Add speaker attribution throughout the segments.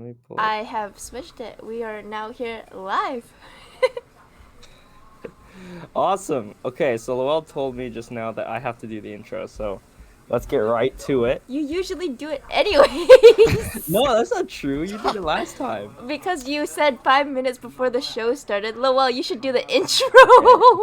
Speaker 1: me pull
Speaker 2: I
Speaker 1: up.
Speaker 2: have switched it. We are now here live.
Speaker 1: Awesome. Okay, so Lowell told me just now that I have to do the intro, so let's get right to it.
Speaker 2: You usually do it anyways.
Speaker 1: No, that's not true. You did it last time.
Speaker 2: Because you said 5 minutes before the show started. Lowell, you should do the intro.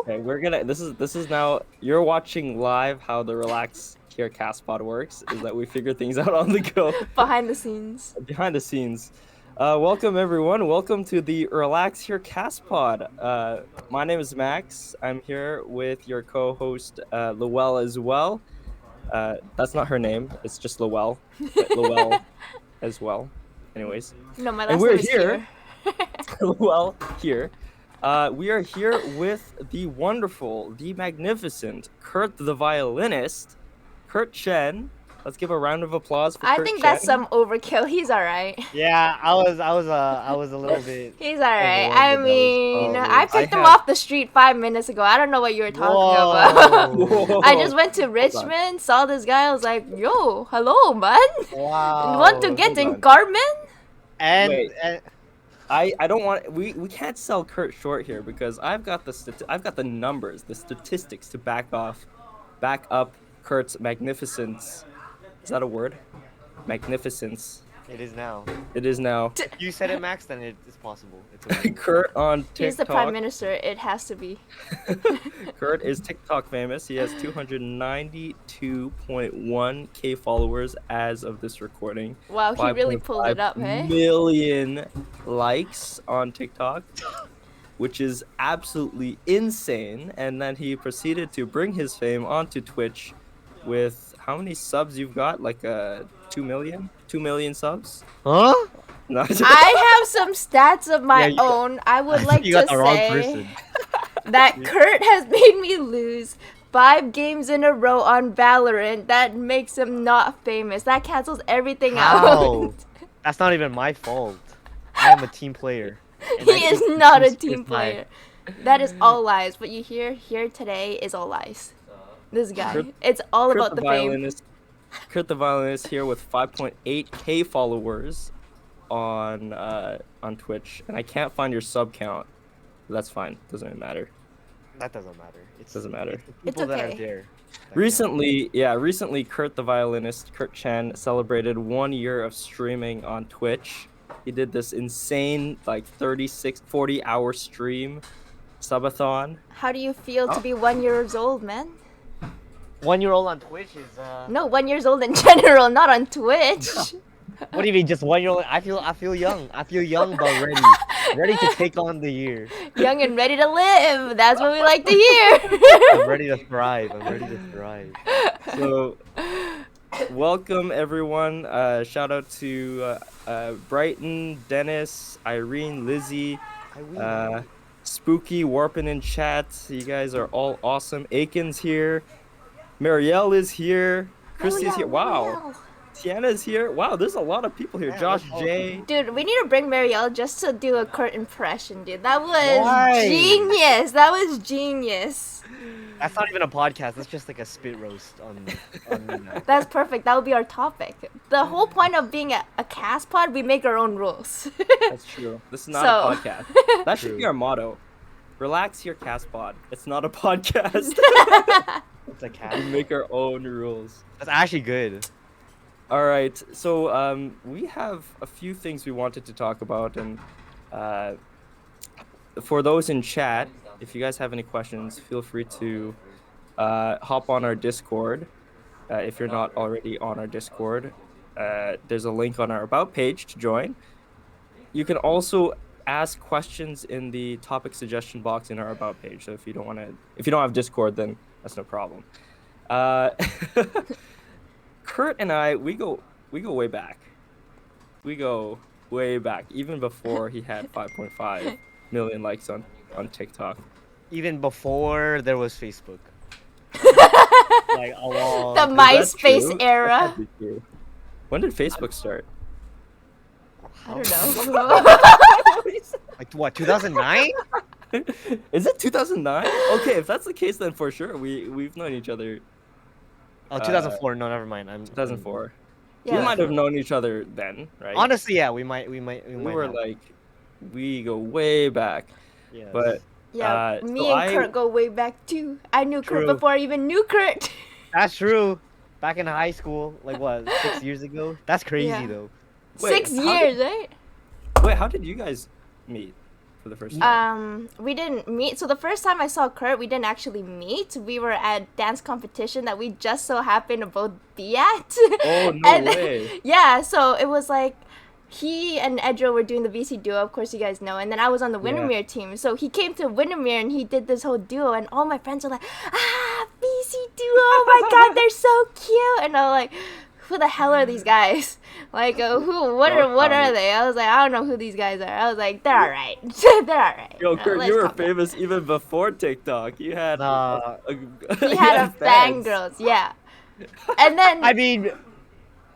Speaker 1: Okay, we're gonna. This is now. You're watching live how the Relax Here cast pod works. Is that we figure things out on the go,
Speaker 2: Behind the scenes.
Speaker 1: behind the scenes. Welcome everyone. Welcome to the Relax Here cast pod. My name is Max. I'm here with your co-host Lowell as well. That's not her name. It's just Lowell. But Lowell as well. Anyways,
Speaker 2: No, my
Speaker 1: and
Speaker 2: last
Speaker 1: we're
Speaker 2: name is
Speaker 1: here.
Speaker 2: here.
Speaker 1: Lowell here. We are here with the wonderful, the magnificent Kurt the Violinist, Kurt Chen. Let's give a round of applause for
Speaker 2: I
Speaker 1: Kurt
Speaker 2: think
Speaker 1: Chen.
Speaker 2: that's some overkill. He's alright.
Speaker 3: Yeah, I was a little bit.
Speaker 2: He's alright.
Speaker 3: overwhelmed
Speaker 2: I
Speaker 3: with those.
Speaker 2: mean,
Speaker 1: Oh,
Speaker 2: I picked him
Speaker 1: have-
Speaker 2: off the street 5 minutes ago. I don't know what you were talking about.
Speaker 3: Whoa.
Speaker 2: I just went to
Speaker 1: Hold on.
Speaker 2: Richmond, saw this guy. I was like, "Yo, hello, man.
Speaker 3: Wow.
Speaker 2: Want to get
Speaker 1: hold
Speaker 2: in
Speaker 1: on.
Speaker 2: Carmen?"
Speaker 3: And,
Speaker 1: Wait.
Speaker 3: and
Speaker 1: I don't want we can't sell Kurt short here because I've got the numbers, the statistics to back up Kurt's magnificence. Is that a word? Magnificence.
Speaker 3: it is now.
Speaker 1: It is now.
Speaker 3: You said it, Max. Then it's possible. It's okay.
Speaker 1: Kurt on TikTok.
Speaker 2: He's the prime minister. It has to be.
Speaker 1: Kurt is TikTok famous. He has 292.1K followers as of this recording.
Speaker 2: Wow, he really pulled it up,
Speaker 1: 5.5
Speaker 2: hey?
Speaker 1: million likes on TikTok, which is absolutely insane. And then he proceeded to bring his fame onto Twitch with how many subs you've got? Like 2 million? 2 million subs?
Speaker 3: Huh?
Speaker 1: No,
Speaker 2: I have some stats of my
Speaker 3: Yeah, you-
Speaker 2: own. I would like
Speaker 3: you
Speaker 2: to
Speaker 3: got the wrong
Speaker 2: say
Speaker 3: person.
Speaker 2: that Kurt has made me lose 5 games in a row on Valorant. That makes him not famous. That cancels everything
Speaker 3: How?
Speaker 2: out.
Speaker 3: That's not even my fault. I am a team player. and
Speaker 2: He
Speaker 3: I
Speaker 2: is
Speaker 3: think
Speaker 2: not a
Speaker 3: he's
Speaker 2: team
Speaker 3: my-
Speaker 2: player. That is all lies. What you hear here today is all lies. This guy.
Speaker 1: Kurt-
Speaker 2: It's all
Speaker 1: Kurt
Speaker 2: about the fame.
Speaker 1: Violinist. Kurt the Violinist here with 5.8K followers on Twitch, and I can't find your sub count. That's fine. Doesn't even matter.
Speaker 3: That doesn't matter. It
Speaker 1: Doesn't matter.
Speaker 3: the people that are
Speaker 2: okay.
Speaker 3: there. that
Speaker 1: Recently, Kurt the Violinist, Kurt Chen, celebrated 1 year of streaming on Twitch. He did this insane, like 40-hour stream, subathon.
Speaker 2: How do you feel
Speaker 1: Oh.
Speaker 2: to be 1 year old, man?
Speaker 3: count. 1-year-old on Twitch is
Speaker 2: No, 1 year old in general, not on Twitch.
Speaker 3: What do you mean, just 1-year-old? I feel young. I feel young but ready to take on the year.
Speaker 2: Young and ready to live. That's what we like to hear.
Speaker 3: I'm ready to thrive.
Speaker 1: So, welcome everyone. Shout out to Brighton, Dennis, Irene, Lizzie, Spooky, Warpin in chat. You guys are all awesome. Aiken's here. Marielle is here. Christy's here. Wow. Tiana's here. Wow, there's a lot of people here.
Speaker 3: Yeah,
Speaker 1: Josh
Speaker 3: that's
Speaker 1: J.
Speaker 2: Dude, we need to bring Marielle just to do a Kurt impression, dude. That was
Speaker 3: Why?
Speaker 2: genius. That was genius.
Speaker 3: That's not even a podcast. That's just like a spit roast on midnight.
Speaker 2: That's perfect. That would be our topic. The whole point of being a cast pod, we make our own rules.
Speaker 1: That's true. This is not
Speaker 2: So-
Speaker 1: a podcast. That should be
Speaker 3: True.
Speaker 1: our motto. Relax your cast pod. It's not a podcast.
Speaker 3: It's a cat.
Speaker 1: We make our own rules.
Speaker 3: That's actually good.
Speaker 1: All right, so we have a few things we wanted to talk about, and for those in chat, if you guys have any questions, feel free to hop on our Discord. If you're not already on our Discord, there's a link on our About page to join. You can also ask questions in the topic suggestion box in our About page. So if you don't have Discord, then that's no problem. Kurt and I, we go way back. We go way back, even before he had 5.5 million likes on TikTok.
Speaker 3: Even before there was Facebook. Like a long.
Speaker 2: The
Speaker 1: Is that
Speaker 2: MySpace
Speaker 1: true?
Speaker 2: era.
Speaker 1: That can't be true. When did Facebook start?
Speaker 2: I don't know.
Speaker 3: Like what? 2009?
Speaker 1: Is it 2009? Okay, if that's the case, then for sure we've known each other.
Speaker 3: Oh, 2004. No, never mind. I'm
Speaker 1: 2004. We
Speaker 2: Yeah.
Speaker 1: might have known each other then, right?
Speaker 3: Honestly, yeah, we might
Speaker 1: we were
Speaker 3: have.
Speaker 1: like, we go way back.
Speaker 3: Yes.
Speaker 1: But
Speaker 2: Yeah,
Speaker 1: so
Speaker 2: me and
Speaker 1: I
Speaker 2: Kurt go way back too. I knew Kurt
Speaker 3: True.
Speaker 2: before I even knew Kurt.
Speaker 3: That's true. Back in high school, like what, 6 years ago? That's crazy
Speaker 2: Yeah.
Speaker 3: though.
Speaker 1: Wait,
Speaker 2: 6
Speaker 1: how
Speaker 2: years, right?
Speaker 1: wait, how did you guys meet for the first time?
Speaker 2: We didn't meet. So the first time I saw Kurt, we didn't actually meet. We were at dance competition that we just so happened to both be at.
Speaker 1: Oh, no
Speaker 2: And
Speaker 1: way.
Speaker 2: yeah, so it was like he and Edro were doing the VC duo, of course you guys know, and then I was on the
Speaker 3: Yeah.
Speaker 2: Windermere team. So he came to Windermere and he did this whole duo, and all my friends were like, VC duo, oh my god, they're so cute. And I'm like, who the hell are these guys? Like, what are they? I was like, I don't know who these guys are. I was like, they're alright. They're alright.
Speaker 1: Yo, Kurt,
Speaker 2: Let's
Speaker 1: you were
Speaker 2: calm down.
Speaker 1: famous even before TikTok. You had
Speaker 3: Nah.
Speaker 2: He
Speaker 1: you
Speaker 2: had a
Speaker 1: fans.
Speaker 2: fangirls, yeah. And then
Speaker 3: I mean,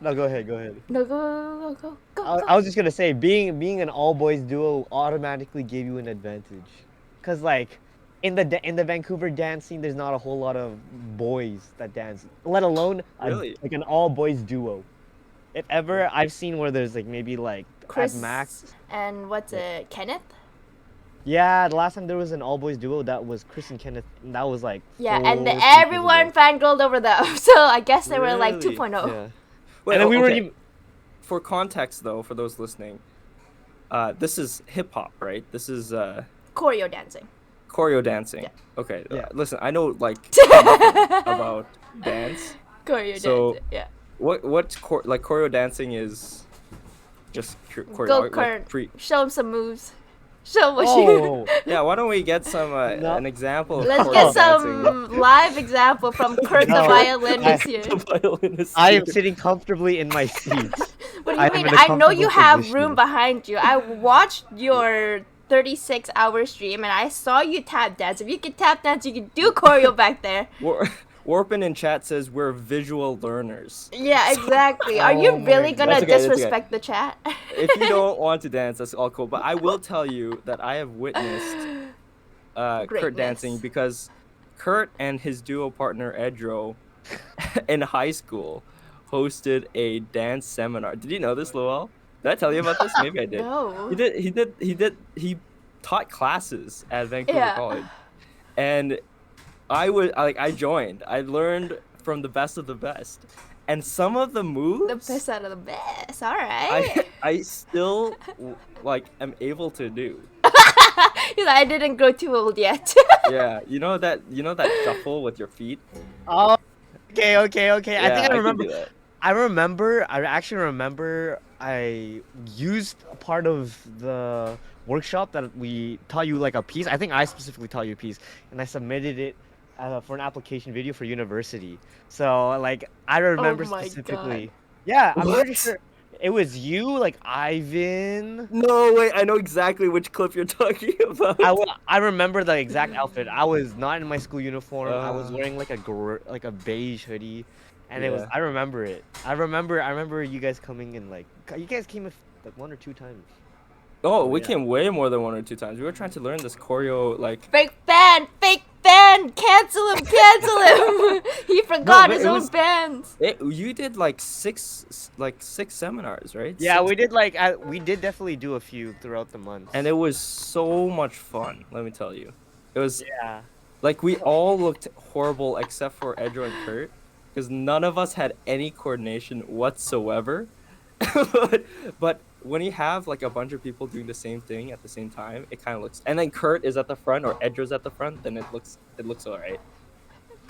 Speaker 3: no, go ahead.
Speaker 2: no, go.
Speaker 3: I was just gonna say, being an all boys duo automatically gave you an advantage, cause like in the Vancouver dance scene, there's not a whole lot of boys that dance, let alone
Speaker 1: Really?
Speaker 3: like an all boys duo. If ever, I've seen where there's like maybe like
Speaker 2: Chris
Speaker 3: at max.
Speaker 2: and what's it, Kenneth?
Speaker 3: Yeah, the last time there was an all boys duo, that was Chris and Kenneth, and that was like
Speaker 2: Yeah,
Speaker 3: 4
Speaker 2: and
Speaker 3: years
Speaker 2: everyone
Speaker 3: ago.
Speaker 2: fangirled over them. So I guess they were like
Speaker 1: Really?
Speaker 2: 2.0.
Speaker 3: Yeah.
Speaker 1: Wait,
Speaker 3: And then we weren't
Speaker 1: okay.
Speaker 3: even.
Speaker 1: For context, though, for those listening, this is hip hop, right? This is
Speaker 2: Choreo dancing.
Speaker 1: choreo dancing.
Speaker 2: Yeah.
Speaker 1: Okay.
Speaker 3: Yeah.
Speaker 1: Listen, I know like nothing about dance.
Speaker 2: Choreo
Speaker 1: So-
Speaker 2: dancing. Yeah.
Speaker 1: What's like choreo dancing is just choreo.
Speaker 2: Go
Speaker 1: like,
Speaker 2: Kurt. Show him some moves. Show him what
Speaker 3: Oh,
Speaker 1: Yeah, why don't we get some
Speaker 3: No.
Speaker 1: an example of
Speaker 2: Let's
Speaker 1: choreo
Speaker 2: get
Speaker 1: dancing?
Speaker 2: some live example from Kurt the
Speaker 3: No.
Speaker 2: Violinist here.
Speaker 1: The violinist
Speaker 3: I am
Speaker 1: here.
Speaker 3: sitting comfortably in my seat.
Speaker 2: What do
Speaker 3: I
Speaker 2: you
Speaker 3: am
Speaker 2: mean?
Speaker 3: in a
Speaker 2: I know you
Speaker 3: comfortable
Speaker 2: have
Speaker 3: position.
Speaker 2: room behind you. I watched your 36-hour stream and I saw you tap dance. If you can tap dance, you can do choreo back there.
Speaker 1: Warpin in chat says we're visual learners.
Speaker 2: Yeah, exactly. Are you
Speaker 3: Oh my
Speaker 2: really
Speaker 3: God.
Speaker 2: gonna
Speaker 1: That's okay, that's okay.
Speaker 2: disrespect the chat?
Speaker 1: If you don't want to dance, that's all cool. But I will tell you that I have witnessed Kurt
Speaker 2: Greatness.
Speaker 1: dancing because Kurt and his duo partner Edro in high school hosted a dance seminar. Did you know this, Lowell? Did I tell you about this? Maybe I did.
Speaker 2: No.
Speaker 1: He taught classes at Vancouver
Speaker 2: Yeah.
Speaker 1: College. And I joined. I learned from the best of the best. And some of the moves
Speaker 2: The best out of the best. All right.
Speaker 1: I still like am able to do.
Speaker 2: He's like, I didn't grow too old yet.
Speaker 1: Yeah, you know that shuffle with your feet?
Speaker 3: Oh, okay. I think
Speaker 1: Yeah,
Speaker 3: I
Speaker 1: can
Speaker 3: remember.
Speaker 1: do that.
Speaker 3: I actually remember I used a part of the workshop that we taught you like a piece. I think I specifically taught you a piece, and I submitted it for an application video for university. So like I remember
Speaker 2: my
Speaker 3: specifically.
Speaker 2: God.
Speaker 3: Yeah, I'm pretty
Speaker 1: What?
Speaker 3: sure it was you, like Ivan.
Speaker 1: No, wait, I know exactly which clip you're talking about.
Speaker 3: I remember the exact outfit. I was not in my school uniform. I was
Speaker 1: Uh.
Speaker 3: wearing like a beige hoodie, and it was.
Speaker 1: Yeah.
Speaker 3: I remember it. I remember you guys coming in like you guys came like 1 or 2 times.
Speaker 1: Oh, we
Speaker 3: yeah.
Speaker 1: came way more than 1 or 2 times. We were trying to learn this choreo, like.
Speaker 2: Fake fan! Cancel him! He forgot
Speaker 1: but
Speaker 2: his
Speaker 1: it
Speaker 2: own
Speaker 1: was-
Speaker 2: bands.
Speaker 1: You did like six seminars, right?
Speaker 3: Yeah,
Speaker 1: Six-
Speaker 3: we did we did definitely do a few throughout the month.
Speaker 1: And it was so much fun. Let me tell you, it was
Speaker 3: yeah,
Speaker 1: like we all looked horrible except for Edro and Kurt, because none of us had any coordination whatsoever. but when you have like a bunch of people doing the same thing at the same time, it kind of looks. And then Kurt is at the front or Edro's at the front, then it looks alright.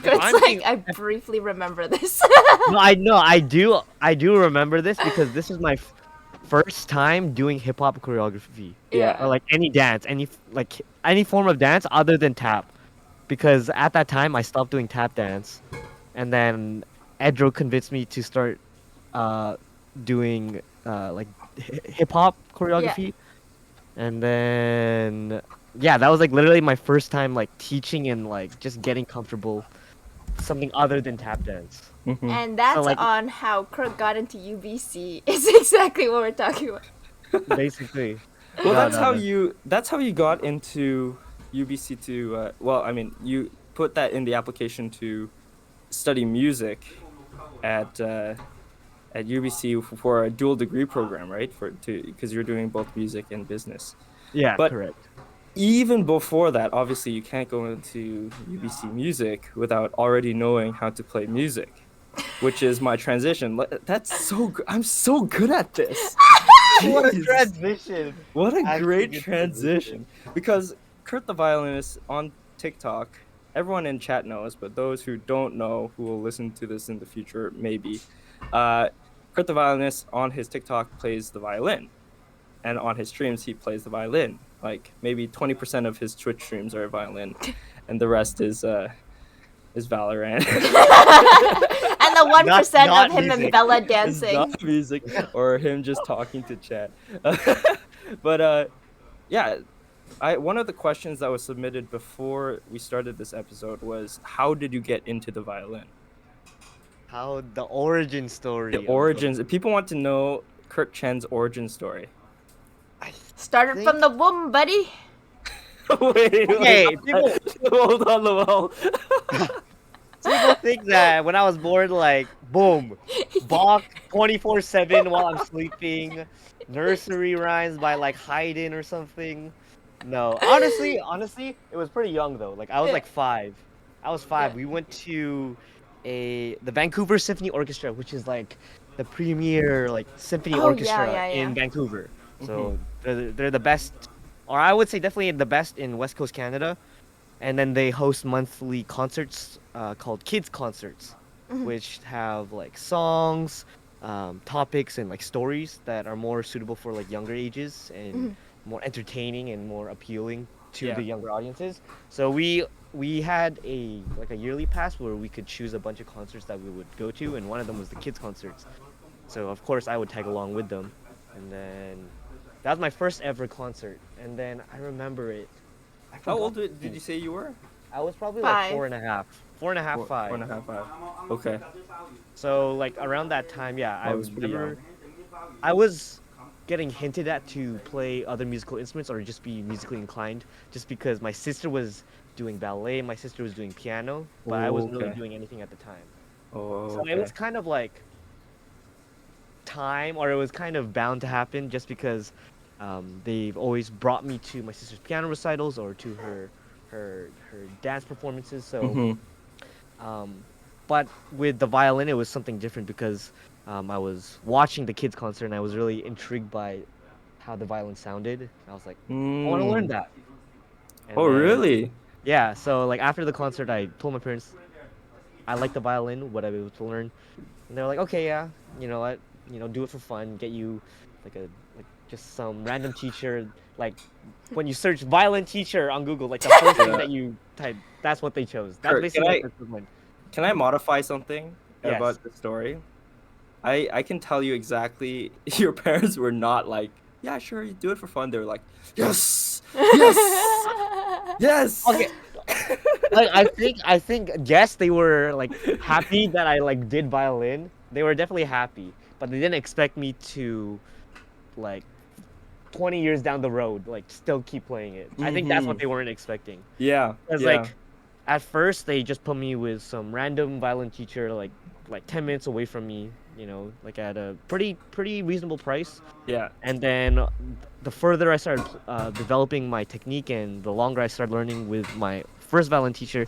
Speaker 2: Kurt's
Speaker 3: I'm
Speaker 2: like,
Speaker 3: being-
Speaker 2: I briefly remember this.
Speaker 3: no, I do remember this because this is my first time doing hip hop choreography
Speaker 2: Yeah.
Speaker 3: or like any dance, any form of dance other than tap, because at that time I stopped doing tap dance, and then Edro convinced me to start doing like hip hop choreography, and then yeah, that was like literally my first time like teaching and like just getting comfortable something other than tap dance.
Speaker 2: And that's
Speaker 3: like-
Speaker 2: on how Kurt got into UBC. It's exactly what we're talking about.
Speaker 3: Basically.
Speaker 1: Well,
Speaker 3: No,
Speaker 1: that's
Speaker 3: no,
Speaker 1: how
Speaker 3: no.
Speaker 1: you got into UBC to. Well, I mean, you put that in the application to study music at at UBC for a dual degree program, right? Because you're doing both music and business.
Speaker 3: Yeah,
Speaker 1: But
Speaker 3: correct.
Speaker 1: even before that, obviously, you can't go into UBC music without already knowing how to play music, which is my transition. That's so good. I'm so good at this.
Speaker 3: What a
Speaker 1: Jeez,
Speaker 3: transition!
Speaker 1: what a
Speaker 3: Actually,
Speaker 1: great
Speaker 3: good transition.
Speaker 1: transition. Because Kurt the Violinist on TikTok, everyone in chat knows, but those who don't know, who will listen to this in the future, maybe, uh, Kurt the Violinist on his TikTok plays the violin, and on his streams he plays the violin. Like maybe 20% of his Twitch streams are violin, and the rest is Valorant.
Speaker 2: And the
Speaker 3: Not
Speaker 2: 1% of
Speaker 3: not
Speaker 2: him and
Speaker 3: music.
Speaker 2: Bella
Speaker 1: It's not
Speaker 2: dancing.
Speaker 1: music or him just talking to chat. But yeah, I one of the questions that was submitted before we started this episode was how did you get into the violin?
Speaker 3: How the origin
Speaker 1: The
Speaker 3: story of
Speaker 1: origins. People want to know Kurt Chen's origin story.
Speaker 3: I
Speaker 2: Started
Speaker 3: think
Speaker 2: from the womb, buddy.
Speaker 1: Wait,
Speaker 3: okay, people
Speaker 1: hold on, Lowell.
Speaker 3: people think that when I was born, like boom, Bach 24/7 while I'm sleeping, nursery rhymes by like Haydn or something. No, honestly, it was pretty young though. Like I was
Speaker 2: Yeah.
Speaker 3: like 5. I was 5.
Speaker 2: Yeah.
Speaker 3: We went to the Vancouver Symphony Orchestra, which is like the premier like symphony
Speaker 2: Oh, yeah,
Speaker 3: orchestra
Speaker 2: yeah,
Speaker 3: in
Speaker 2: yeah.
Speaker 3: Vancouver.
Speaker 1: Mhm.
Speaker 3: So they're the best, or I would say definitely the best in West Coast Canada. And then they host monthly concerts called kids concerts,
Speaker 2: Mhm.
Speaker 3: which have like songs, topics, and like stories that are more suitable for like younger ages and
Speaker 2: Mhm.
Speaker 3: more entertaining and more appealing to
Speaker 1: Yeah.
Speaker 3: the younger audiences. So we had a like a yearly pass where we could choose a bunch of concerts that we would go to, and one of them was the kids concerts. So of course I would tag along with them, and then that was my first ever concert. And then I remember it. I
Speaker 1: How
Speaker 3: forgot.
Speaker 1: old did you say you were?
Speaker 3: I was probably like
Speaker 2: 5.
Speaker 3: 4.5, 4.5,
Speaker 1: Four
Speaker 3: 5.
Speaker 1: and a half, 5. Okay.
Speaker 3: So like around that time, yeah,
Speaker 1: I
Speaker 3: I
Speaker 1: was pretty young.
Speaker 3: remember I was getting hinted at to play other musical instruments or just be musically inclined, just because my sister was doing ballet, my sister was doing piano, but I
Speaker 1: Oh,
Speaker 3: wasn't really
Speaker 1: okay.
Speaker 3: doing anything at the time.
Speaker 1: Oh,
Speaker 3: So it was
Speaker 1: okay.
Speaker 3: kind of like time, or it was kind of bound to happen, just because they've always brought me to my sister's piano recitals or to her dance performances. So
Speaker 1: Mhm.
Speaker 3: Um, but with the violin, it was something different because I was watching the kids concert and I was really intrigued by how the violin sounded. I was like, I want to learn
Speaker 1: Mm.
Speaker 3: that. And
Speaker 1: Oh,
Speaker 3: then
Speaker 1: really?
Speaker 3: yeah, so like after the concert, I told my parents I like the violin, what I was able to learn, and they're like, okay, yeah, you know what, do it for fun, get you like a like just some random teacher. Like when you search violin teacher on Google, like the first thing
Speaker 1: Yeah.
Speaker 3: that you type, that's what they chose. That's
Speaker 1: Kurt,
Speaker 3: basically what their first one.
Speaker 1: can I modify something
Speaker 3: Yes.
Speaker 1: about the story? I can tell you exactly. Your parents were not like, yeah, sure, you do it for fun. They were like, yes, yes, yes.
Speaker 3: Okay, like I think yes, they were like happy that I like did violin. They were definitely happy, but they didn't expect me to like 20 years down the road like still keep playing it. I think that's what
Speaker 1: Mm-hmm.
Speaker 3: they weren't expecting.
Speaker 1: Yeah,
Speaker 3: Cuz
Speaker 1: yeah.
Speaker 3: like at first they just put me with some random violin teacher like 10 minutes away from me, like at a pretty reasonable price.
Speaker 1: Yeah.
Speaker 3: And then the further I started developing my technique and the longer I started learning with my first violin teacher,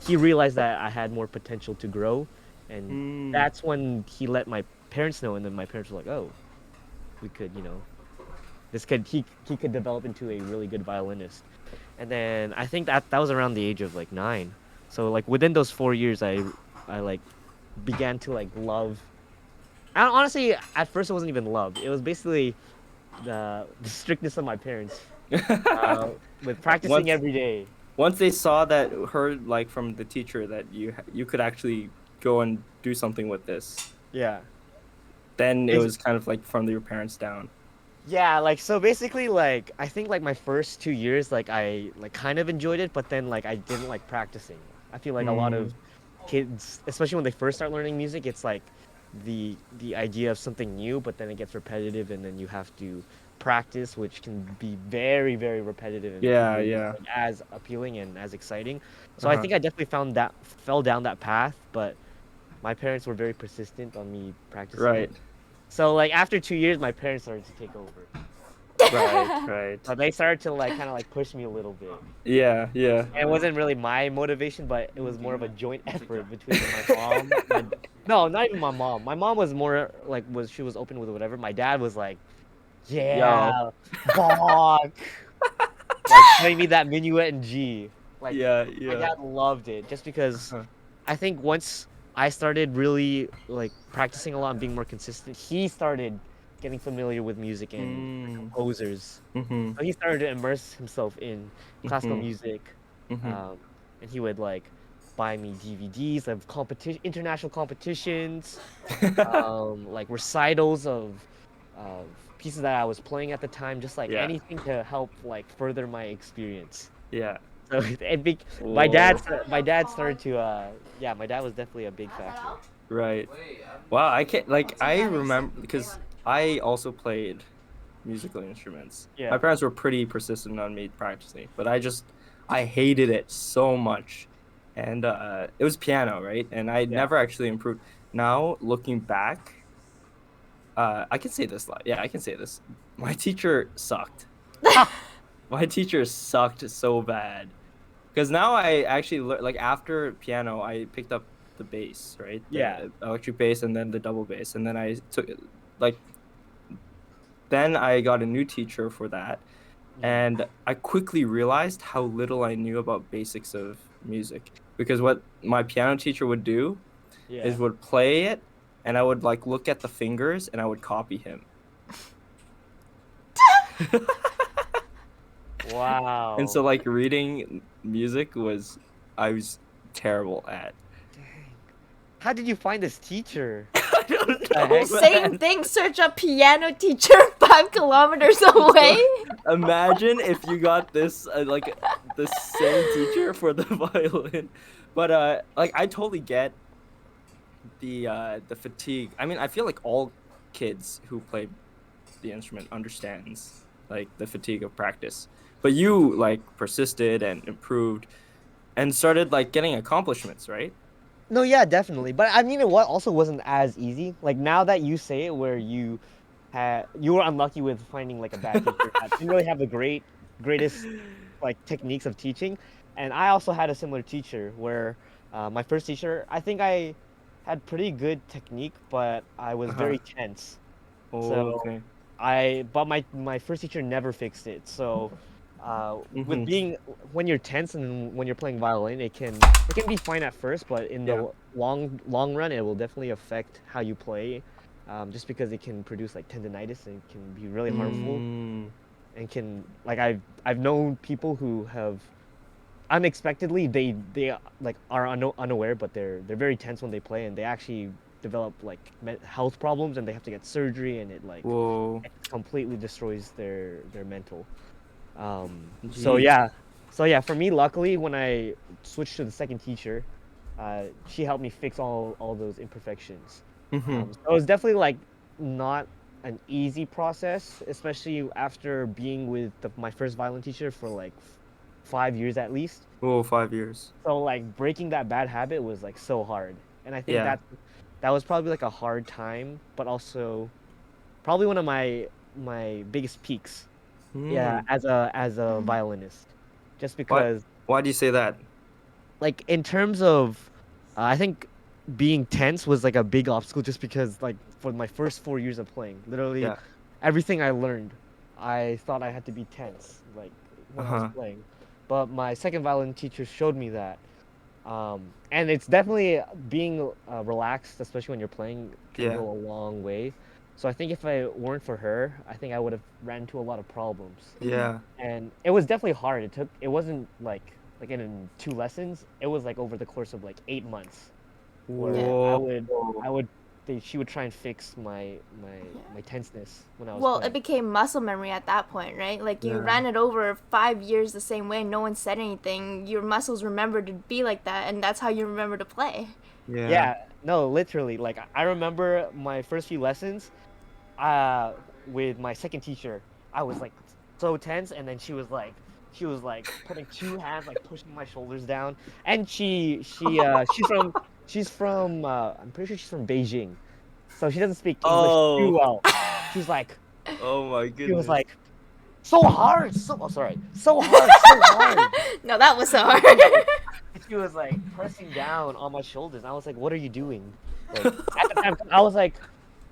Speaker 3: he realized that I had more potential to grow. And
Speaker 1: Mm.
Speaker 3: that's when he let my parents know. And then my parents were like, oh, we could, he could develop into a really good violinist. And then I think that was around the age of like 9. So like within those 4 years, I like began to like love. I honestly, at first it wasn't even love. It was basically the strictness of my parents. Uh, with practicing
Speaker 1: once
Speaker 3: every day.
Speaker 1: once they saw that, heard like from the teacher that you could actually go and do something with this,
Speaker 3: Yeah.
Speaker 1: then it
Speaker 3: Bas-
Speaker 1: was kind of like from your parents down.
Speaker 3: yeah, like so basically like I think like my first 2 years like I like kind of enjoyed it, but then like I didn't like practicing. I feel like a lot
Speaker 1: Mm.
Speaker 3: of kids, especially when they first start learning music, it's like the idea of something new, but then it gets repetitive and then you have to practice, which can be very, very repetitive and
Speaker 1: Yeah,
Speaker 3: really
Speaker 1: yeah.
Speaker 3: like, as appealing and as exciting. So I
Speaker 1: Uh-huh.
Speaker 3: think I definitely fell down that path, but my parents were very persistent on me practicing.
Speaker 1: Right.
Speaker 3: So like after 2 years, my parents started to take over.
Speaker 1: Right. Right.
Speaker 3: They started to like kind of like push me a little bit.
Speaker 1: Yeah. Yeah.
Speaker 3: And it wasn't really my motivation, but it was more of a joint effort between my mom. No, not even my mom. My mom was more like she was open with whatever. My dad was like,
Speaker 1: Yo.
Speaker 3: yeah, Bach, like playing me that minuet in G. Like
Speaker 1: Yeah.
Speaker 3: my
Speaker 1: Yeah.
Speaker 3: dad loved it just because
Speaker 1: Uh-huh.
Speaker 3: I think once I started really like practicing a lot and being more consistent, he started getting familiar with music and
Speaker 1: Mm.
Speaker 3: composers.
Speaker 1: Mhm.
Speaker 3: So he started to immerse himself in classical
Speaker 1: Mhm.
Speaker 3: music,
Speaker 1: Mhm.
Speaker 3: um, and he would like buy me DVDs of international competitions, like recitals of pieces that I was playing at the time, just like
Speaker 1: Yeah.
Speaker 3: anything to help like further my experience.
Speaker 1: Yeah.
Speaker 3: So
Speaker 1: Whoa.
Speaker 3: my dad started to yeah, my dad was definitely a big factor.
Speaker 1: Right. Wow. I can't like I remember because I also played musical instruments. My
Speaker 3: Yeah,
Speaker 1: parents were pretty persistent on me practicing, but I hated it so much. And it was piano, right? And I
Speaker 3: yeah.
Speaker 1: never actually improved. Now looking back, I can say this like yeah, I can say this. My teacher sucked. My teacher sucked so bad. Because now I actually like after piano, I picked up the bass, right?
Speaker 3: Yeah.
Speaker 1: The electric bass and then the double bass, and then I took like then I got a new teacher for that,
Speaker 3: Mhm.
Speaker 1: and I quickly realized how little I knew about basics of music. Because what my piano teacher would do is
Speaker 3: Yeah.
Speaker 1: would play it, and I would like look at the fingers and I would copy him. And
Speaker 3: Wow.
Speaker 1: so like reading music was I was terrible at.
Speaker 3: Dang. How did you find this teacher?
Speaker 1: I don't
Speaker 3: The
Speaker 1: know,
Speaker 3: heck?
Speaker 2: Same
Speaker 1: man.
Speaker 2: thing, search a piano teacher 5 kilometers away.
Speaker 1: Imagine if you got this like the same teacher for the violin. But like I totally get the fatigue. I mean, I feel like all kids who play the instrument understands like the fatigue of practice. But you like persisted and improved and started like getting accomplishments, right?
Speaker 3: No, yeah, definitely. But I mean, what also wasn't as easy. Like now that you say it, where you were unlucky with finding like a bad teacher that didn't really have the greatest like techniques of teaching. And I also had a similar teacher where my first teacher, I think I had pretty good technique, but I was
Speaker 1: Uh-huh.
Speaker 3: very tense. So
Speaker 1: Okay.
Speaker 3: but my first teacher never fixed it. So with
Speaker 1: Mm-hmm.
Speaker 3: being when you're tense and when you're playing violin, it can be fine at first, but in the
Speaker 1: Yeah.
Speaker 3: long run, it will definitely affect how you play. Just because it can produce like tendonitis and can be really harmful
Speaker 1: Mm.
Speaker 3: and can like I've known people who have unexpectedly they like are unaware, but they're very tense when they play, and they actually develop like health problems, and they have to get surgery, and
Speaker 1: Whoa.
Speaker 3: it completely destroys their mental. So
Speaker 1: Jeez.
Speaker 3: yeah, for me, luckily, when I switched to the second teacher, she helped me fix all those imperfections.
Speaker 1: Mm-hmm.
Speaker 3: So it was definitely like not an easy process, especially after being with my first violin teacher for like 5 years at least.
Speaker 1: Oh, 5 years.
Speaker 3: So like breaking that bad habit was like so hard, and I think
Speaker 1: Yeah.
Speaker 3: that was probably like a hard time, but also probably one of my biggest peaks. Yeah,
Speaker 1: Hmm.
Speaker 3: as a violinist, just
Speaker 1: Why
Speaker 3: because
Speaker 1: why do you say that?
Speaker 3: like in terms of I think being tense was like a big obstacle, just because like for my first 4 years of playing, literally
Speaker 1: Yeah.
Speaker 3: everything I learned, I thought I had to be tense like when I was
Speaker 1: Uh-huh.
Speaker 3: playing. But my second violin teacher showed me that. And it's definitely being relaxed, especially when you're playing, can
Speaker 1: Yeah.
Speaker 3: go a long way. So I think if I weren't for her, I think I would have ran into a lot of problems.
Speaker 1: Yeah.
Speaker 3: And it was definitely hard. It wasn't like in 2 lessons. It was like over the course of like 8 months, where
Speaker 2: Yeah.
Speaker 1: Whoa.
Speaker 3: I would she would try and fix my tenseness when I was
Speaker 2: Well, it
Speaker 3: playing.
Speaker 2: became muscle memory at that point, right? Like you
Speaker 1: Yeah.
Speaker 2: ran it over 5 years the same way, no one said anything. Your muscles remembered to be like that, and that's how you remember to play.
Speaker 1: Yeah.
Speaker 3: Yeah, no, literally. Like I remember my first few lessons, uh, with my second teacher, I was like so tense, and then she was like putting two hands like pushing my shoulders down, and she's from She's from I'm pretty sure she's from Beijing, so she doesn't speak English too
Speaker 1: Oh,
Speaker 3: well. She's like,
Speaker 1: oh my
Speaker 3: she was
Speaker 1: goodness.
Speaker 3: like, so hard, so hard, so hard.
Speaker 2: No, that was so hard.
Speaker 3: She was like pressing down on my shoulders. I was like, what are you doing? Like at the time, I was like,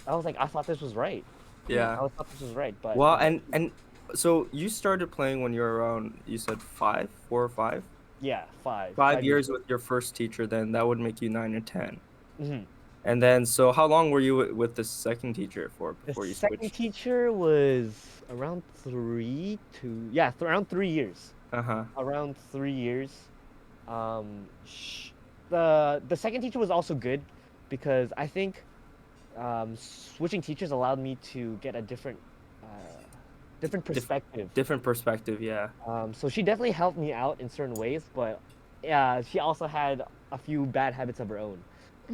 Speaker 3: I thought this was right.
Speaker 1: Yeah.
Speaker 3: Thought this was right, but
Speaker 1: Well, and so you started playing when you were around, you said 4 or 5?
Speaker 3: yeah, five,
Speaker 1: 5 years
Speaker 3: 5 years.
Speaker 1: with your first teacher, then that would make you 9 or 10.
Speaker 3: Hmm.
Speaker 1: And then, so how long were you with the second teacher for
Speaker 3: The
Speaker 1: before you
Speaker 3: second
Speaker 1: switched?
Speaker 3: teacher was around around 3 years.
Speaker 1: Uh-huh.
Speaker 3: Around 3 years. The second teacher was also good because I think switching teachers allowed me to get a different perspective.
Speaker 1: Different perspective, yeah.
Speaker 3: So she definitely helped me out in certain ways, but she also had a few bad habits of her own.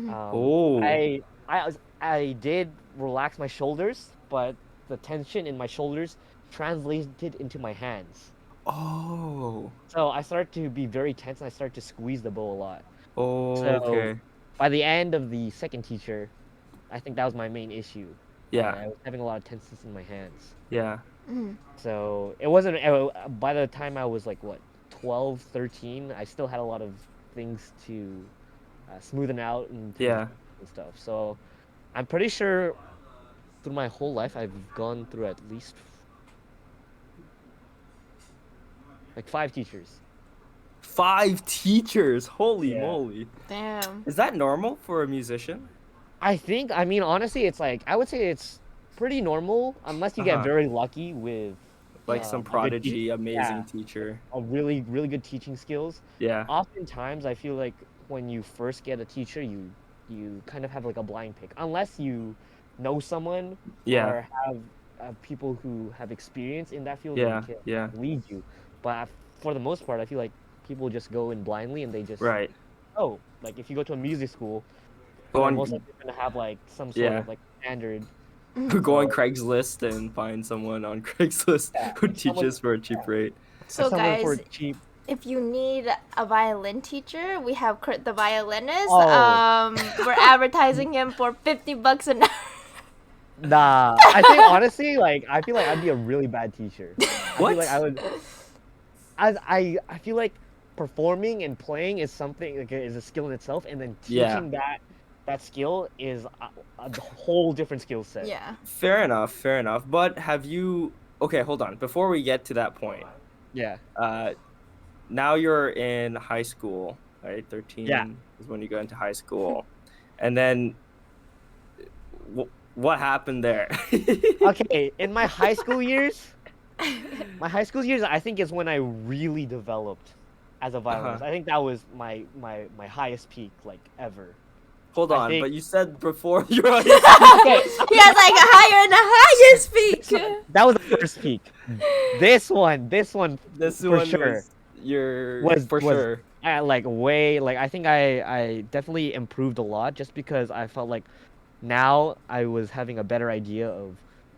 Speaker 1: Oh.
Speaker 3: I did relax my shoulders, but the tension in my shoulders translated into my hands.
Speaker 1: Oh.
Speaker 3: So I started to be very tense and I started to squeeze the bow a lot.
Speaker 1: Oh,
Speaker 3: So
Speaker 1: okay.
Speaker 3: by the end of the second teacher, I think that was my main issue.
Speaker 1: Yeah.
Speaker 3: I was having a lot of tenseness in my hands.
Speaker 1: Yeah.
Speaker 3: So it wasn't, by the time I was like, what, 12, 13, I still had a lot of things to smoothen out and things
Speaker 1: Yeah.
Speaker 3: and stuff. So I'm pretty sure through my whole life, I've gone through at least like 5 teachers.
Speaker 1: 5 teachers. Holy
Speaker 3: Yeah.
Speaker 1: moly.
Speaker 2: Damn.
Speaker 1: Is that normal for a musician?
Speaker 3: I mean, honestly, it's like, I would say it's pretty normal unless you get
Speaker 1: Uh-huh.
Speaker 3: very lucky with
Speaker 1: Like some
Speaker 3: a good
Speaker 1: prodigy, amazing
Speaker 3: yeah,
Speaker 1: teacher.
Speaker 3: a really, really good teaching skills.
Speaker 1: Yeah.
Speaker 3: Oftentimes, I feel like when you first get a teacher, you kind of have like a blind pick, unless you know someone
Speaker 1: Yeah.
Speaker 3: or have people who have experience in that field
Speaker 1: Yeah.
Speaker 3: and can
Speaker 1: Yeah.
Speaker 3: lead you. But for the most part, I feel like people just go in blindly and they just
Speaker 1: Right.
Speaker 3: like if you go to a music school,
Speaker 1: Go
Speaker 3: they're
Speaker 1: on,
Speaker 3: most likely going to have like some sort
Speaker 1: yeah.
Speaker 3: of like standard.
Speaker 1: Go on
Speaker 3: Or
Speaker 1: Craigslist and find someone on Craigslist
Speaker 3: yeah,
Speaker 1: who
Speaker 3: like someone,
Speaker 1: teaches for a cheap
Speaker 3: yeah,
Speaker 1: rate.
Speaker 2: So
Speaker 3: someone for
Speaker 2: guys,
Speaker 3: cheap.
Speaker 2: if you need a violin teacher, we have Kurt the violinist.
Speaker 3: Oh.
Speaker 2: We're advertising him for $50 an hour.
Speaker 3: Nah, I think honestly, like I feel like I'd be a really bad teacher. I feel like I
Speaker 1: What?
Speaker 3: would. I feel like performing and playing is something like is a skill in itself, and then
Speaker 1: Yeah.
Speaker 3: teaching that skill is a whole different skill set.
Speaker 2: Yeah.
Speaker 1: Fair enough. Fair enough. But have you? Okay, hold on. Before we get to that point,
Speaker 3: Yeah.
Speaker 1: now you're in high school, right?
Speaker 3: Yeah.
Speaker 1: 13 is when you go into high school, and then what happened there?
Speaker 3: Okay, in my high school years, I think is when I really developed as a violinist. I think that was my highest peak like ever.
Speaker 1: Hold
Speaker 3: I
Speaker 1: on,
Speaker 3: think-
Speaker 1: but you said before you're on
Speaker 3: Okay,
Speaker 2: He has like a higher and a higher speak.
Speaker 3: that was the first peak. This one
Speaker 1: this
Speaker 3: for
Speaker 1: one
Speaker 3: sure
Speaker 1: was your
Speaker 3: was
Speaker 1: for sure.
Speaker 3: like way like I think I definitely improved a lot just because I felt like now I was having a better idea of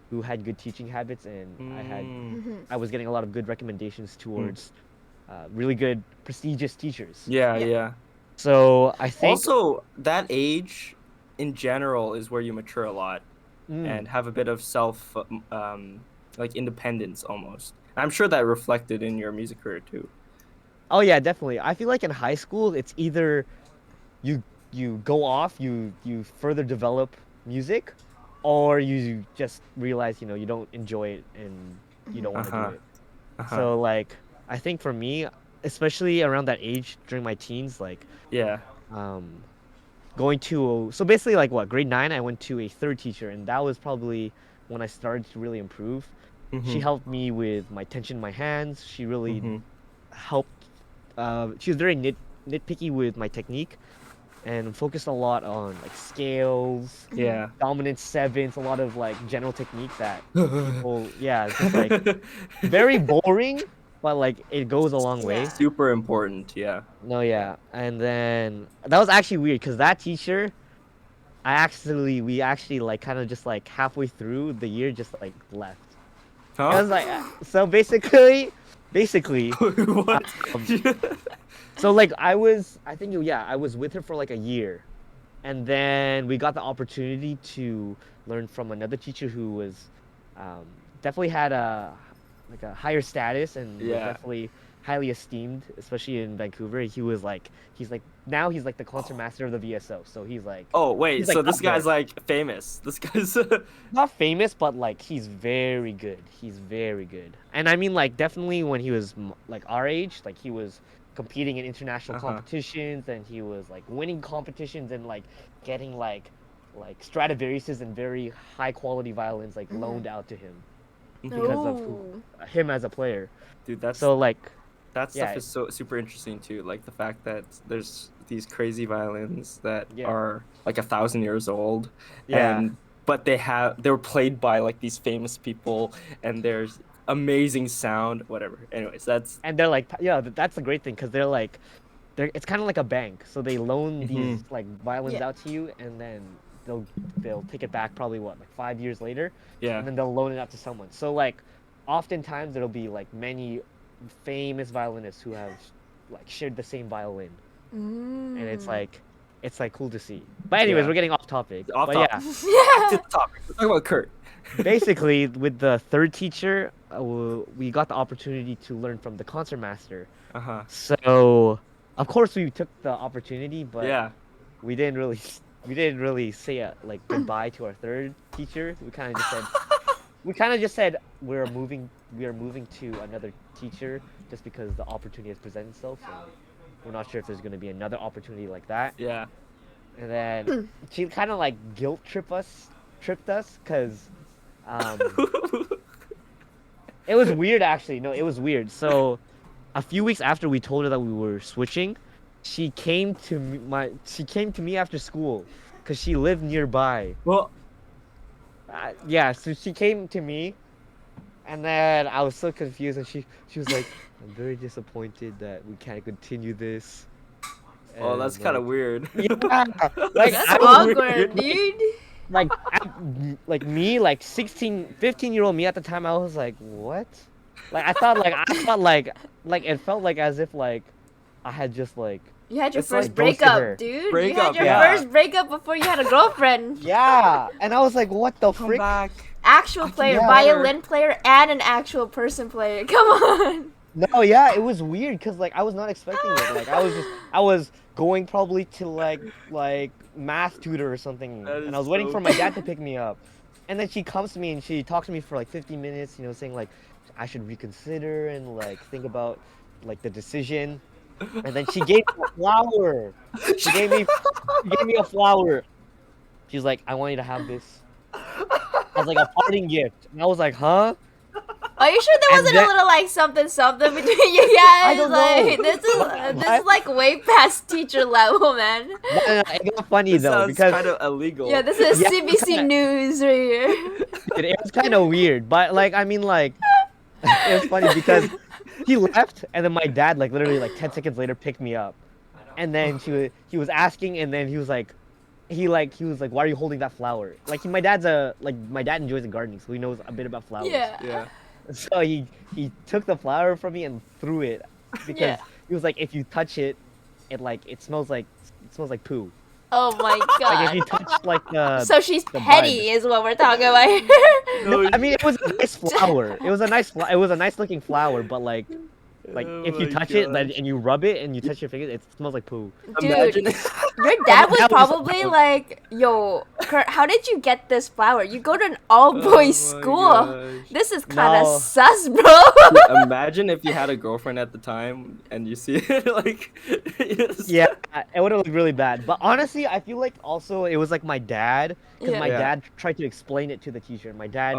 Speaker 3: who had good teaching habits and I was getting a lot of good recommendations towards really good prestigious teachers.
Speaker 1: Yeah,
Speaker 2: Yeah.
Speaker 1: yeah.
Speaker 3: So I think
Speaker 1: Also, that age in general is where you mature a lot
Speaker 3: Mm.
Speaker 1: and have a bit of self like independence almost. I'm sure that reflected in your music career too.
Speaker 3: Oh yeah, definitely. I feel like in high school it's either you go off, you further develop music, or you just realize, you don't enjoy it and you don't want to do
Speaker 1: Uh-huh.
Speaker 3: it.
Speaker 1: Uh-huh.
Speaker 3: So like I think for me, especially around that age during my teens, like
Speaker 1: Yeah.
Speaker 3: going to so basically like what, grade 9 I went to a third teacher and that was probably when I started to really improve. She
Speaker 1: Mhm.
Speaker 3: helped me with my tension in my hands. She really
Speaker 1: Mhm.
Speaker 3: helped. She was very nitpicky with my technique and focused a lot on like scales,
Speaker 1: Yeah.
Speaker 3: dominant sevenths, a lot of like general technique that people, yeah, it's just like very boring, but like it goes a long way.
Speaker 2: Yeah.
Speaker 1: Super important, yeah.
Speaker 3: No, yeah, and then that was actually weird because that teacher, we actually like kind of just like halfway through the year just like left. I
Speaker 1: Huh?
Speaker 3: was like, so basically,
Speaker 1: What?
Speaker 3: so like I was with her for like a year, and then we got the opportunity to learn from another teacher who was definitely had a higher status and was
Speaker 1: Yeah.
Speaker 3: definitely highly esteemed, especially in Vancouver. He's like now he's like the concertmaster of the VSO. So
Speaker 1: Oh wait,
Speaker 3: he's like
Speaker 1: so this
Speaker 3: up there.
Speaker 1: guy's like famous. This guy's
Speaker 3: Not famous, but like he's very good. He's very good. And I mean like definitely when he was like our age, like he was competing in international competitions and he was like winning competitions and like getting like Stradivariuses and very high quality violins like loaned out to him because of
Speaker 2: Ooh.
Speaker 3: him as a player.
Speaker 1: Dude, that's
Speaker 3: So like
Speaker 1: that stuff
Speaker 3: yeah,
Speaker 1: is so super interesting too. Like the fact that there's these crazy violins that
Speaker 3: Yeah.
Speaker 1: are like 1,000 years old,
Speaker 3: Yeah.
Speaker 1: and but they were played by like these famous people, and there's amazing sound. Whatever. Anyways, that's
Speaker 3: and they're like yeah, that's the great thing because it's kind of like a bank. So they loan these like violins
Speaker 2: Yeah.
Speaker 3: out to you, and then they'll take it back probably what like 5 years later,
Speaker 1: yeah.
Speaker 3: and then they'll loan it out to someone. So like, oftentimes there'll be like many famous violinists who have like shared the same violin, and it's like cool to see. But anyways,
Speaker 1: Yeah.
Speaker 3: we're getting off topic.
Speaker 1: Off
Speaker 3: But
Speaker 1: topic.
Speaker 3: yeah,
Speaker 1: Back to the topic. We're talking about Kurt.
Speaker 3: basically with the third teacher, we got the opportunity to learn from the concertmaster.
Speaker 1: Uh-huh.
Speaker 3: So of course we took the opportunity, but
Speaker 1: Yeah.
Speaker 3: we didn't really say like goodbye to our third teacher. We kind of just said we are moving to another teacher just because the opportunity has presented itself. And we're not sure if there's going to be another opportunity like that.
Speaker 1: Yeah.
Speaker 3: And then she kind of like tripped us because it was weird actually. No, it was weird. So a few weeks after we told her that we were switching, she came to me after school because she lived nearby.
Speaker 1: Well,
Speaker 3: Yeah, so she came to me, and then I was so confused, and she was like, "I'm very disappointed that we can't continue this."
Speaker 1: oh, that's
Speaker 3: And,
Speaker 1: kind of
Speaker 3: like,
Speaker 1: weird.
Speaker 3: yeah,
Speaker 2: That's
Speaker 3: I was
Speaker 2: awkward, dude.
Speaker 3: like me, like 15-year-old me at the time, I was like, "What?" Like I thought like it felt like as if like I had just like
Speaker 2: You had your
Speaker 1: It's like
Speaker 2: first
Speaker 3: ghosted
Speaker 2: breakup,
Speaker 3: her.
Speaker 2: dude. You
Speaker 1: Breakup,
Speaker 2: had your
Speaker 3: yeah.
Speaker 2: first breakup before you had a girlfriend.
Speaker 3: yeah, and I was like, "What the
Speaker 1: Come
Speaker 3: frick?"
Speaker 1: back.
Speaker 2: Actual player,
Speaker 3: yeah.
Speaker 2: violin player, and an actual person player. Come on.
Speaker 3: No, yeah, it was weird because like I was not expecting it. Like I was going probably to like math tutor or something,
Speaker 1: That
Speaker 3: and
Speaker 1: is
Speaker 3: I was waiting
Speaker 1: so
Speaker 3: for my dad to pick me up, and then she comes to me and she talks to me for like 50 minutes, saying like I should reconsider and like think about like the decision, and then she gave me a flower. She gave me a flower. She's like, I want you to have this as like a parting gift, and I was like, huh?
Speaker 2: Are you sure there
Speaker 3: And
Speaker 2: wasn't
Speaker 3: then-
Speaker 2: a little like something between you guys?
Speaker 3: don't
Speaker 2: Like
Speaker 3: know.
Speaker 2: this is like way past teacher level, man.
Speaker 3: No, it got funny
Speaker 1: This
Speaker 3: though
Speaker 1: sounds
Speaker 3: because
Speaker 1: kind of illegal.
Speaker 2: Yeah, this is
Speaker 3: Yeah,
Speaker 2: CBC
Speaker 3: kinda-
Speaker 2: News right here.
Speaker 3: it was kind of weird, but like I mean like it was funny because he left and then my dad like literally like 10 seconds later picked me up, and then he was asking, and then he was like why are you holding that flower? Like my dad enjoys the gardening, so he knows a bit about flowers.
Speaker 2: Yeah.
Speaker 1: Yeah.
Speaker 3: So he took the flower from me and threw it because
Speaker 2: Yeah.
Speaker 3: he was like, if you touch it, it smells like poo.
Speaker 2: Oh my
Speaker 3: Like if you
Speaker 2: god.
Speaker 3: touch like the
Speaker 2: So she's
Speaker 3: the
Speaker 2: petty, is what we're talking about here.
Speaker 1: No,
Speaker 3: I mean, it was a nice flower. It was a nice looking flower, but like
Speaker 1: oh
Speaker 3: if you
Speaker 1: my
Speaker 3: touch it
Speaker 1: gosh.
Speaker 3: and you rub it and you touch your fingers, it smells like poo.
Speaker 2: Dude,
Speaker 1: Imagine.
Speaker 2: your dad was
Speaker 3: That was-
Speaker 2: probably like, "Yo, Kurt, how did you get this flower? You go to an all-boys
Speaker 1: Oh my
Speaker 2: school.
Speaker 1: gosh.
Speaker 2: This is kind of
Speaker 3: No.
Speaker 2: sus, bro."
Speaker 1: Dude, imagine if you had a girlfriend at the time and you see it like. Yes.
Speaker 3: Yeah, it would have looked really bad. But honestly, I feel like also it was like my dad, because
Speaker 2: Yeah.
Speaker 3: my
Speaker 1: Yeah.
Speaker 3: dad tried to explain it to the teacher. My dad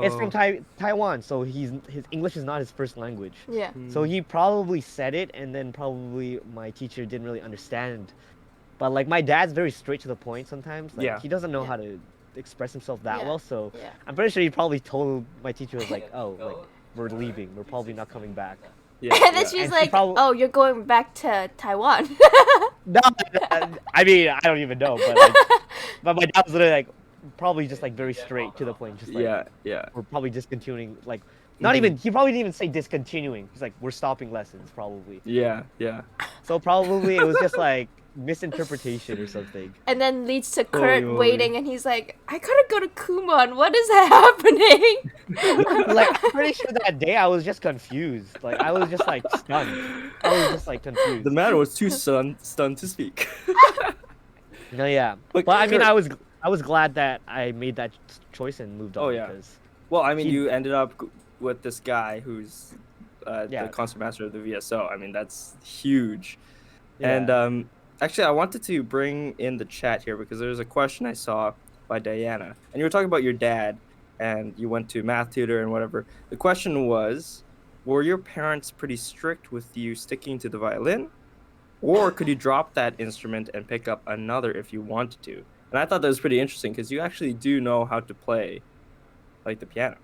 Speaker 3: is from
Speaker 1: Oh.
Speaker 3: Taiwan, so his English is not his first language.
Speaker 2: Yeah.
Speaker 3: So he probably said it, and then probably my teacher didn't really understand. But like my dad's very straight to the point sometimes. Like,
Speaker 1: Yeah.
Speaker 3: he doesn't know
Speaker 2: Yeah.
Speaker 3: how to express himself that
Speaker 2: Yeah.
Speaker 3: well. So
Speaker 2: Yeah.
Speaker 3: I'm pretty sure he probably told my teacher was like, "Oh, like we're leaving. We're probably not coming back."
Speaker 1: Yeah,
Speaker 2: And then
Speaker 1: yeah.
Speaker 2: she's
Speaker 3: And she
Speaker 2: like,
Speaker 3: probably-
Speaker 2: "Oh, you're going back to Taiwan."
Speaker 3: No, I mean I don't even know, but but my dad was literally like probably just like very straight to the point, just like
Speaker 1: Yeah.
Speaker 3: we're probably discontinuing, like not
Speaker 1: Mhm.
Speaker 3: even he probably didn't even say discontinuing. He's like we're stopping lessons probably.
Speaker 1: Yeah.
Speaker 3: So probably it was just like misinterpretation or something.
Speaker 2: And then leads to
Speaker 1: Holy
Speaker 2: Kurt
Speaker 1: moly.
Speaker 2: waiting, and he's like, I gotta go to Kumon. What is happening?
Speaker 3: Like I'm pretty sure that day I was just confused. Like I was just like stunned. I was just like confused.
Speaker 1: The man was too stunned to speak.
Speaker 3: No, yeah.
Speaker 1: But
Speaker 3: But I mean,
Speaker 1: Kurt-
Speaker 3: I was glad that I made that choice and moved on
Speaker 1: Oh, yeah.
Speaker 3: because
Speaker 1: Well, I mean,
Speaker 3: He-
Speaker 1: you ended up with this guy who's
Speaker 3: Yeah.
Speaker 1: the concertmaster of the VSO. I mean, that's huge.
Speaker 3: yeah.
Speaker 1: And actually, I wanted to bring in the chat here because there's a question I saw by Diana, and you were talking about your dad, and you went to math tutor and whatever. The question was, were your parents pretty strict with you sticking to the violin, or could you drop that instrument and pick up another if you wanted to? And I thought that was pretty interesting because you actually do know how to play like the piano.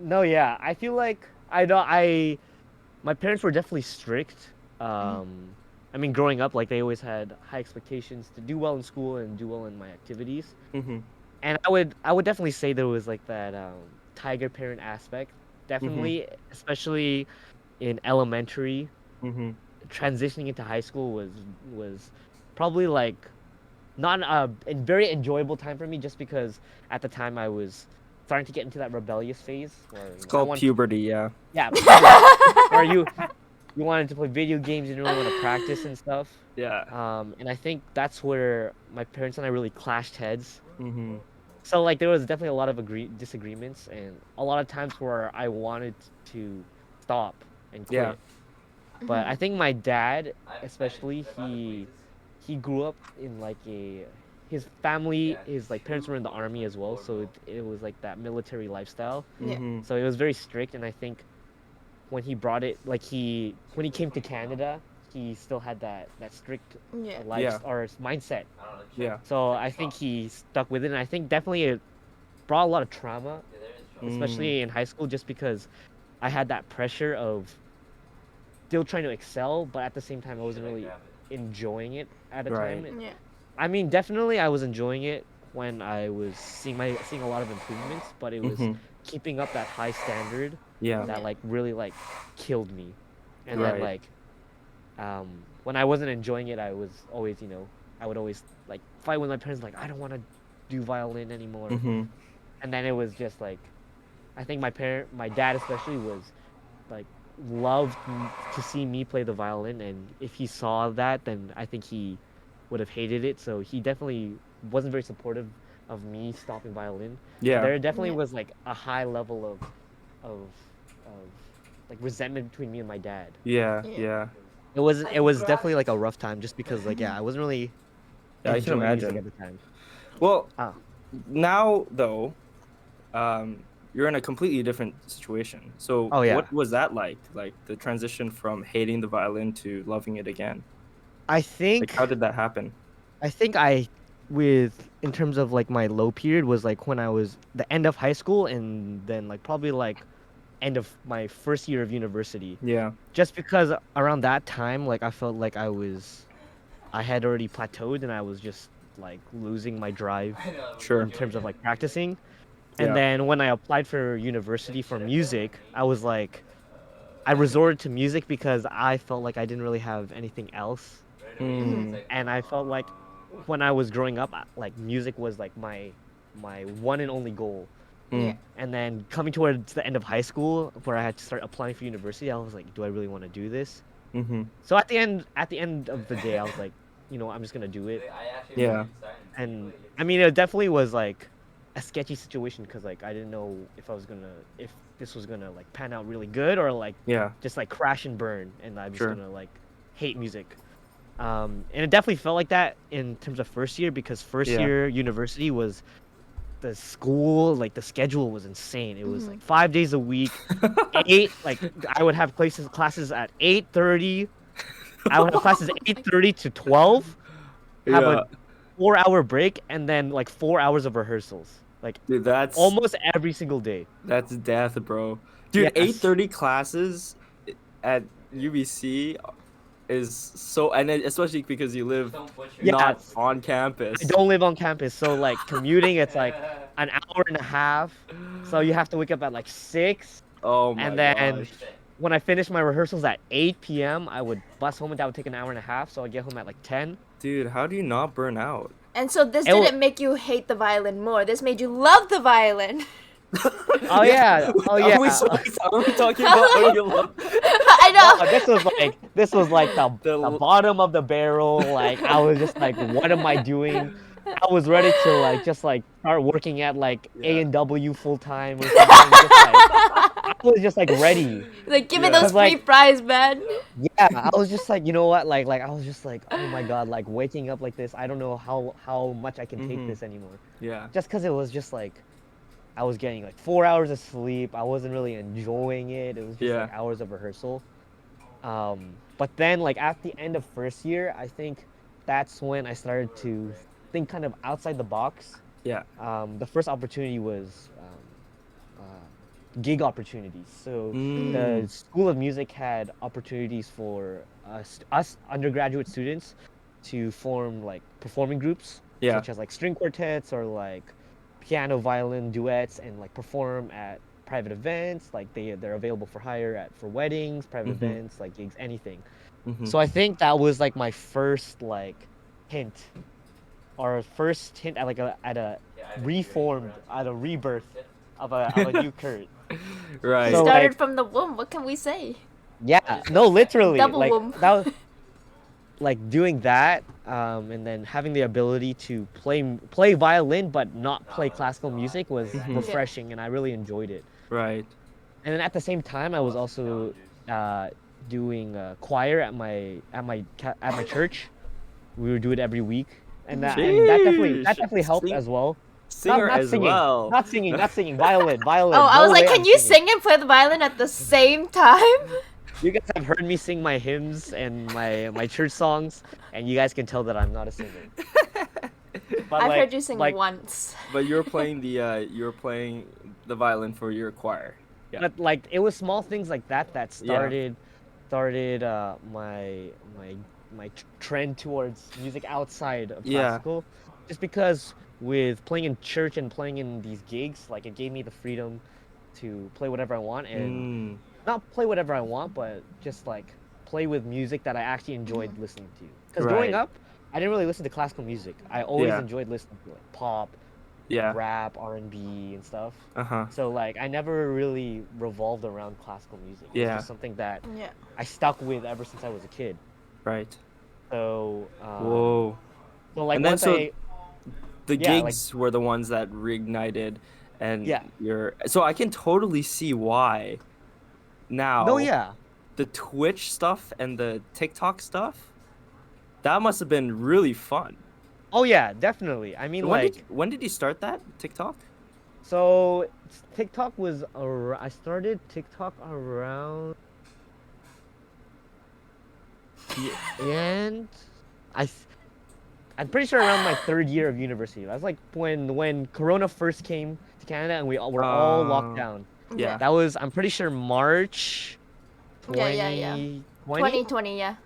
Speaker 3: No, yeah. I feel like my parents were definitely strict. I mean, growing up, like they always had high expectations to do well in school and do well in my activities.
Speaker 1: Mm-hmm.
Speaker 3: And I would definitely say there was like that tiger parent aspect. Definitely, especially in elementary,
Speaker 1: Mm-hmm.
Speaker 3: transitioning into high school was probably like not a very enjoyable time for me just because at the time I was starting to get into that rebellious phase where
Speaker 1: It's
Speaker 3: I
Speaker 1: called
Speaker 3: want
Speaker 1: puberty, yeah.
Speaker 3: yeah puberty, where you wanted to play video games, you didn't really want to practice and stuff.
Speaker 1: Yeah.
Speaker 3: And I think that's where my parents and I really clashed heads.
Speaker 1: Mm-hmm.
Speaker 3: So like there was definitely a lot of disagreements and a lot of times where I wanted to stop and quit.
Speaker 1: Yeah.
Speaker 3: But I think my dad, especially, he grew up in like his family, his like parents were in the army as well, so it was like that military lifestyle.
Speaker 2: Yeah.
Speaker 1: Mm-hmm.
Speaker 3: So it was very strict, and I think when he brought it, like when he came to Canada, he still had that strict
Speaker 2: Yeah.
Speaker 3: life
Speaker 1: Yeah.
Speaker 3: or mindset.
Speaker 1: Yeah.
Speaker 3: So I think he stuck with it, and I think definitely it brought a lot of trauma, especially in high school, just because I had that pressure of still trying to excel, but at the same time I wasn't really enjoying it at a
Speaker 1: Right.
Speaker 3: time.
Speaker 2: Yeah.
Speaker 3: I mean, definitely I was enjoying it when I was seeing a lot of improvements, but it was
Speaker 1: Mhm.
Speaker 3: keeping up that high standard
Speaker 1: Yeah.
Speaker 3: that like really like killed me. And
Speaker 1: Right.
Speaker 3: then like when I wasn't enjoying it, I was always, I would always like fight with my parents like I don't want to do violin anymore.
Speaker 1: Mm-hmm.
Speaker 3: And then it was just like I think my dad especially was like loved to see me play the violin, and if he saw that, then I think he would have hated it. So he definitely wasn't very supportive of me stopping violin.
Speaker 1: Yeah.
Speaker 3: There definitely
Speaker 2: Yeah.
Speaker 3: was like a high level of like resentment between me and my dad.
Speaker 1: Yeah.
Speaker 2: Yeah.
Speaker 1: Yeah.
Speaker 3: It was definitely like a rough time just because like I wasn't really
Speaker 1: Yeah, I can
Speaker 3: enjoying music
Speaker 1: imagine.
Speaker 3: at the time.
Speaker 1: Well,
Speaker 3: Ah.
Speaker 1: now though, you're in a completely different situation. So
Speaker 3: Oh, yeah.
Speaker 1: what was that like? Like the transition from hating the violin to loving it again?
Speaker 3: I think
Speaker 1: Like how did that happen?
Speaker 3: I think in terms of like my low period was like when I was the end of high school and then like probably like end of my first year of university.
Speaker 1: Yeah.
Speaker 3: Just because around that time like I felt like I had already plateaued and I was just like losing my drive
Speaker 1: Sure.
Speaker 3: in terms of like practicing.
Speaker 1: Yeah.
Speaker 3: And then when I applied for university for music, I was like I resorted to music because I felt like I didn't really have anything else.
Speaker 1: Mm.
Speaker 3: And I felt like when I was growing up, like music was like my one and only goal.
Speaker 2: Yeah.
Speaker 1: Mm.
Speaker 3: And then coming towards the end of high school, where I had to start applying for university, I was like, do I really want to do this?
Speaker 1: Mm-hmm.
Speaker 3: So at the end of the day, I was like, I'm just gonna do it.
Speaker 1: Yeah.
Speaker 3: And I mean, it definitely was like a sketchy situation because like I didn't know if this was gonna like pan out really good or like
Speaker 1: Yeah.
Speaker 3: just like crash and burn, and I'm just
Speaker 1: Sure.
Speaker 3: gonna like hate music. And it definitely felt like that in terms of first year because first
Speaker 1: Yeah.
Speaker 3: year university was the school, like the schedule was insane. It was
Speaker 2: Mhm.
Speaker 3: like 5 days a week, I would have classes at 8:30. I would have classes at 8:30 to 12. Have
Speaker 1: Yeah.
Speaker 3: a 4-hour break and then like 4 hours of rehearsals. Like
Speaker 1: Dude, that's
Speaker 3: almost every single day.
Speaker 1: that's death, bro. Dude,
Speaker 3: Yes.
Speaker 1: 8:30 classes at UBC is so, and especially because you live
Speaker 3: Yeah.
Speaker 1: not on campus.
Speaker 3: I don't live on campus, so like commuting, it's like an hour and a half. So you have to wake up at like 6,
Speaker 1: Oh my
Speaker 3: and then
Speaker 1: gosh.
Speaker 3: when I finished my rehearsals at 8 p.m., I would bus home, and that would take an hour and a half. So I'd get home at like 10.
Speaker 1: Dude, how do you not burn out?
Speaker 2: And so this
Speaker 3: It wa-
Speaker 2: didn't make you hate the violin more. This made you love the violin.
Speaker 3: Oh yeah, oh yeah.
Speaker 1: Are we talking about how you love?
Speaker 2: I know.
Speaker 3: This was like the
Speaker 1: The-
Speaker 3: bottom of the barrel. Like I was just like, what am I doing? I was ready to like just like start working at like
Speaker 1: Yeah.
Speaker 3: A&W full time or something. I was just like ready.
Speaker 2: Like, give me
Speaker 1: Yeah.
Speaker 2: those
Speaker 3: 'Cause, like-
Speaker 2: free fries, man.
Speaker 3: Yeah, I was just like, you know what? Like I was just like, oh my god, like waking up like this. I don't know how much I can take
Speaker 1: Mhm.
Speaker 3: this anymore.
Speaker 1: Yeah.
Speaker 3: Just because it was just like, I was getting like 4 hours of sleep. I wasn't really enjoying it. It was just like
Speaker 1: Yeah.
Speaker 3: hours of rehearsal. But then like at the end of first year, I think that's when I started to think kind of outside the box.
Speaker 1: Yeah.
Speaker 3: The first opportunity was gig opportunities. So
Speaker 1: Mm.
Speaker 3: the School of Music had opportunities for us undergraduate students to form like performing groups,
Speaker 1: Yeah.
Speaker 3: such as like string quartets or like piano violin duets, and like perform at private events. Like they're available for hire for weddings, private
Speaker 1: Mhm.
Speaker 3: events, like gigs, anything.
Speaker 1: Mhm.
Speaker 3: So I think that was like my first like hint, or first hint at like at a rebirth of a new Kurt.
Speaker 1: Right.
Speaker 3: So,
Speaker 2: Started
Speaker 3: like-
Speaker 2: from the womb. What can we say?
Speaker 3: Yeah, no, literally,
Speaker 2: Double
Speaker 3: like
Speaker 2: womb.
Speaker 3: that was like doing that, and then having the ability to play violin but not play classical music was
Speaker 1: Mhm.
Speaker 3: refreshing, and I really enjoyed it.
Speaker 1: Right.
Speaker 3: And then at the same time, I was also doing choir at my church. We would do it every week, and that
Speaker 1: Sheesh.
Speaker 3: definitely helped
Speaker 1: Sing-
Speaker 3: as well.
Speaker 1: Singer
Speaker 3: not
Speaker 1: as
Speaker 3: singing,
Speaker 1: well.
Speaker 3: not singing, violin.
Speaker 2: Oh, I
Speaker 3: No
Speaker 2: was like,
Speaker 3: way
Speaker 2: can
Speaker 3: I'm
Speaker 2: you
Speaker 3: singing.
Speaker 2: sing and play the violin at the same time?
Speaker 3: You guys have heard me sing my hymns and my church songs, and you guys can tell that I'm not a singer. But
Speaker 2: I've
Speaker 3: like,
Speaker 2: heard you sing
Speaker 3: like,
Speaker 2: once.
Speaker 1: But you're playing the violin for your choir. Yeah.
Speaker 3: but like it was small things like that that
Speaker 1: Yeah.
Speaker 3: started my trend towards music outside of
Speaker 1: Yeah.
Speaker 3: classical, just because with playing in church and playing in these gigs, like it gave me the freedom to play whatever I want, and
Speaker 1: Mm.
Speaker 3: not play whatever I want, but just like play with music that I actually enjoyed listening to. Because growing
Speaker 1: Right.
Speaker 3: up, I didn't really listen to classical music. I always
Speaker 1: Yeah.
Speaker 3: enjoyed listening to like pop,
Speaker 1: Yeah.
Speaker 3: rap, R&B, and stuff.
Speaker 1: Uh-huh.
Speaker 3: So like I never really revolved around classical music. It's
Speaker 1: Yeah.
Speaker 3: just something that
Speaker 2: Yeah.
Speaker 3: I stuck with ever since I was a kid.
Speaker 1: Right.
Speaker 3: So
Speaker 1: Whoa.
Speaker 3: so like
Speaker 1: And then
Speaker 3: once
Speaker 1: so-
Speaker 3: I
Speaker 1: The
Speaker 3: Yeah, like-
Speaker 1: gigs were the ones that reignited, and
Speaker 3: Yeah.
Speaker 1: so I can totally see why now.
Speaker 3: no yeah
Speaker 1: The Twitch stuff and the TikTok stuff, that must have been really fun.
Speaker 3: oh yeah definitely. I mean like
Speaker 1: When did you start that TikTok?
Speaker 3: so TikTok was I started TikTok around the end. I'm pretty sure around my third year of university. That's like when Corona first came to Canada and we were all locked down.
Speaker 1: Yeah.
Speaker 3: That was, I'm pretty sure, March
Speaker 2: Yeah, yeah, yeah.
Speaker 3: 2020.
Speaker 2: 2020, yeah.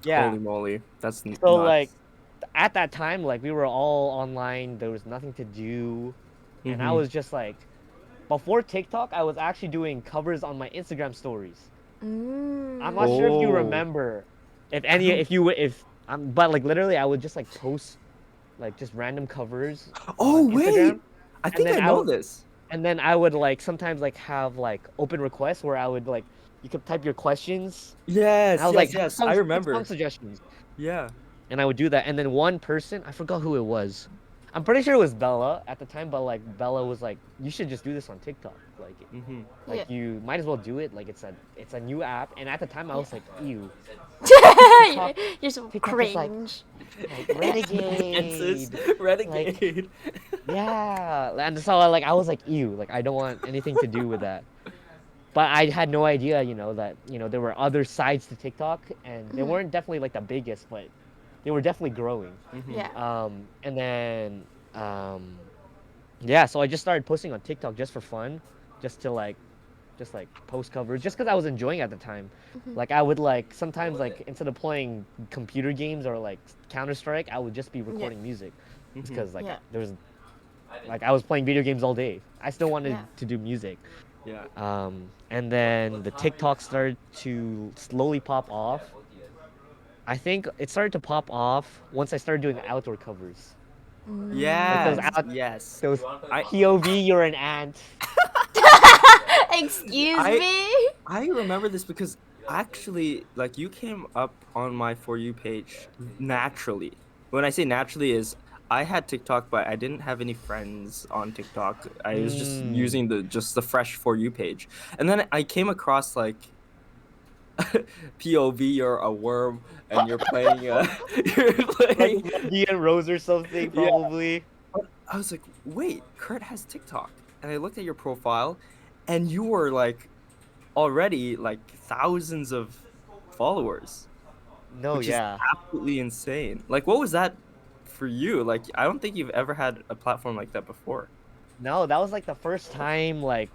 Speaker 3: Yeah.
Speaker 1: Holy moly, that's
Speaker 3: So
Speaker 1: nuts.
Speaker 3: like at that time, like we were all online. There was nothing to do, and I
Speaker 1: Mhm.
Speaker 3: was just like, before TikTok, I was actually doing covers on my Instagram stories. I'm not sure if you
Speaker 1: Oh.
Speaker 3: remember, but like literally, I would just like post like just random covers.
Speaker 1: Oh
Speaker 3: on
Speaker 1: wait,
Speaker 3: Instagram,
Speaker 1: I think
Speaker 3: then
Speaker 1: I
Speaker 3: I
Speaker 1: know
Speaker 3: w-
Speaker 1: this.
Speaker 3: and then I would like sometimes like have like open requests where I would like you could type your questions.
Speaker 1: Yes,
Speaker 3: And I was
Speaker 1: yes,
Speaker 3: like,
Speaker 1: yes.
Speaker 3: "Song-
Speaker 1: I
Speaker 3: song
Speaker 1: remember.
Speaker 3: suggestions,"
Speaker 1: Yeah.
Speaker 3: and I would do that. And then one person, I forgot who it was. I'm pretty sure it was Bella at the time, but like Bella was like, "You should just do this on TikTok. Like,
Speaker 1: Mm-hmm.
Speaker 3: like you might as well do it. Like it's a new app." And at the time, I was like, "Ew,
Speaker 2: You're so
Speaker 3: TikTok is like-
Speaker 2: cringe.
Speaker 3: like, renegade."
Speaker 1: Renegade.
Speaker 3: Yeah, and so like I was like, "Ew, like I don't want anything to do with that." But I had no idea, that there were other sides to TikTok, and they weren't definitely like the biggest, but they were definitely growing.
Speaker 1: Mhm.
Speaker 2: Yeah.
Speaker 3: And then yeah, so I just started posting on TikTok just for fun, just like post covers, just because I was enjoying it at the time. Like I would like sometimes like instead of playing computer games or like Counter-Strike, I would just be recording music, just because like
Speaker 2: Yeah.
Speaker 3: there was like I was playing video games all day. I still wanted
Speaker 2: Yeah.
Speaker 3: to do music.
Speaker 1: Yeah.
Speaker 3: And then the TikTok started to slowly pop off. I think it started to pop off once I started doing outdoor covers. Like those
Speaker 1: Yes.
Speaker 3: out
Speaker 1: Yes.
Speaker 3: those
Speaker 1: I
Speaker 3: POV, you're an ant.
Speaker 2: Excuse
Speaker 1: I
Speaker 2: me?
Speaker 1: I remember this because actually, like, you came up on my For You page naturally. When I say naturally is I had TikTok, but I didn't have any friends on TikTok. I was just
Speaker 3: Mm.
Speaker 1: using the fresh For You page. And then I came across like POV, you're a worm and you're playing you're
Speaker 3: Like
Speaker 1: playing
Speaker 3: Lucky and Rose or something,
Speaker 1: yeah.
Speaker 3: probably.
Speaker 1: But I was like, wait, Kurt has TikTok. And I looked at your profile and you were like already like thousands of followers,
Speaker 3: No,
Speaker 1: which is
Speaker 3: yeah.
Speaker 1: absolutely insane. Like, what was that for you? Like, I don't think you've ever had a platform like that before.
Speaker 3: No, that was like the first time like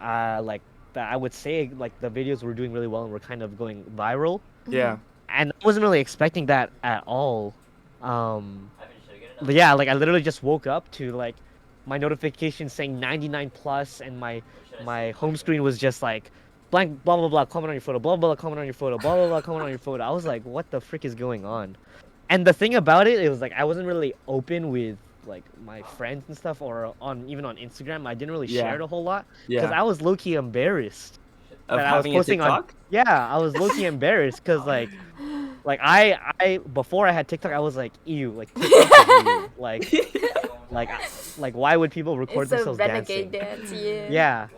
Speaker 3: that I would say like the videos were doing really well and were kind of going viral.
Speaker 2: Mhm.
Speaker 1: Yeah.
Speaker 3: And I wasn't really expecting that at all. Um but yeah, like I literally just woke up to like my notification saying 99 plus and my home screen was just like blank blah blah blah comment on your photo, blah blah blah comment on your photo, blah blah blah comment on your photo. I was like, what the frick is going on? And the thing about it, it was like I wasn't really open with like my friends and stuff or on even on Instagram. I didn't really share
Speaker 1: Yeah.
Speaker 3: it a whole lot because
Speaker 1: Yeah.
Speaker 3: I was low-key embarrassed
Speaker 1: Of
Speaker 3: that I was
Speaker 1: having a
Speaker 3: posting on.
Speaker 1: TikTok?
Speaker 3: Yeah, I was low-key embarrassed because like I before I had TikTok, I was like, ew, like TikTok is weird. Like like why would people record
Speaker 2: It's a
Speaker 3: themselves
Speaker 2: renegade
Speaker 3: dancing?
Speaker 2: dance, yeah.
Speaker 3: Yeah,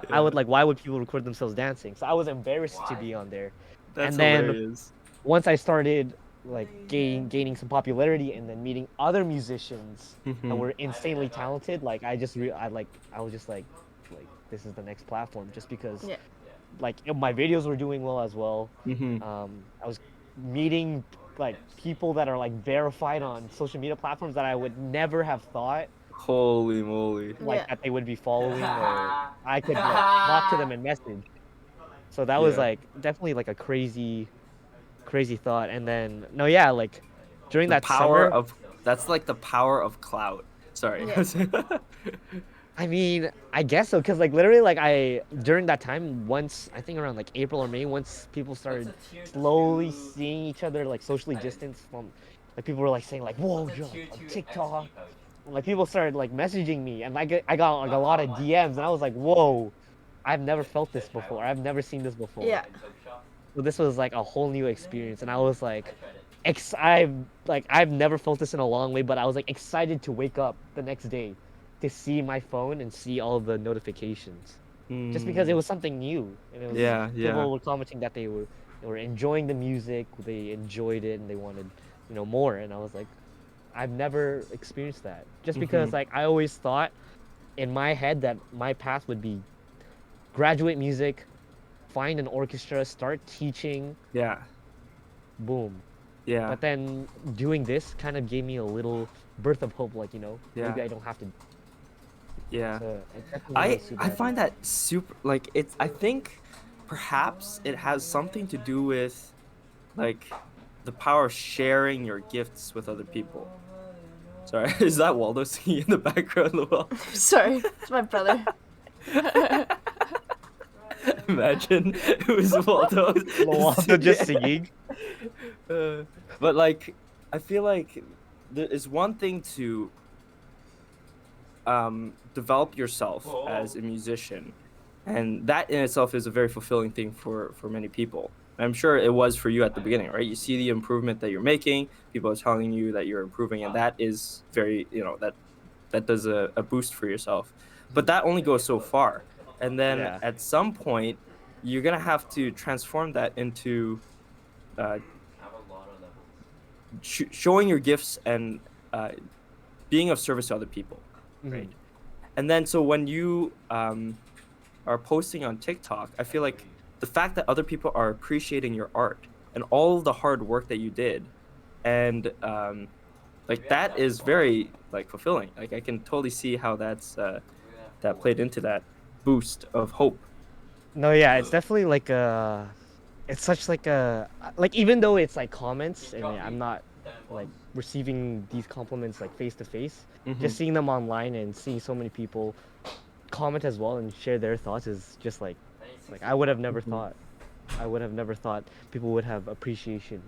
Speaker 3: I
Speaker 1: Yeah.
Speaker 3: would like why would people record themselves dancing? So I was embarrassed to be on there.
Speaker 1: That's
Speaker 3: And then
Speaker 1: hilarious.
Speaker 3: once I started like gaining some popularity and then meeting other musicians that
Speaker 1: Mhm.
Speaker 3: were insanely talented, like I was just like this is the next platform just because
Speaker 2: Yeah.
Speaker 3: like my videos were doing well as well.
Speaker 1: Mhm.
Speaker 3: I was meeting like people that are like verified on social media platforms that I would never have thought
Speaker 1: Holy moly.
Speaker 3: like
Speaker 2: Yeah.
Speaker 3: that they would be following or I could like talk to them and message. So that was
Speaker 1: Yeah.
Speaker 3: like definitely like a crazy thought. And then no, yeah, like during
Speaker 1: The
Speaker 3: that
Speaker 1: power
Speaker 3: summer,
Speaker 1: of That's like the power of clout. Sorry.
Speaker 2: Yeah.
Speaker 3: I mean, I guess so, cause like literally, like I during that time, once I think around like April or May, once people started slowly seeing each other like socially distanced from, like people were like saying like, "Whoa, you're like on TikTok," and, like people started like messaging me, and I got like a lot of DMs, and I was like, "Whoa, I've never felt this before. I've never seen this before."
Speaker 2: Yeah.
Speaker 3: So this was like a whole new experience, and I was like, I've never felt this in a long way, but I was like excited to wake up the next day to see my phone and see all the notifications, just because it
Speaker 1: Mm.
Speaker 3: was something new, and it was
Speaker 1: Yeah, yeah.
Speaker 3: people were commenting that they were enjoying the music, they enjoyed it, and they wanted more, and I was like, I've never experienced that, just because
Speaker 1: Mhm.
Speaker 3: like I always thought in my head that my path would be graduate music, find an orchestra, start teaching,
Speaker 1: Yeah.
Speaker 3: boom.
Speaker 1: Yeah.
Speaker 3: But then doing this kind of gave me a little birth of hope, like,
Speaker 1: Yeah.
Speaker 3: maybe I don't have to.
Speaker 1: Yeah.
Speaker 3: So it definitely made me super
Speaker 1: I
Speaker 3: happy.
Speaker 1: find that super like it's I think perhaps it has something to do with like the power of sharing your gifts with other people. Sorry, is that Waldo singing in the background, Lowell?
Speaker 2: Sorry, it's my brother.
Speaker 1: Imagine it was Waldo
Speaker 3: Loato just
Speaker 1: singing.
Speaker 3: singing.
Speaker 1: Uh, but like, I feel like there is one thing to develop yourself as a musician, and that in itself is a very fulfilling thing for many people. I'm sure it was for you at the beginning, right? You see the improvement that you're making. People are telling you that you're improving, and that is very, that does a boost for yourself. But that only goes so far, and then
Speaker 3: Yeah.
Speaker 1: at some point, you're gonna have to transform that into uh, showing your gifts and uh, being of service to other people, right?
Speaker 3: Mhm.
Speaker 1: And then so when you are posting on TikTok, I feel like the fact that other people are appreciating your art and all of the hard work that you did, and like that is very like fulfilling. Like I can totally see how that played into that boost of hope.
Speaker 3: No, yeah, it's definitely like it's such like a like even though it's like comments and I'm not like receiving these compliments like face to face,
Speaker 1: Hmm.
Speaker 3: just seeing them online and seeing so many people comment as well and share their thoughts is just like I would have never
Speaker 1: Mhm.
Speaker 3: thought. I would have never thought people would have appreciation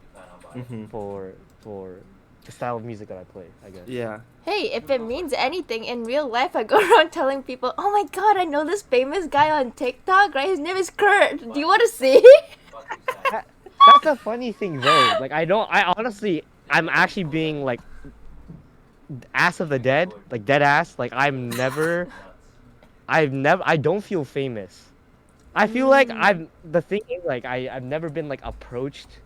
Speaker 1: Mhm.
Speaker 3: for the style of music that I play, I guess.
Speaker 1: Yeah.
Speaker 2: Hey, if it means anything, in real life, I go around telling people, "Oh my God, I know this famous guy on TikTok, right? His name is Kurt. Do you want to see?"
Speaker 3: That, that's a funny thing though. Like I honestly I'm actually being like ass of the dead, like dead ass. Like I don't feel famous. I feel like the thing is like I've never been like approached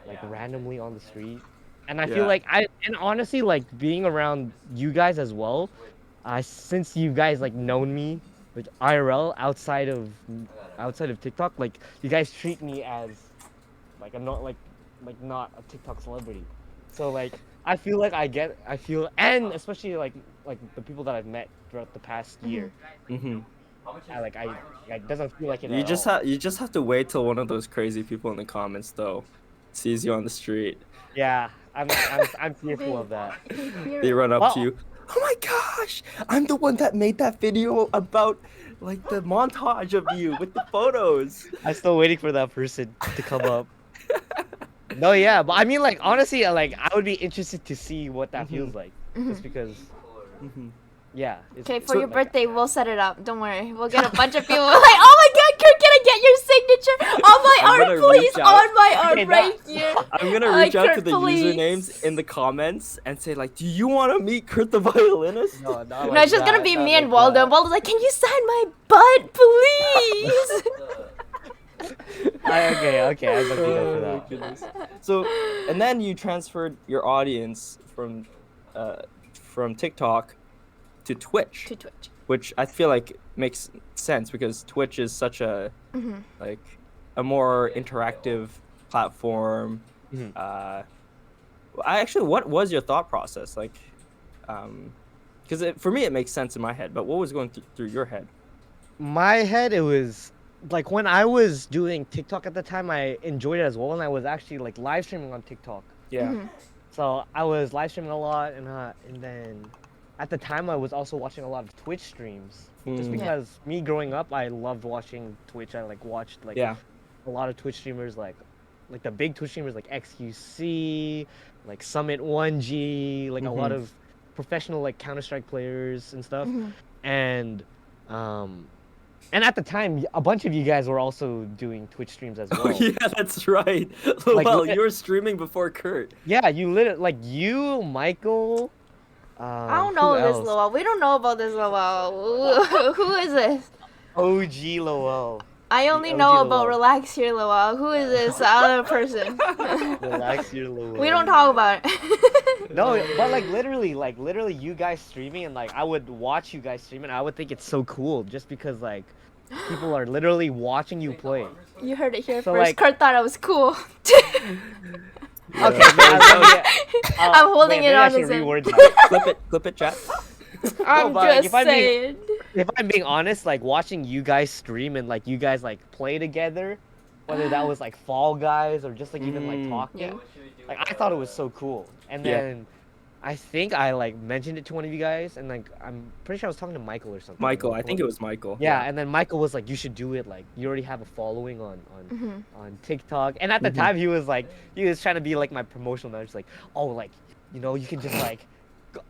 Speaker 3: like randomly on the street. And I feel
Speaker 1: Yeah.
Speaker 3: like and honestly like being around you guys as well, since you guys like known me with IRL outside of TikTok, like you guys treat me as like I'm not not a TikTok celebrity. So like I feel and especially like the people that I've met throughout the past year,
Speaker 1: Mhm.
Speaker 3: I doesn't feel like it
Speaker 1: You
Speaker 3: at
Speaker 1: just
Speaker 3: all.
Speaker 1: have you just have to wait till one of those crazy people in the comments though sees you on the street.
Speaker 3: Yeah, I'm fearful
Speaker 2: Babe,
Speaker 3: of that.
Speaker 2: I can hear
Speaker 1: They
Speaker 2: it.
Speaker 1: run up to
Speaker 3: Well,
Speaker 1: you. Oh my gosh! I'm the one that made that video about like the montage of you with the photos.
Speaker 3: I'm still waiting for that person to come up. No, yeah, but I mean, like, honestly, like, I would be interested to see what that feels
Speaker 1: Mhm.
Speaker 3: like, just because,
Speaker 1: Mhm.
Speaker 3: yeah,
Speaker 2: Okay, for
Speaker 1: So
Speaker 2: your
Speaker 3: like,
Speaker 2: birthday, we'll set it up. Don't worry. We'll get a bunch of people like, "Oh my God, Kurt, can I get your signature on my
Speaker 1: I'm
Speaker 2: arm,
Speaker 1: gonna
Speaker 2: please?
Speaker 1: reach out.
Speaker 2: On my arm,
Speaker 3: okay,
Speaker 2: right here.
Speaker 1: I'm gonna reach out to
Speaker 2: Kurt,
Speaker 1: the usernames
Speaker 2: please."
Speaker 1: in the comments and say like, "Do you want to meet Kurt the violinist?"
Speaker 3: no, not
Speaker 2: No,
Speaker 3: like
Speaker 2: it's just gonna
Speaker 3: that,
Speaker 2: be
Speaker 3: not
Speaker 2: me and
Speaker 3: like
Speaker 2: Waldo. And
Speaker 3: that.
Speaker 2: Waldo's like, "Can you sign my butt, please?"
Speaker 3: Okay, I got you guys for
Speaker 1: Oh my
Speaker 3: that.
Speaker 1: goodness. So, and then you transferred your audience from TikTok to Twitch,
Speaker 2: To Twitch.
Speaker 1: which I feel like makes sense because Twitch is such a like a more interactive platform.
Speaker 3: Mhm.
Speaker 1: Uh, what was your thought process like? Because for me it makes sense in my head, but what was going through your head?
Speaker 3: My head, it was like when I was doing TikTok at the time, I enjoyed it as well, and I was actually like live streaming on TikTok.
Speaker 1: Yeah.
Speaker 3: So I was live streaming a lot, and then at the time I was also watching a lot of Twitch streams. Just
Speaker 1: Mm,
Speaker 2: Yeah.
Speaker 3: because me growing up, I loved watching Twitch. I like watched like
Speaker 1: yeah.
Speaker 3: a lot of Twitch streamers, like the big Twitch streamers like XQC, like Summit 1G, like a lot
Speaker 1: Mhm.
Speaker 3: of professional like Counter Strike players and stuff, and um. And at the time, a bunch of you guys were also doing Twitch streams as
Speaker 1: Oh
Speaker 3: well.
Speaker 1: yeah, that's right.
Speaker 3: Like,
Speaker 1: Well, you were streaming before Kurt.
Speaker 3: yeah, you literally like you, Michael.
Speaker 2: I don't
Speaker 3: Who
Speaker 2: know this
Speaker 3: else?
Speaker 2: Lowell. We don't know about this Lowell. Who is this?
Speaker 3: OG Lowell.
Speaker 2: I
Speaker 3: The
Speaker 2: only
Speaker 3: OG
Speaker 2: know about
Speaker 3: Lowell.
Speaker 2: Relax Here Lowell. Who is this other person?
Speaker 3: Relax your Lowell.
Speaker 2: We don't talk about it.
Speaker 3: No, but like literally, you guys streaming and like I would watch you guys stream and I would think it's so cool just because like people are literally watching you play.
Speaker 2: You heard it here
Speaker 3: So,
Speaker 2: first.
Speaker 3: like-
Speaker 2: Kurt thought I was cool.
Speaker 1: Yeah.
Speaker 3: Okay,
Speaker 2: I'm holding
Speaker 3: wait,
Speaker 2: it
Speaker 3: maybe I
Speaker 2: on
Speaker 3: should
Speaker 2: his end.
Speaker 3: reword that.
Speaker 1: Clip it, chat.
Speaker 2: I'm
Speaker 3: but, like,
Speaker 2: just
Speaker 3: if I'm being-
Speaker 2: saying.
Speaker 3: If I'm being honest, like watching you guys stream and like you guys like play together, whether that was like Fall Guys or just like even like talking,
Speaker 2: Yeah.
Speaker 3: like I thought it was so cool. And
Speaker 1: Yeah.
Speaker 3: then I think I like mentioned it to one of you guys, and like I'm pretty sure I was talking to Michael or something.
Speaker 1: Michael, I
Speaker 3: Like,
Speaker 1: think it was Michael.
Speaker 3: Yeah, and then Michael was like, "You should do it. Like, you already have a following on TikTok." And at the time, he was trying to be like my promotional manager. Like, "Oh, like, you can just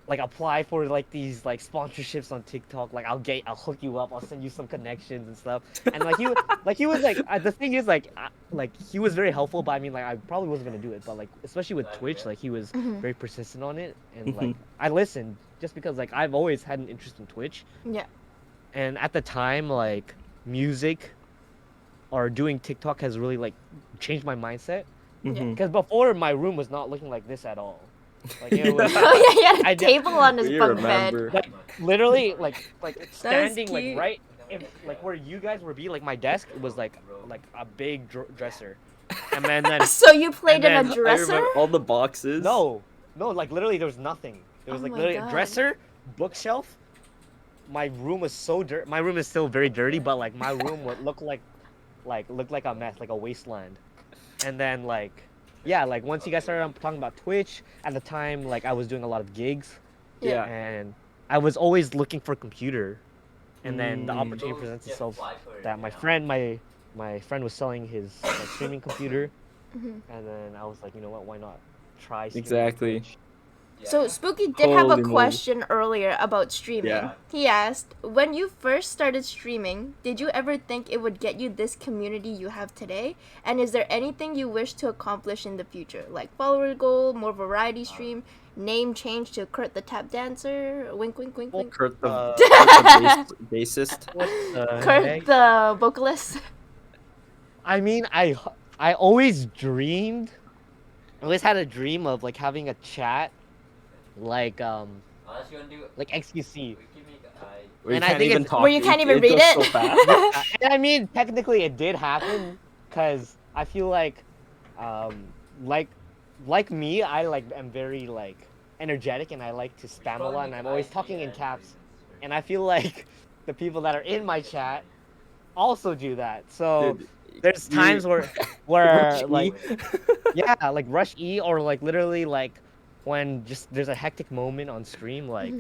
Speaker 3: like apply for like these like sponsorships on TikTok. Like, I'll hook you up. I'll send you some connections and stuff." And like he was like the thing is like he was very helpful. But I mean, like, I probably wasn't gonna do it. But like especially with Twitch, like he was very persistent on it, and like I listened just because like I've always had an interest in Twitch.
Speaker 2: Yeah.
Speaker 3: And at the time, like music or doing TikTok has really like changed my mindset.
Speaker 1: Mhm.
Speaker 3: Because before my room was not looking like this at all. Like it was
Speaker 2: Oh yeah, he had a
Speaker 3: I d-
Speaker 2: table on his
Speaker 1: We
Speaker 2: bunk
Speaker 1: remember.
Speaker 2: bed.
Speaker 3: like literally like standing like
Speaker 2: cute.
Speaker 3: right if like where you guys were be like my desk was like a big dresser. And then
Speaker 2: So you played in
Speaker 3: and
Speaker 2: a
Speaker 3: then
Speaker 1: I
Speaker 2: dresser?
Speaker 1: remember all the boxes.
Speaker 3: no, like literally there was nothing. There was
Speaker 2: Oh
Speaker 3: like
Speaker 2: my
Speaker 3: literally
Speaker 2: God.
Speaker 3: a dresser, bookshelf. My room was so dirty. My room is still very dirty, but like my room would look like a mess, like a wasteland. And then like yeah, like once you guys started talking about Twitch, at the time like I was doing a lot of gigs
Speaker 1: Yeah.
Speaker 3: and I was always looking for a computer and then the opportunity presents itself that my friend was selling his like streaming computer, and then I was like, you know what, why not try streaming on
Speaker 1: Exactly.
Speaker 3: Twitch?
Speaker 2: So Spooky did have a
Speaker 1: Holy moly.
Speaker 2: question earlier about streaming.
Speaker 1: Yeah.
Speaker 2: He asked, when you first started streaming, did you ever think it would get you this community you have today? And is there anything you wish to accomplish in the future? Like follower goal, more variety stream, name change to Kurt the Tap Dancer, wink wink wink wink.
Speaker 1: Kurt the,
Speaker 3: Uh,
Speaker 1: Kurt the bassist.
Speaker 3: What the
Speaker 2: Kurt
Speaker 3: heck?
Speaker 2: the vocalist.
Speaker 3: I mean, I always dreamed, I always had a dream of like having a chat, like XQC.
Speaker 1: Where you
Speaker 3: And I
Speaker 1: can't
Speaker 3: think
Speaker 1: even
Speaker 3: it's-
Speaker 1: talk.
Speaker 2: Where you can't even
Speaker 1: it
Speaker 2: read
Speaker 1: goes
Speaker 2: it.
Speaker 1: So fast.
Speaker 3: And I mean, technically, it did happen, cause I feel like, like, me, I like am very like energetic, and I like to spam a lot, and I'm always talking in caps, and I feel like the people that are in my chat also do that. So
Speaker 1: Dude,
Speaker 3: there's
Speaker 1: you-
Speaker 3: times where
Speaker 1: Rush
Speaker 3: like
Speaker 1: E.
Speaker 3: yeah, like rush E, or like literally like when just there's a hectic moment on stream, like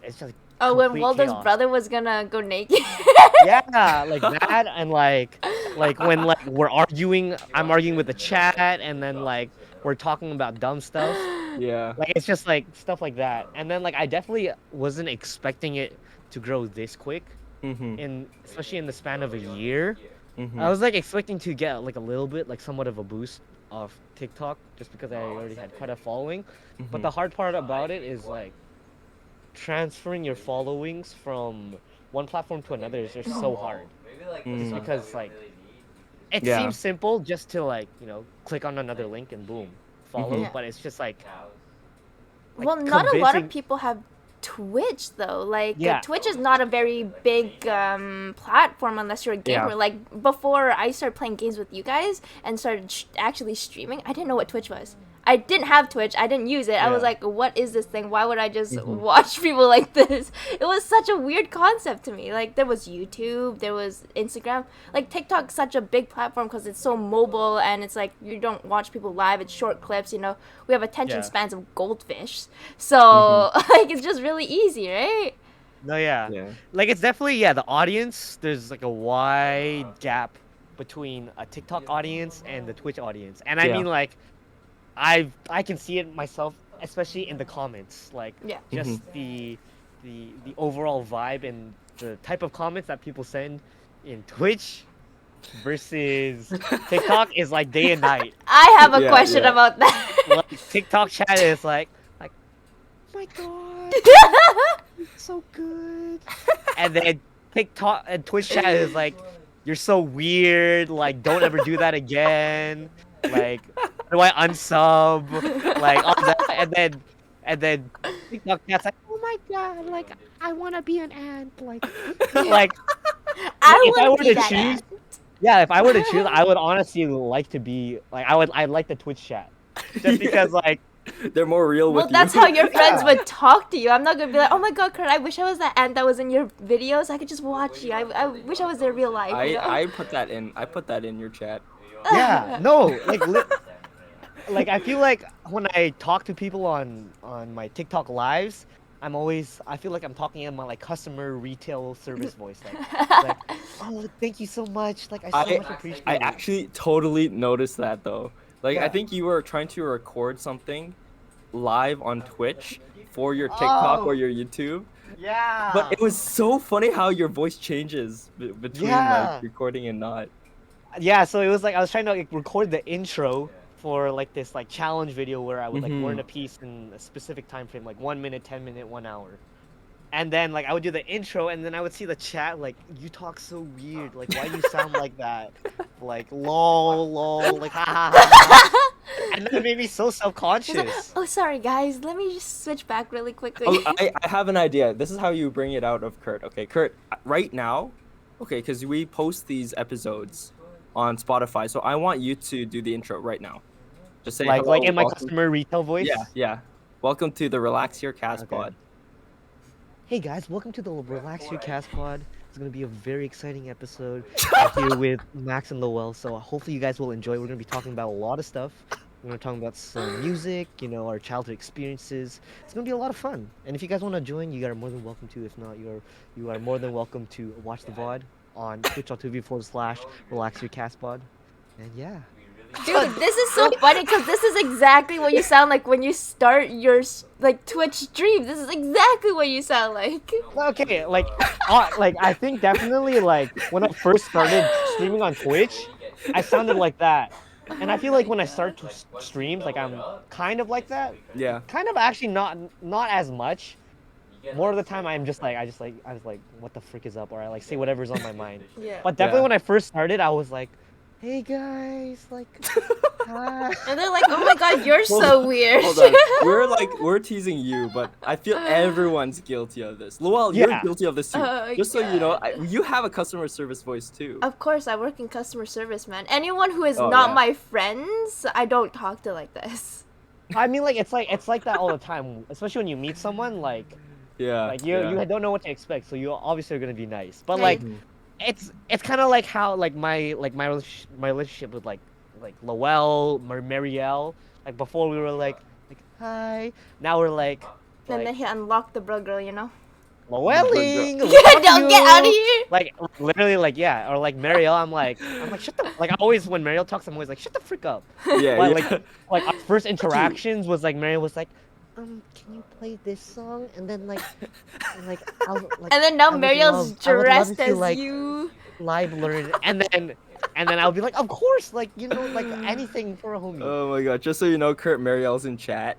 Speaker 3: it's just
Speaker 2: Oh, when
Speaker 3: complete
Speaker 2: Waldo's
Speaker 3: chaos.
Speaker 2: brother was gonna go naked.
Speaker 3: Yeah, like that, and like when like I'm arguing with the chat, and then like we're talking about dumb stuff.
Speaker 1: Yeah.
Speaker 3: Like it's just like stuff like that, and then like I definitely wasn't expecting it to grow this quick, especially in the span of a year. I was like expecting to get like a little bit, like somewhat of a boost off TikTok, just because I already had quite a following. But the hard part about it is like transferring your followings from one platform to another is just so hard. Just because like it
Speaker 1: Yeah.
Speaker 3: seems simple just to like, you know, click on another link and boom, follow.
Speaker 2: Yeah.
Speaker 3: But it's just like
Speaker 2: Well, not a lot of
Speaker 3: convincing-
Speaker 2: people have Twitch though. Like
Speaker 3: Yeah.
Speaker 2: Twitch is not a very big platform unless you're a gamer.
Speaker 1: Yeah.
Speaker 2: Like before I started playing games with you guys and started actually streaming, I didn't know what Twitch was. I didn't have Twitch. I didn't use it. I was
Speaker 1: Yeah.
Speaker 2: like, what is this thing? Why would I just watch people like this? It was such a weird concept to me. Like, there was YouTube, there was Instagram. Like, TikTok's such a big platform because it's so mobile and it's like you don't watch people live. It's short clips, you know. We have attention
Speaker 3: Yeah.
Speaker 2: spans of goldfish. So, like, it's just really easy, right?
Speaker 3: No, yeah.
Speaker 1: Yeah.
Speaker 3: Like it's definitely the audience. There's like a wide gap between a TikTok audience and the Twitch audience, and I
Speaker 1: Yeah.
Speaker 3: mean like, I can see it myself, especially in the comments. Like
Speaker 2: Yeah.
Speaker 3: just the overall vibe and the type of comments that people send in Twitch versus TikTok is like day and night.
Speaker 2: I have a
Speaker 1: Yeah,
Speaker 2: question
Speaker 1: yeah.
Speaker 2: about that.
Speaker 3: Like TikTok chat is like, oh my god, it's so good. And then TikTok and Twitch chat is like, you're so weird, like don't ever do that again. Like, how do I unsub? Like all that, and then TikTok chat's like, oh my god, like I wanna be an ant, like
Speaker 2: I
Speaker 3: if I
Speaker 2: would
Speaker 3: were
Speaker 2: be
Speaker 3: to
Speaker 2: that
Speaker 3: choose,
Speaker 2: ant.
Speaker 3: yeah, if I were to choose, I would honestly like to be like I'd like the Twitch chat, just because like
Speaker 1: They're more real
Speaker 2: Well,
Speaker 1: with
Speaker 2: that's
Speaker 1: you.
Speaker 2: how your friends would talk to you. I'm not gonna be like, oh my god, Kurt, I wish I was that ant that was in your videos. I could just watch you. I wish I was in real life. You know?
Speaker 1: I put that in. I put that in your chat.
Speaker 3: yeah, no, like like I feel like when I talk to people on my TikTok lives, I feel like I'm talking in my like customer retail service voice, like oh thank you so much, like I so much appreciate
Speaker 1: I
Speaker 3: it.
Speaker 1: actually totally noticed that though. Like I
Speaker 3: Yeah.
Speaker 1: think you were trying to record something live on Twitch for your TikTok or your YouTube.
Speaker 3: Yeah.
Speaker 1: But it was so funny how your voice changes between
Speaker 3: Yeah.
Speaker 1: like recording and not.
Speaker 3: Yeah, so it was like I was trying to like record the intro for like this like challenge video where I would like learn a piece in a specific time frame, like 1 minute, 10 minute, 1 hour. And then like I would do the intro and then I would see the chat like, you talk so weird, like why do you sound like that? Like lol, like ha ha ha, ha. And then it made me so
Speaker 2: He's like,
Speaker 3: self-conscious.
Speaker 2: oh, sorry guys, let me just switch back really quickly.
Speaker 1: Oh, I have an idea. This is how you bring it out of Kurt. Okay, Kurt, right now, okay, because we post these episodes on Spotify, so I want you to do the intro right now. Just say
Speaker 3: Like
Speaker 1: hello,
Speaker 3: like in my
Speaker 1: welcome-
Speaker 3: customer retail voice.
Speaker 1: Yeah, yeah. Welcome to the Relax Your Cast
Speaker 3: Okay.
Speaker 1: Pod.
Speaker 3: Hey guys, welcome to the Relax Your Cast Pod. It's gonna be a very exciting episode here with Max and Lowell. So hopefully you guys will enjoy. We're gonna be talking about a lot of stuff. We're talking about some music, our childhood experiences. It's gonna be a lot of fun. And if you guys want to join, you are more than welcome to. If not, you are more than welcome to watch the VOD on twitch.tv/relax your cast pod. And yeah.
Speaker 2: Dude, this is so funny because this is exactly what you sound like when you start your like Twitch stream. This is exactly what you sound like.
Speaker 3: Okay, like I think definitely like when I first started streaming on Twitch, I sounded like that. And I feel like when I start to streams, like I'm kind of like that.
Speaker 1: Yeah.
Speaker 3: Kind of actually not as much. More of the time I'm just like I was like, what the frick is up? Or I like say whatever's on my mind.
Speaker 2: Yeah.
Speaker 3: But definitely
Speaker 1: Yeah.
Speaker 3: when I first started, I was like, hey guys, like hi.
Speaker 2: And they're like, oh my god, you're so weird.
Speaker 1: Hold on. We're teasing you, but I feel everyone's guilty of this. Lowell, you're
Speaker 3: Yeah.
Speaker 1: guilty of this too.
Speaker 2: Oh,
Speaker 1: Just so you know,
Speaker 2: God.
Speaker 1: you have a customer service voice too.
Speaker 2: Of course, I work in customer service, man. Anyone who is
Speaker 1: Oh,
Speaker 2: not
Speaker 1: yeah.
Speaker 2: my friends, I don't talk to like this.
Speaker 3: I mean like it's like that all the time, especially when you meet someone like
Speaker 1: Yeah.
Speaker 3: you
Speaker 1: yeah.
Speaker 3: don't know what to expect, so you obviously are gonna be nice. But
Speaker 2: Right.
Speaker 3: like it's kind of like how like my relationship with like Lowell, Marielle. Like before we were like hi. Now we're like
Speaker 2: And then he unlocked the bro girl, you know?
Speaker 3: Lowelling.
Speaker 2: Don't get out of here!
Speaker 3: Like literally like yeah, or like Marielle. I'm like shut the like always when Marielle talks, I'm always like shut the frick up.
Speaker 1: Yeah.
Speaker 3: But
Speaker 1: yeah.
Speaker 3: like our first interactions was like Marielle was like. Can you play this song? And then like I'll, like
Speaker 2: And then now
Speaker 3: I would
Speaker 2: Marielle's
Speaker 3: love- I would love
Speaker 2: dressed
Speaker 3: if you,
Speaker 2: as
Speaker 3: like,
Speaker 2: you.
Speaker 3: live learn and then I'll be like of course like like anything for a homie.
Speaker 1: Oh my god! Just so you know, Kurt Marielle's in chat.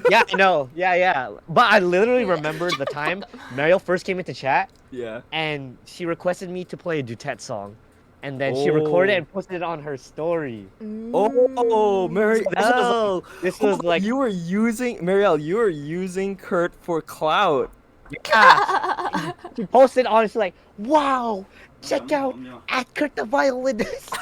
Speaker 3: Yeah, I know. Yeah. But I literally remember the time Marielle first came into chat
Speaker 1: Yeah.
Speaker 3: and she requested me to play a Dutet song. And then she recorded it and posted it on her story.
Speaker 1: Oh, Marielle!
Speaker 3: This was like
Speaker 1: you were using Marielle. You were using Kurt for clout.
Speaker 3: yeah. She posted on she's like, wow, check out at KurtTheViolinist.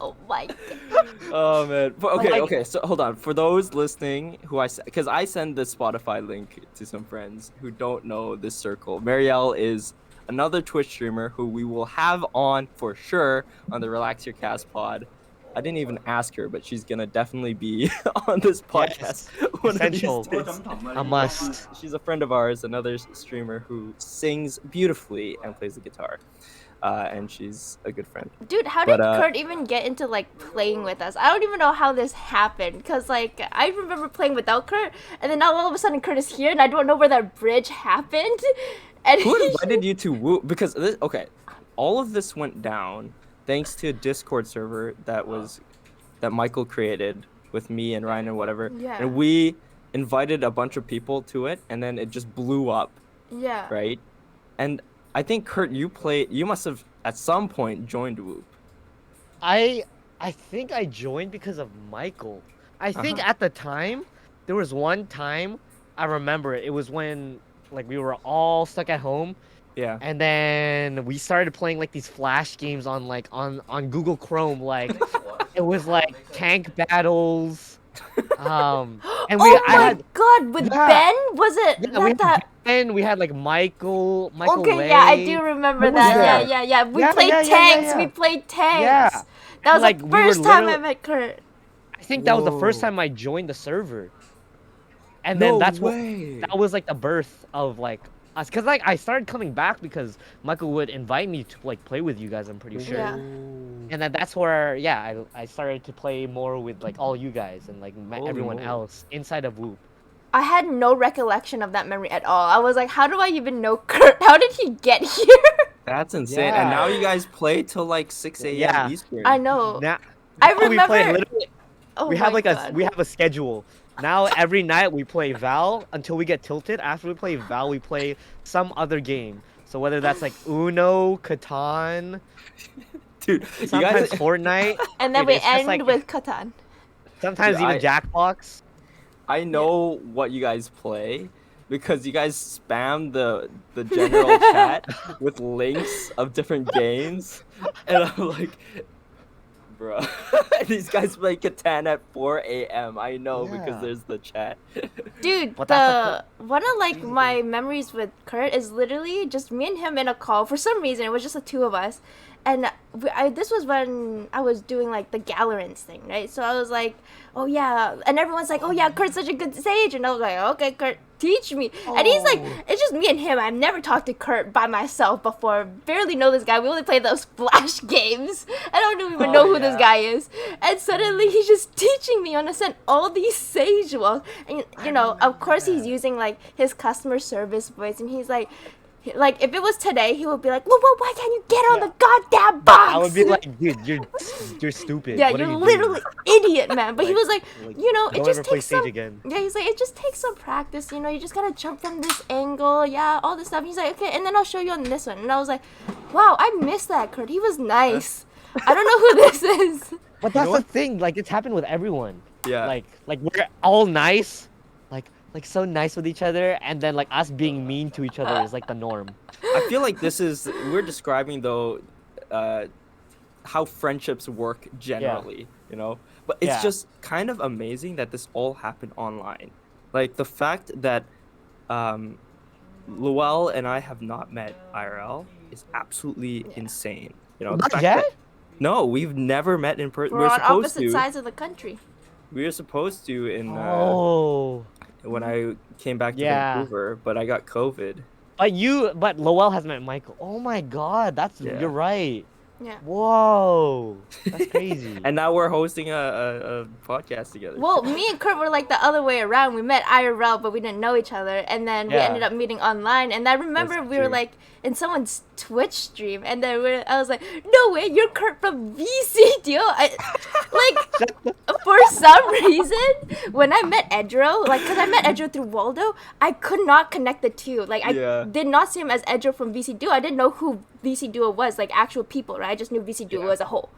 Speaker 2: Oh my god.
Speaker 1: Oh man. But
Speaker 3: like-
Speaker 1: okay. So hold on. For those listening, because I send the Spotify link to some friends who don't know this circle. Marielle is another Twitch streamer who we will have on for sure on the Relax Your Cast pod. I didn't even ask her, but she's gonna definitely be on this podcast. one of these
Speaker 3: Essential.
Speaker 1: days.
Speaker 3: A must.
Speaker 1: She's a friend of ours, another streamer who sings beautifully and plays the guitar. And she's a good friend.
Speaker 2: Dude, how did
Speaker 1: But,
Speaker 2: Kurt even get into like playing with us? I don't even know how this happened. Cause like I remember playing without Kurt, and then now all of a sudden Kurt is here, and I don't know where that bridge happened. And
Speaker 1: Who invited you to Woo? Because all of this went down thanks to a Discord server that Michael created with me and Ryan and whatever.
Speaker 2: Yeah.
Speaker 1: And we invited a bunch of people to it, and then it just blew up,
Speaker 2: yeah.
Speaker 1: right? And I think Kurt, you must have at some point joined Whoop.
Speaker 3: I think I joined because of Michael. I think at the time, there was one time I remember it. It was when like we were all stuck at home,
Speaker 1: Yeah.
Speaker 3: and then we started playing like these flash games on like on Google Chrome. Like it was like tank battles. And
Speaker 2: Oh
Speaker 3: I
Speaker 2: my
Speaker 3: had
Speaker 2: god, with
Speaker 3: Yeah.
Speaker 2: Ben? Was it
Speaker 3: yeah,
Speaker 2: not that?
Speaker 3: and we had like Michael
Speaker 2: Okay,
Speaker 3: Lay.
Speaker 2: yeah, I do remember
Speaker 3: Who was
Speaker 2: that.
Speaker 3: there?
Speaker 2: Yeah. We
Speaker 3: Yeah,
Speaker 2: played
Speaker 3: yeah,
Speaker 2: tanks.
Speaker 3: yeah.
Speaker 2: We played tanks.
Speaker 3: Yeah.
Speaker 2: That was
Speaker 3: Like,
Speaker 2: the
Speaker 3: we were
Speaker 2: first time I
Speaker 3: literally-
Speaker 2: met Kurt.
Speaker 3: I think that was the first
Speaker 1: Whoa.
Speaker 3: time I joined the server. And
Speaker 1: No
Speaker 3: then that's
Speaker 1: way.
Speaker 3: that was like the birth of like us, cause like I started coming back because Michael would invite me to like play with you guys. I'm pretty sure.
Speaker 2: Yeah.
Speaker 3: And then that's where I started to play more with like all you guys and like
Speaker 1: Holy
Speaker 3: everyone
Speaker 1: moly.
Speaker 3: else inside of Whoop.
Speaker 2: I had no recollection of that memory at all. I was like, how do I even know Kurt? How did he get here?
Speaker 1: That's insane. And now
Speaker 3: Yeah.
Speaker 1: you guys play till like 6 a.m.
Speaker 3: Yeah.
Speaker 1: Eastern.
Speaker 2: I know.
Speaker 3: Now
Speaker 2: I
Speaker 3: now we play
Speaker 2: remember-
Speaker 3: literally.
Speaker 2: Oh
Speaker 3: We have
Speaker 2: my
Speaker 3: like
Speaker 2: God.
Speaker 3: we have a schedule. Now every night we play Val until we get tilted. After we play Val, we play some other game. So whether that's like Uno, Catan,
Speaker 1: Dude, you
Speaker 3: sometimes
Speaker 1: guys,
Speaker 3: Fortnite,
Speaker 2: And then
Speaker 3: Dude,
Speaker 2: we
Speaker 3: it's just
Speaker 2: end
Speaker 3: like-
Speaker 2: with Catan.
Speaker 3: sometimes
Speaker 1: Dude,
Speaker 3: even Jackbox.
Speaker 1: I know what you guys play because you guys spam the general chat with links of different games, and I'm like, bro, these guys play Catan at 4 a.m. I know
Speaker 3: Yeah.
Speaker 1: because there's the chat.
Speaker 2: Dude,
Speaker 3: But that's
Speaker 2: one of like my memories with Kurt is literally just me and him in a call. For some reason, it was just the two of us, and this was when I was doing like the Gallerins thing, right? So I was like, oh yeah, and everyone's like, oh yeah, Kurt's such a good sage, and I was like, okay, Kurt, teach me. And he's like, it's just me and him. I've never talked to Kurt by myself before. Barely know this guy. We only play those flash games. I don't even know who this guy is. And suddenly he's just teaching me on to send all these sage walks. And you know, of course he's using like his customer service voice, and he's like if it was today, he would be like, "Whoa, why can't you get on the goddamn box?"
Speaker 3: I would be like, dude, you're stupid.
Speaker 2: Yeah,
Speaker 3: What are
Speaker 2: you're
Speaker 3: you
Speaker 2: literally
Speaker 3: doing?
Speaker 2: idiot, man. But he was like, you know, it
Speaker 3: Don't
Speaker 2: just
Speaker 3: ever play
Speaker 2: takes
Speaker 3: Sage
Speaker 2: some.
Speaker 3: again.
Speaker 2: Yeah, he's like, it just takes some practice. You know, you just gotta jump from this angle. Yeah, all this stuff. He's like, okay, and then I'll show you on this one. And I was like, wow, I missed that, Kurt. He was nice. I don't know who this is.
Speaker 3: But that's the thing. Like it's happened with everyone.
Speaker 1: Yeah.
Speaker 3: Like we're all nice, like so nice with each other, and then like us being mean to each other is like the norm.
Speaker 1: I feel like we're describing though how friendships work generally, you know? But it's just kind of amazing that this all happened online. Like the fact that Luel and I have not met IRL is absolutely insane. You know, the
Speaker 3: Not
Speaker 1: fact
Speaker 3: yet?
Speaker 1: that- no, we've never met in person.
Speaker 2: We're on opposite sides of the country.
Speaker 1: We were supposed to in when I came back to
Speaker 3: Yeah.
Speaker 1: Vancouver, but I got COVID.
Speaker 3: But Lowell has met Michael. Oh my God,
Speaker 1: Yeah.
Speaker 3: you're right.
Speaker 2: Yeah.
Speaker 3: Whoa, that's crazy.
Speaker 1: And now we're hosting a podcast together.
Speaker 2: Well, me and Kurt were like the other way around. We met IRL, but we didn't know each other, and then we
Speaker 3: Yeah.
Speaker 2: ended up meeting online. And I remember
Speaker 1: That's
Speaker 2: we were
Speaker 1: true.
Speaker 2: like in someone's Twitch stream, and then I was like, "No way, you're Kurt from VCDO." For some reason, when I met Edro, like, cause I met Edro through Waldo, I could not connect the two. Like, I
Speaker 1: Yeah.
Speaker 2: did not see him as Edro from VC Duo. I didn't know who VC Duo was, like actual people, right? I just knew VC Duo as a whole.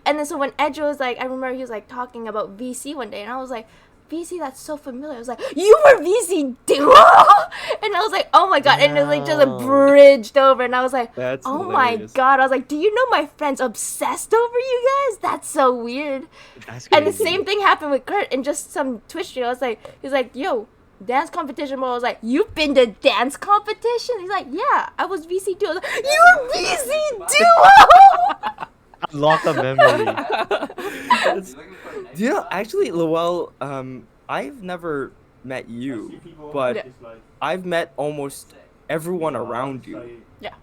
Speaker 2: And then so when Edro was like, I remember he was like talking about VC one day, and I was like, VC, that's so familiar. I was like, you were VC Duo? And I was like, oh my God. And it like just
Speaker 3: No.
Speaker 2: bridged over, and I was like,
Speaker 1: That's
Speaker 2: oh my
Speaker 1: hilarious.
Speaker 2: God. I was like, do you know my friend's obsessed over you guys? That's so weird.
Speaker 3: That's
Speaker 2: And the
Speaker 3: crazy.
Speaker 2: same thing happened with Kurt in just some Twitch stream. I was like, he's like, yo, dance competition. Bro. I was like, you've been to dance competition? He's like, yeah, I was VC Duo. I was like, you're VC Duo?
Speaker 3: Unlock a memory.
Speaker 1: You know, actually, Lowell, I've never met you, but I've met almost everyone around you.
Speaker 2: Yeah.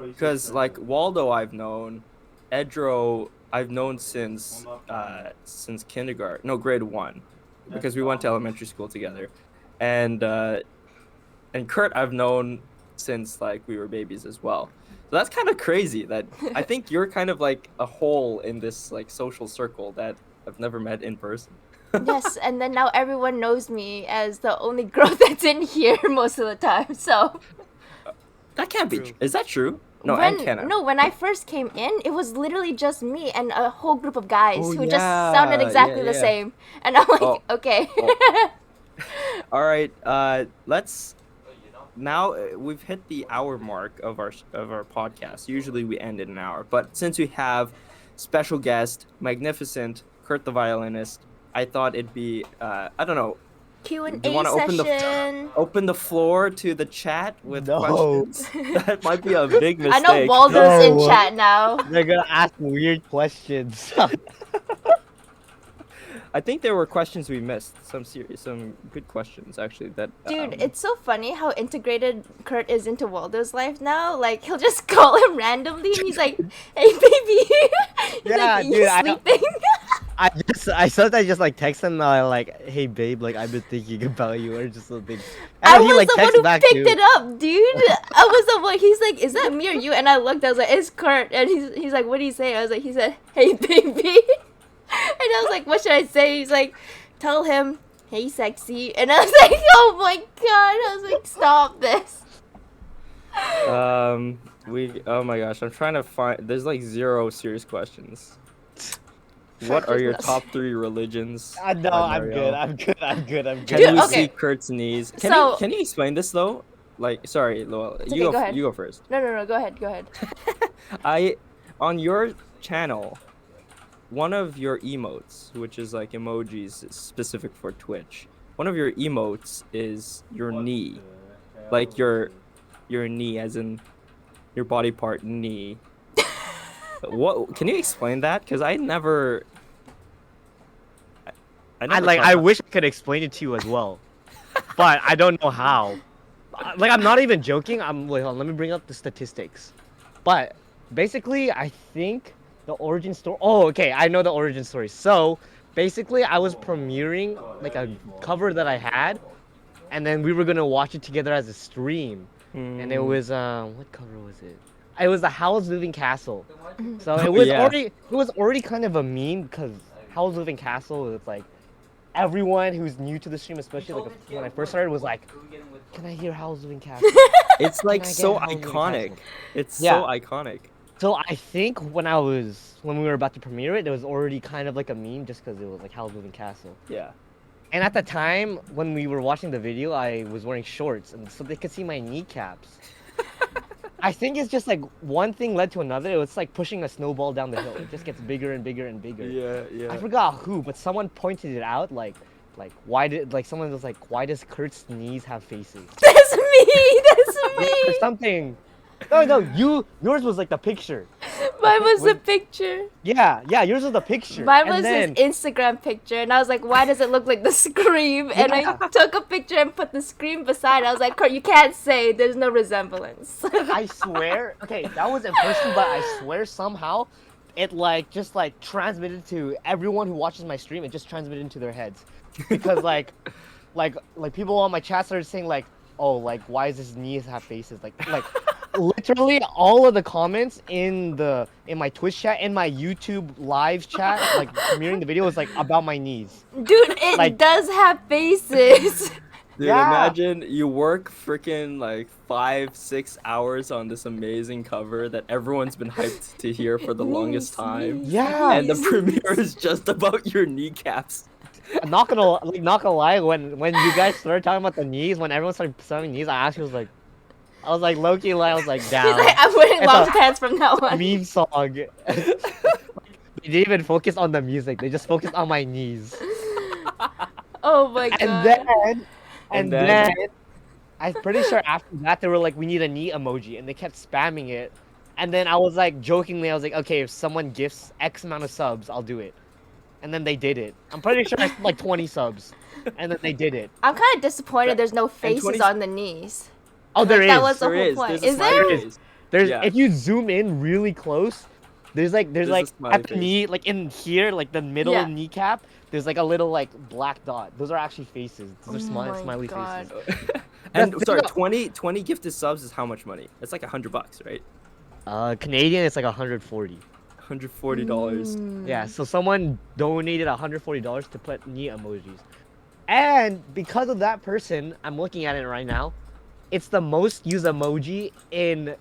Speaker 1: Because like Waldo, I've known, Edro, I've known since kindergarten, no, grade 1, because we went to elementary school together, and Kurt, I've known since like we were babies as well. So that's kind of crazy. That I think you're kind of like a hole in this like social circle that I've never met in person.
Speaker 2: Yes, and then now everyone knows me as the only girl that's in here most of the time. So
Speaker 1: That can't be. Is that true? No,
Speaker 2: when,
Speaker 1: and Kenna.
Speaker 2: no, when I first came in, it was literally just me and a whole group of guys
Speaker 1: Oh,
Speaker 2: who just
Speaker 1: yeah,
Speaker 2: sounded exactly
Speaker 1: yeah,
Speaker 2: the
Speaker 1: yeah.
Speaker 2: same. And I'm like,
Speaker 1: Oh.
Speaker 2: okay.
Speaker 1: All right. Let's. Now we've hit the hour mark of our podcast. Usually we end in an hour, but since we have special guest, magnificent Kurt the Violinist, I thought it'd be I don't know.
Speaker 2: Q&A
Speaker 1: Do you want to
Speaker 2: session.
Speaker 1: open the floor to the chat with
Speaker 3: No.
Speaker 1: questions? That might be a big
Speaker 2: I
Speaker 1: mistake.
Speaker 2: know Waldo's in
Speaker 3: No.
Speaker 2: chat now.
Speaker 3: They're gonna ask weird questions.
Speaker 1: I think there were questions we missed. Some good questions actually. That
Speaker 2: Dude, it's so funny how integrated Kurt is into Waldo's life now. Like, he'll just call him randomly and he's like, hey, baby. He's
Speaker 3: Yeah,
Speaker 2: like,
Speaker 3: dude,
Speaker 2: you
Speaker 3: I don't-
Speaker 2: sleeping?
Speaker 3: I sometimes just like text him like, hey babe, like I've been thinking about you, or just something.
Speaker 2: I
Speaker 3: And
Speaker 2: was
Speaker 3: he, like,
Speaker 2: the one
Speaker 3: texts
Speaker 2: who
Speaker 3: back
Speaker 2: picked
Speaker 3: too.
Speaker 2: it up, dude. I was the one. He's like, "Is that me or you?" And I looked. I was like, "It's Kurt." And he's like, "What do you say?" I was like, "He said, hey, baby." And I was like, "What should I say?" He's like, "Tell him, hey, sexy." And I was like, "Oh my God!" I was like, "Stop this."
Speaker 1: Oh my gosh, I'm trying to find. There's like 0 serious questions. What are your top 3 religions?
Speaker 3: No, I'm good. I'm good. I'm good. I'm
Speaker 1: Can
Speaker 3: good.
Speaker 2: Dude,
Speaker 1: you
Speaker 2: okay.
Speaker 1: see Kurt's knees?
Speaker 2: So-
Speaker 1: Can you explain this though? Like, sorry, Lowell,
Speaker 2: It's okay, go ahead.
Speaker 1: you go first.
Speaker 2: No, go ahead. Go ahead.
Speaker 1: On your channel, one of your emotes, which is like emojis specific for Twitch, one of your emotes is your knee, like your knee, as in your body part knee. What can you explain that? Because I never, I never
Speaker 3: I
Speaker 1: caught
Speaker 3: wish I could explain it to you as well, but I don't know how. Like I'm not even joking. Wait, hold on, let me bring up the statistics. But basically, I think the origin story. Oh, okay, I know the origin story. So basically, I was premiering like a cover that I had, and then we were gonna watch it together as a stream. And it
Speaker 1: Mm.
Speaker 3: was what cover was it? It was the Howl's Moving Castle. So
Speaker 1: Oh yeah.
Speaker 3: it was already kind of a meme because Howl's Moving Castle is like everyone who's new to the stream, especially like when I first started, was like, "Can I hear Howl's Moving Castle?
Speaker 1: It's
Speaker 3: Can
Speaker 1: like
Speaker 3: I get
Speaker 1: so
Speaker 3: Howl's Moving
Speaker 1: iconic.
Speaker 3: Castle?"
Speaker 1: It's so
Speaker 3: Yeah.
Speaker 1: iconic.
Speaker 3: So I think when we were about to premiere it, it was already kind of like a meme just because it was like Howl's Moving Castle.
Speaker 1: Yeah.
Speaker 3: And at the time when we were watching the video, I was wearing shorts, and so they could see my kneecaps. I think it's just like one thing led to another. It was like pushing a snowball down the hill. It just gets bigger and bigger and bigger.
Speaker 1: Yeah,
Speaker 3: I
Speaker 1: yeah.
Speaker 3: forgot who, but someone pointed it out. Like why did like someone was like, why does Kurt's knees have faces?
Speaker 2: That's me. That's
Speaker 3: Or
Speaker 2: me.
Speaker 3: something. No, yours was like the picture.
Speaker 2: Mine was the
Speaker 3: When-
Speaker 2: picture.
Speaker 3: Yeah, yours was the picture.
Speaker 2: Mine
Speaker 3: And
Speaker 2: was
Speaker 3: then,
Speaker 2: his Instagram picture, and I was like, "Why does it look like the Scream?" And
Speaker 3: Yeah.
Speaker 2: I took a picture and put the Scream beside. I was like, "Kurt, you can't say there's no resemblance."
Speaker 3: I swear, okay, that was in person, but I swear somehow it like just like transmitted to everyone who watches my stream. It just transmitted into their heads because like people on my chat started saying like, oh, like why does his knees have faces? Like literally all of the comments in my Twitch chat, in my YouTube live chat, like premiering the video was like about my knees.
Speaker 2: Dude, it
Speaker 3: Like-
Speaker 2: does have faces.
Speaker 1: Dude,
Speaker 3: Yeah.
Speaker 1: imagine you work freaking like 5-6 hours on this amazing cover that everyone's been hyped to hear for the longest time.
Speaker 3: Yeah.
Speaker 1: And the premiere is just about your kneecaps.
Speaker 3: I'm not gonna lie, when you guys started talking about the knees, when everyone started saying knees, I actually was like, low-key, like, I was like,
Speaker 2: He's
Speaker 3: down.
Speaker 2: like, "I'm wearing
Speaker 3: It's
Speaker 2: long
Speaker 3: a
Speaker 2: pants from now on."
Speaker 3: meme song. They didn't even focus on the music. They just focused on my knees.
Speaker 2: Oh my god.
Speaker 3: And
Speaker 1: then-
Speaker 3: then, I'm pretty sure after that they were like, we need a knee emoji, and they kept spamming it. And then I was like, jokingly, I was like, okay, if someone gifts X amount of subs, I'll do it. And then they did it. I'm pretty sure I like 20 subs, and then they did it.
Speaker 2: I'm kind of disappointed there's no faces
Speaker 1: 20
Speaker 2: on the knees.
Speaker 3: Oh, there is.
Speaker 2: That was the
Speaker 1: There
Speaker 2: whole
Speaker 1: is.
Speaker 2: point.
Speaker 1: There's a
Speaker 2: Is
Speaker 1: smiley
Speaker 2: there?
Speaker 1: face.
Speaker 3: There's
Speaker 1: Yeah.
Speaker 3: if you zoom in really close, there's
Speaker 1: a
Speaker 3: like
Speaker 1: smiley
Speaker 3: at the
Speaker 1: face.
Speaker 3: knee, like in here, like the middle
Speaker 2: Yeah.
Speaker 3: kneecap, there's like a little like black dot. Those are actually faces. Those are
Speaker 2: Oh my
Speaker 3: smiley
Speaker 2: God.
Speaker 3: faces.
Speaker 1: And
Speaker 3: That's-
Speaker 1: sorry,
Speaker 3: no.
Speaker 1: 20 gifted subs is how much money? It's like $100, right?
Speaker 3: Canadian, it's like 140.
Speaker 1: $140.
Speaker 2: Mm.
Speaker 3: Yeah, so someone donated $140 to put knee emojis. And because of that person, I'm looking at it right now. It's the most used emoji in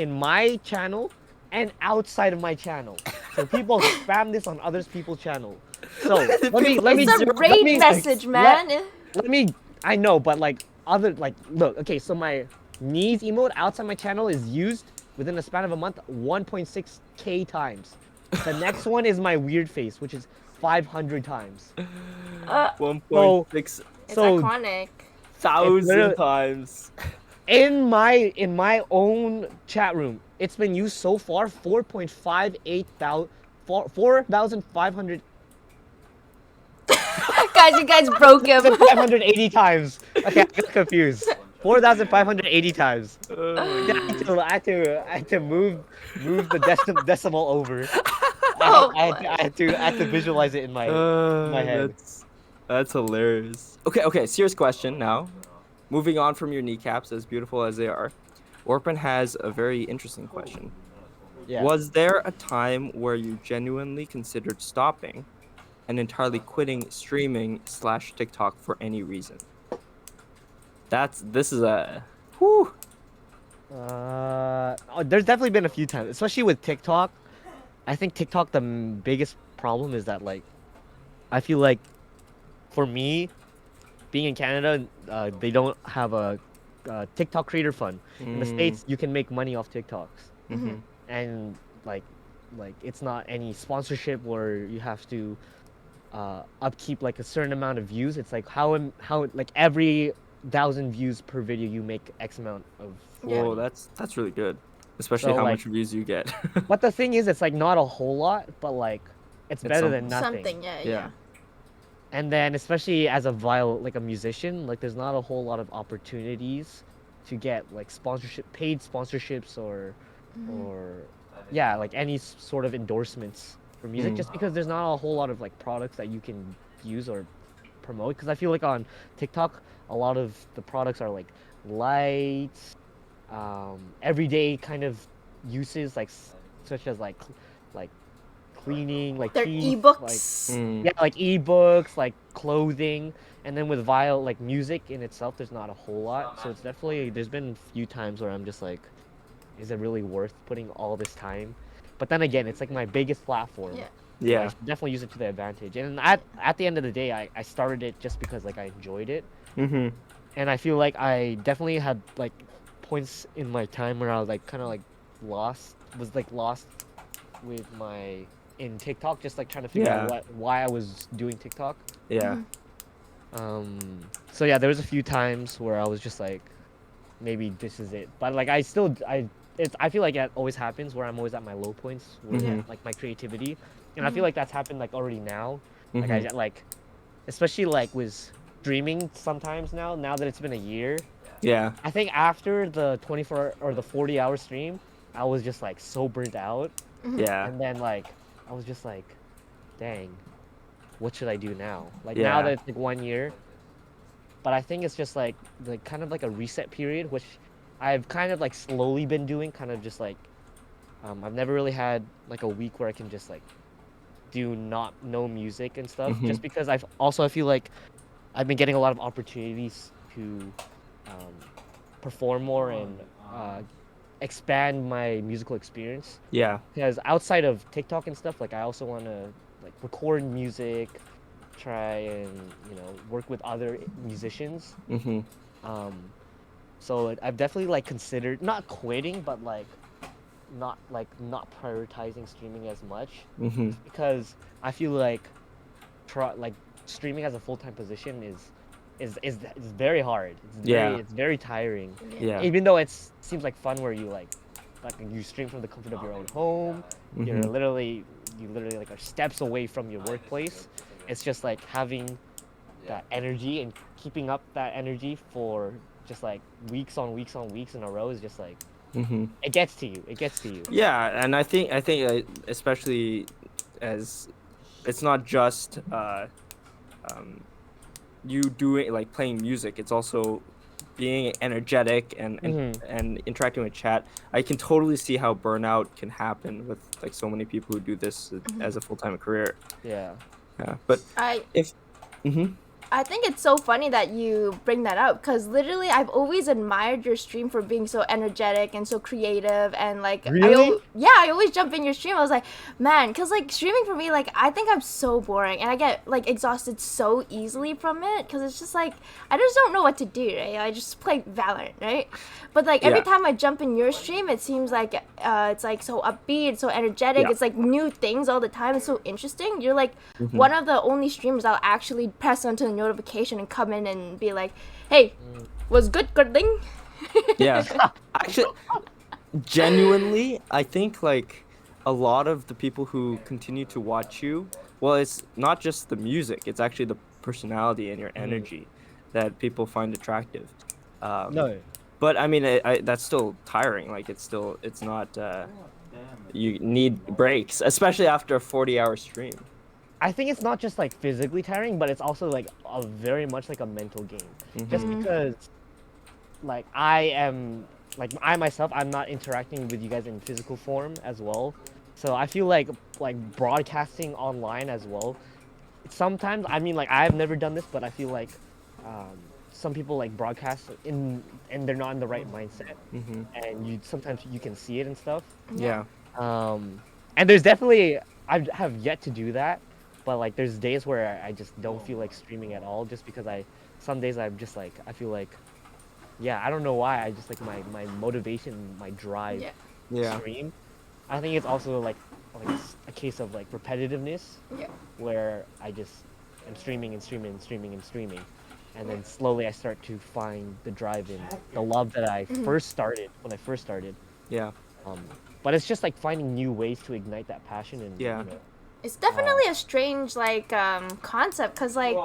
Speaker 3: my channel and outside of my channel. So people spam this on other people's channel. So let me
Speaker 2: It's a
Speaker 3: let
Speaker 2: raid
Speaker 3: me-
Speaker 2: message, man.
Speaker 3: let me I know, but like look, okay, so my knees emote outside my channel is used within a span of a month 1.6k times. The next one is my weird face, which is 500 times.
Speaker 1: 1.6
Speaker 2: It's
Speaker 3: So
Speaker 2: iconic.
Speaker 1: thousand
Speaker 3: literally-
Speaker 1: times.
Speaker 3: in my own chat room, it's been used so far 4,500
Speaker 2: Guys, you guys broke him.
Speaker 3: 580 times. Okay, I got confused. 4,580 times.
Speaker 1: Oh my
Speaker 3: Yeah,
Speaker 1: God.
Speaker 3: I had to move the decimal over.
Speaker 2: Oh
Speaker 3: I had to visualize it in my head.
Speaker 1: That's hilarious. Okay, serious question now. Moving on from your kneecaps, as beautiful as they are, Orpin has a very interesting question.
Speaker 3: Yeah.
Speaker 1: Was there a time where you genuinely considered stopping and entirely quitting streaming / TikTok for any reason? This is a whew.
Speaker 3: There's definitely been a few times, especially with TikTok. I think TikTok, the biggest problem is that like, I feel like, for me, being in Canada, they don't have a TikTok creator fund. In the States, you can make money off TikToks,
Speaker 1: Mhm.
Speaker 3: and like it's not any sponsorship where you have to upkeep like a certain amount of views. It's like how like every 1,000 views per video you make X amount of
Speaker 2: Yeah.
Speaker 1: Whoa, that's really good. especially
Speaker 3: So
Speaker 1: how
Speaker 3: like,
Speaker 1: much views you get.
Speaker 3: but the thing is, it's like not a whole lot, but like, it's
Speaker 1: It's
Speaker 3: better than
Speaker 1: something.
Speaker 3: nothing.
Speaker 2: Something, yeah,
Speaker 1: Yeah.
Speaker 2: yeah.
Speaker 3: And then especially as a like a musician, like there's not a whole lot of opportunities to get like paid sponsorships or yeah, like any sort of endorsements for music, just because there's not a whole lot of like products that you can use or promote. Because I feel like on TikTok, a lot of the products are like lights, everyday kind of uses, like such as like cleaning, like
Speaker 2: They're
Speaker 3: teeth, like
Speaker 2: ebooks.
Speaker 3: yeah, like ebooks, like clothing, and then with like music in itself, there's not a whole lot. So it's definitely there's been a few times where I'm just like, is it really worth putting all this time? But then again, it's like my biggest platform.
Speaker 2: Yeah.
Speaker 3: So I
Speaker 1: Yeah.
Speaker 3: should definitely use it to the advantage. And at the end of the day, I started it just because like I enjoyed it,
Speaker 1: Mm-hmm.
Speaker 3: and I feel like I definitely had like points in my time where I was like kind of like lost with my in TikTok, just like trying to figure out
Speaker 1: Yeah.
Speaker 3: why I was doing TikTok.
Speaker 1: Yeah.
Speaker 3: So yeah, there was a few times where I was just like, maybe this is it. But like I feel like that always happens where I'm always at my low points with
Speaker 1: Mm-hmm.
Speaker 3: like my creativity, and I feel like that's happened like already now. Like
Speaker 1: Mm-hmm.
Speaker 3: especially like with streaming sometimes now that it's been a year.
Speaker 1: Yeah.
Speaker 3: I think after the 24 or the 40-hour stream, I was just like so burnt out,
Speaker 1: Yeah.
Speaker 3: and then like I was just like, dang, what should I do now? Like now
Speaker 1: Yeah.
Speaker 3: that it's like 1 year, but I think it's just like kind of like a reset period, which I've kind of like slowly been doing, kind of just like I've never really had like a week where I can just like do not no music and stuff,
Speaker 1: Mm-hmm.
Speaker 3: just because I feel like I've been getting a lot of opportunities to um, perform more and expand my musical experience.
Speaker 1: Yeah.
Speaker 3: Because outside of TikTok and stuff, like I also want to like record music, try and work with other musicians.
Speaker 1: Mm-hmm.
Speaker 3: Um, so I've definitely like considered not quitting, but not prioritizing streaming as much,
Speaker 1: Mm-hmm.
Speaker 3: just because I feel like like streaming as a full-time position is very hard.
Speaker 1: Yeah.
Speaker 3: It's very tiring.
Speaker 1: Yeah.
Speaker 3: Even though it seems like fun where you like you stream from the comfort of your own home,
Speaker 1: Mm-hmm.
Speaker 3: you literally like are steps away from your workplace. It's just like having that energy and keeping up that energy for just like weeks on weeks on weeks in a row is just like
Speaker 1: Mm-hmm.
Speaker 3: it gets to you. It gets to you.
Speaker 1: Yeah, and I think especially as it's not just you doing like playing music, it's also being energetic and interacting with chat. I can totally see how burnout can happen with like so many people who do this as a full-time career.
Speaker 3: Yeah.
Speaker 1: Yeah, but
Speaker 2: I
Speaker 1: if mm-hmm.
Speaker 2: I think it's so funny that you bring that up because literally I've always admired your stream for being so energetic and so creative and like
Speaker 3: Really?
Speaker 2: I always jump in your stream. I was like, man, because like streaming for me, like I think I'm so boring and I get like exhausted so easily from it because it's just like I just don't know what to do, right? I just play Valorant, right? But like every
Speaker 1: Yeah.
Speaker 2: time I jump in your stream, it seems like it's like so upbeat, so energetic.
Speaker 1: Yeah.
Speaker 2: It's like new things all the time. It's so interesting. You're like
Speaker 1: Mm-hmm.
Speaker 2: one of the only streamers I'll actually press onto the notification and come in and be like, "Hey, was good, good thing?"
Speaker 1: Yeah. Actually, genuinely, I think like a lot of the people who continue to watch you, well, it's not just the music, it's actually the personality and your energy that people find attractive.
Speaker 3: No.
Speaker 1: But I mean, that's still tiring. Like it's not. You need breaks, especially after a 40-hour stream.
Speaker 3: I think it's not just like physically tiring, but it's also like a very much like a mental game. Just because like I myself, I'm not interacting with you guys in physical form as well. So I feel like broadcasting online as well. Sometimes I mean like I've never done this, but I feel like some people like broadcast and they're not in the right mindset, and sometimes you can see it and stuff.
Speaker 1: Yeah.
Speaker 3: And there's definitely I have yet to do that, but like there's days where I just don't feel like streaming at all, just because some days I'm just like I feel like yeah, I don't know why, I just like my motivation, my drive
Speaker 1: Yeah.
Speaker 3: stream. I think it's also like a case of like repetitiveness, where I just am streaming and streaming and streaming and streaming, and then slowly I start to find the drive in the love that I first started when I first started.
Speaker 1: Yeah.
Speaker 3: But it's just like finding new ways to ignite that passion and
Speaker 1: Yeah.
Speaker 3: you know.
Speaker 2: It's definitely a strange concept because like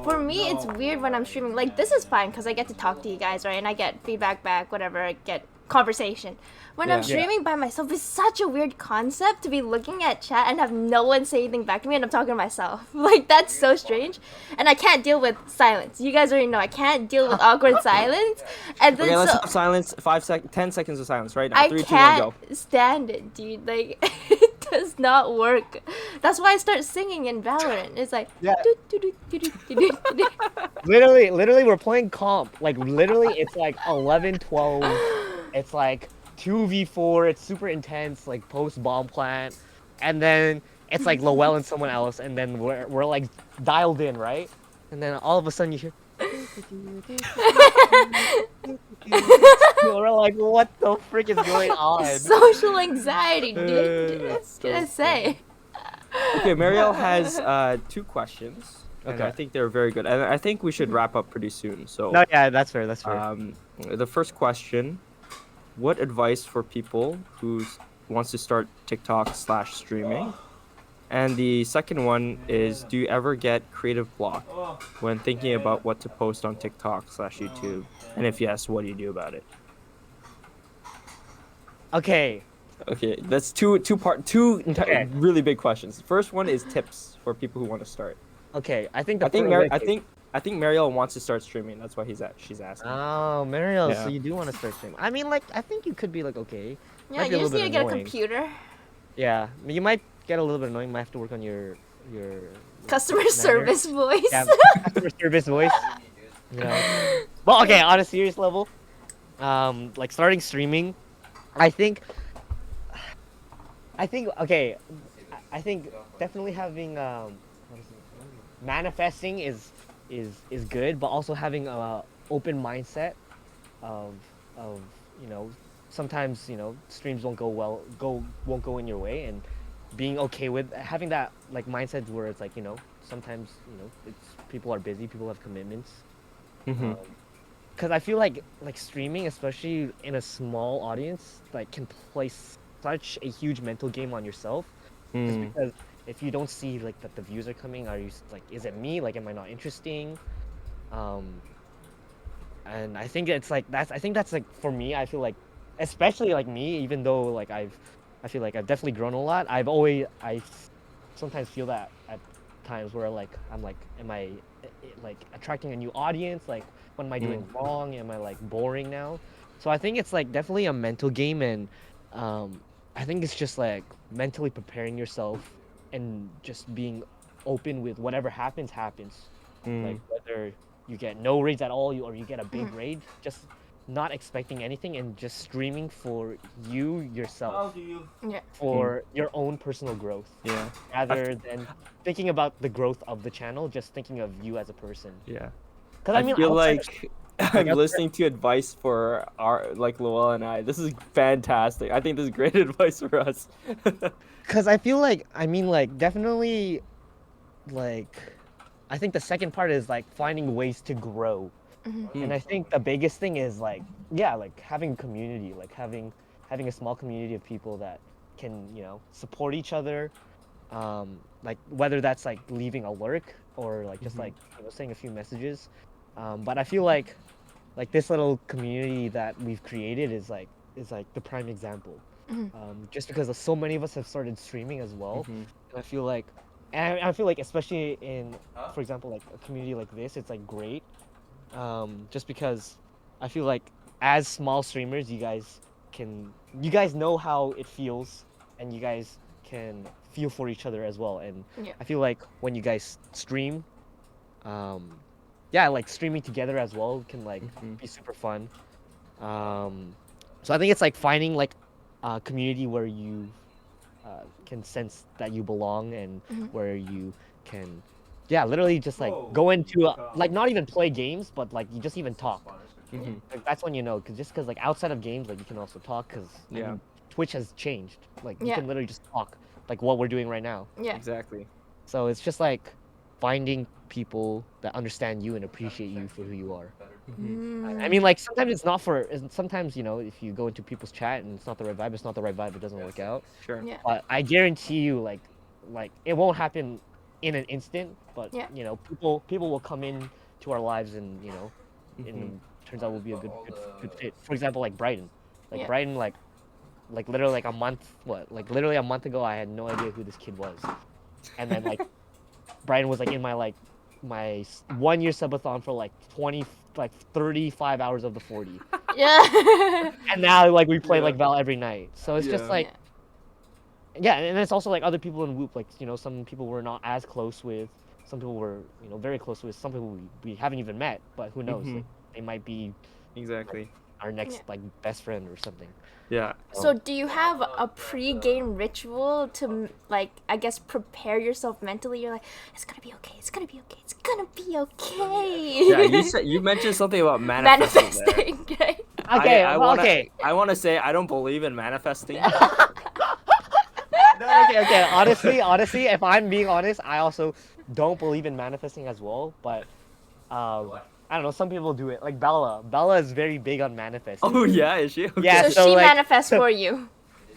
Speaker 2: for me it's weird when I'm streaming. Like this is fine because I get to talk to you guys, right? And I get feedback back, whatever. I get conversation. When I'm
Speaker 1: Yeah.
Speaker 2: streaming by myself, it's such a weird concept to be looking at chat and have no one say anything back to me, and I'm talking to myself. Like that's so strange, and I can't deal with silence. You guys already know I can't deal with awkward silence, and then
Speaker 1: Okay, let's
Speaker 2: so
Speaker 1: have silence. 10 seconds of silence right now.
Speaker 2: I
Speaker 1: 3, 2, 1, go.
Speaker 2: can't stand it, dude. Like it does not work. That's why I start singing in Valorant. It's like
Speaker 3: Yeah.
Speaker 2: "Doo, doo, doo, doo, doo, doo, doo, doo."
Speaker 3: Literally, we're playing comp. Like, literally, it's like 11, 12. It's like 2v4. It's super intense, like post bomb plant. And then it's like Lowell and someone else. And then we're like dialed in, right? And then all of a sudden you hear. We're like, what the frick is going on?
Speaker 2: Social anxiety, dude. What
Speaker 1: That's
Speaker 2: can I
Speaker 1: so
Speaker 2: say?
Speaker 1: Okay, Marielle has 2 questions. And
Speaker 3: Okay.
Speaker 1: I think they're very good. And I think we should wrap up pretty soon. So,
Speaker 3: No, yeah, that's fair. That's fair.
Speaker 1: the first question: what advice for people who wants to start TikTok/streaming? And the second one is: do you ever get creative block when thinking about what to post on TikTok/YouTube? And if yes, what do you do about it?
Speaker 3: Okay.
Speaker 1: Okay, that's two
Speaker 3: Okay.
Speaker 1: really big questions. The first one is tips for people who want to start.
Speaker 3: Okay. I think the
Speaker 1: I think
Speaker 3: first-
Speaker 1: I think Marielle wants to start streaming. That's why she's asking.
Speaker 3: Oh, Mariel,
Speaker 1: Yeah.
Speaker 3: so you do want to start streaming. I mean, like, I think you could be like, okay.
Speaker 2: Yeah,
Speaker 3: Might be
Speaker 2: you
Speaker 3: a
Speaker 2: just
Speaker 3: little
Speaker 2: need to
Speaker 3: bit
Speaker 2: get a
Speaker 3: annoying.
Speaker 2: computer.
Speaker 3: Yeah, you might get a little bit annoying. Might have to work on your
Speaker 2: Customer
Speaker 3: manner.
Speaker 2: service voice.
Speaker 3: Yeah, customer service voice. You know. Well, okay, on a serious level, like starting streaming, I think okay, I think definitely having what is it? Manifesting is good, but also having a open mindset of you know, sometimes, you know, streams won't go in your way, and being okay with having that like mindset where it's like, you know, sometimes, you know, it's people are busy, people have commitments.
Speaker 1: Mm-hmm.
Speaker 3: Because I feel like streaming, especially in a small audience, like can play such a huge mental game on yourself. Just because if you don't see like that the views are coming, are you like, is it me? Like, am I not interesting? And I think it's like I think that's like, for me, I feel like, especially like me, even though like I feel like I've definitely grown a lot. I sometimes feel that at times where like I'm like, am I like attracting a new audience? Like, what am I doing wrong? Am I like boring now? So I think it's like definitely a mental game, and I think it's just like mentally preparing yourself and just being open with whatever happens. Like, whether you get no raids at all, or you get a big raid, just not expecting anything and just streaming for you yourself,
Speaker 2: Yeah.
Speaker 3: for your own personal growth,
Speaker 1: Yeah.
Speaker 3: rather than thinking about the growth of the channel, just thinking of you as a person.
Speaker 1: Yeah.
Speaker 3: Because
Speaker 1: I
Speaker 3: I mean,
Speaker 1: feel
Speaker 3: outside of-
Speaker 1: like I'm listening to advice for our like Lowell and I. This is fantastic. I think this is great advice for us.
Speaker 3: Because I feel like, I mean, like, definitely, like, I think the second part is like finding ways to grow. And I think the biggest thing is like, yeah, like having community, like having a small community of people that can, you know, support each other. Like, whether that's like leaving a lurk or like just like, you know, saying a few messages. But I feel like this little community that we've created is like the prime example. Just because so many of us have started streaming as well, and I feel like, especially in, for example, like a community like this, it's like great. Just because I feel like as small streamers, you guys know how it feels, and you guys can feel for each other as well. And
Speaker 2: Yeah.
Speaker 3: I feel like when you guys stream, yeah, like streaming together as well can like be super fun. So I think it's like finding like a community where you can sense that you belong, and where you can, yeah, literally just like go into like not even play games, but like you just even talk. Like, that's when you know, because like outside of games, like you can also talk, because
Speaker 1: Yeah.
Speaker 3: Twitch has changed. Like, you
Speaker 2: Yeah.
Speaker 3: can literally just talk, like what we're doing right now.
Speaker 2: Yeah.
Speaker 1: Exactly.
Speaker 3: So it's just like finding people that understand you and appreciate you for who you are. I mean, like sometimes it's not for. Sometimes if you go into people's chat and it's not the right vibe, it's not the right vibe. It doesn't work out.
Speaker 1: Sure.
Speaker 2: Yeah.
Speaker 3: But I guarantee you, like it won't happen in an instant. But
Speaker 2: Yeah.
Speaker 3: people will come in to our lives, and
Speaker 1: Mm-hmm.
Speaker 3: and turns out will be a good fit. For example, like Brighton,
Speaker 2: Yeah.
Speaker 3: Brighton, like literally like a month, literally a month ago, I had no idea who this kid was, and then like Brighton was like in my 1 year subathon for like 35 hours of the 40,
Speaker 2: Yeah.
Speaker 3: and now like we play
Speaker 1: Yeah.
Speaker 3: like Val every night. So it's just
Speaker 1: Yeah.
Speaker 3: like yeah, and it's also like other people in Whoop, like some people we're not as close with, some people we're very close with, some people we haven't even met, but who knows?
Speaker 1: Mm-hmm.
Speaker 3: Like, they might be
Speaker 1: Exactly.
Speaker 3: our next
Speaker 2: Yeah.
Speaker 3: like best friend or something.
Speaker 1: Yeah.
Speaker 2: So do you have a pre-game ritual to like I guess prepare yourself mentally? You're like, it's gonna be okay. It's gonna be okay. It's gonna be okay.
Speaker 1: Yeah. You mentioned something about manifesting there.
Speaker 2: Manifesting, right?
Speaker 3: Okay,
Speaker 1: I
Speaker 3: well,
Speaker 1: wanna
Speaker 3: okay.
Speaker 1: I wanna say I don't believe in manifesting.
Speaker 3: No, okay. Honestly, if I'm being honest, I also don't believe in manifesting as well. But I don't know. Some people do it. Like Bella. Bella is very big on manifesting.
Speaker 1: Oh yeah, is she? Okay.
Speaker 3: Yeah,
Speaker 2: So
Speaker 3: so,
Speaker 2: she
Speaker 3: like-
Speaker 2: manifests for you.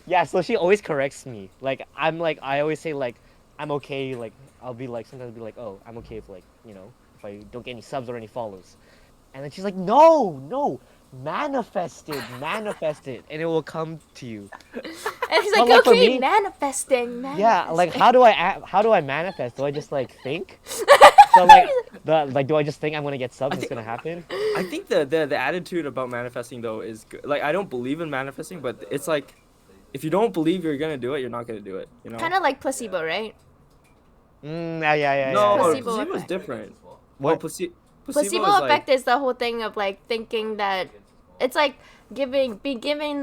Speaker 3: Yeah, so she always corrects me. Like I always say like I'm okay. Like I'll be like sometimes I'll be like, oh, I'm okay if if I don't get any subs or any follows, and then she's like, no, manifest it, and it will come to you.
Speaker 2: And he's like,
Speaker 3: But, like, for
Speaker 2: okay,
Speaker 3: me-
Speaker 2: manifesting.
Speaker 3: Yeah, like how do I manifest? Do I just like think? So like do I just think I'm gonna get subs? It's gonna happen.
Speaker 1: I think the attitude about manifesting though is good. Like I don't believe in manifesting, but it's like if you don't believe you're gonna do it, you're not gonna do it. You know?
Speaker 2: Kind of like placebo, right?
Speaker 3: Yeah.
Speaker 1: No,
Speaker 2: Placebo
Speaker 1: placebo is
Speaker 2: effect.
Speaker 1: different.
Speaker 3: What?
Speaker 1: Oh, placebo
Speaker 2: Placebo
Speaker 1: is
Speaker 2: effect is the whole thing of like thinking that it's like giving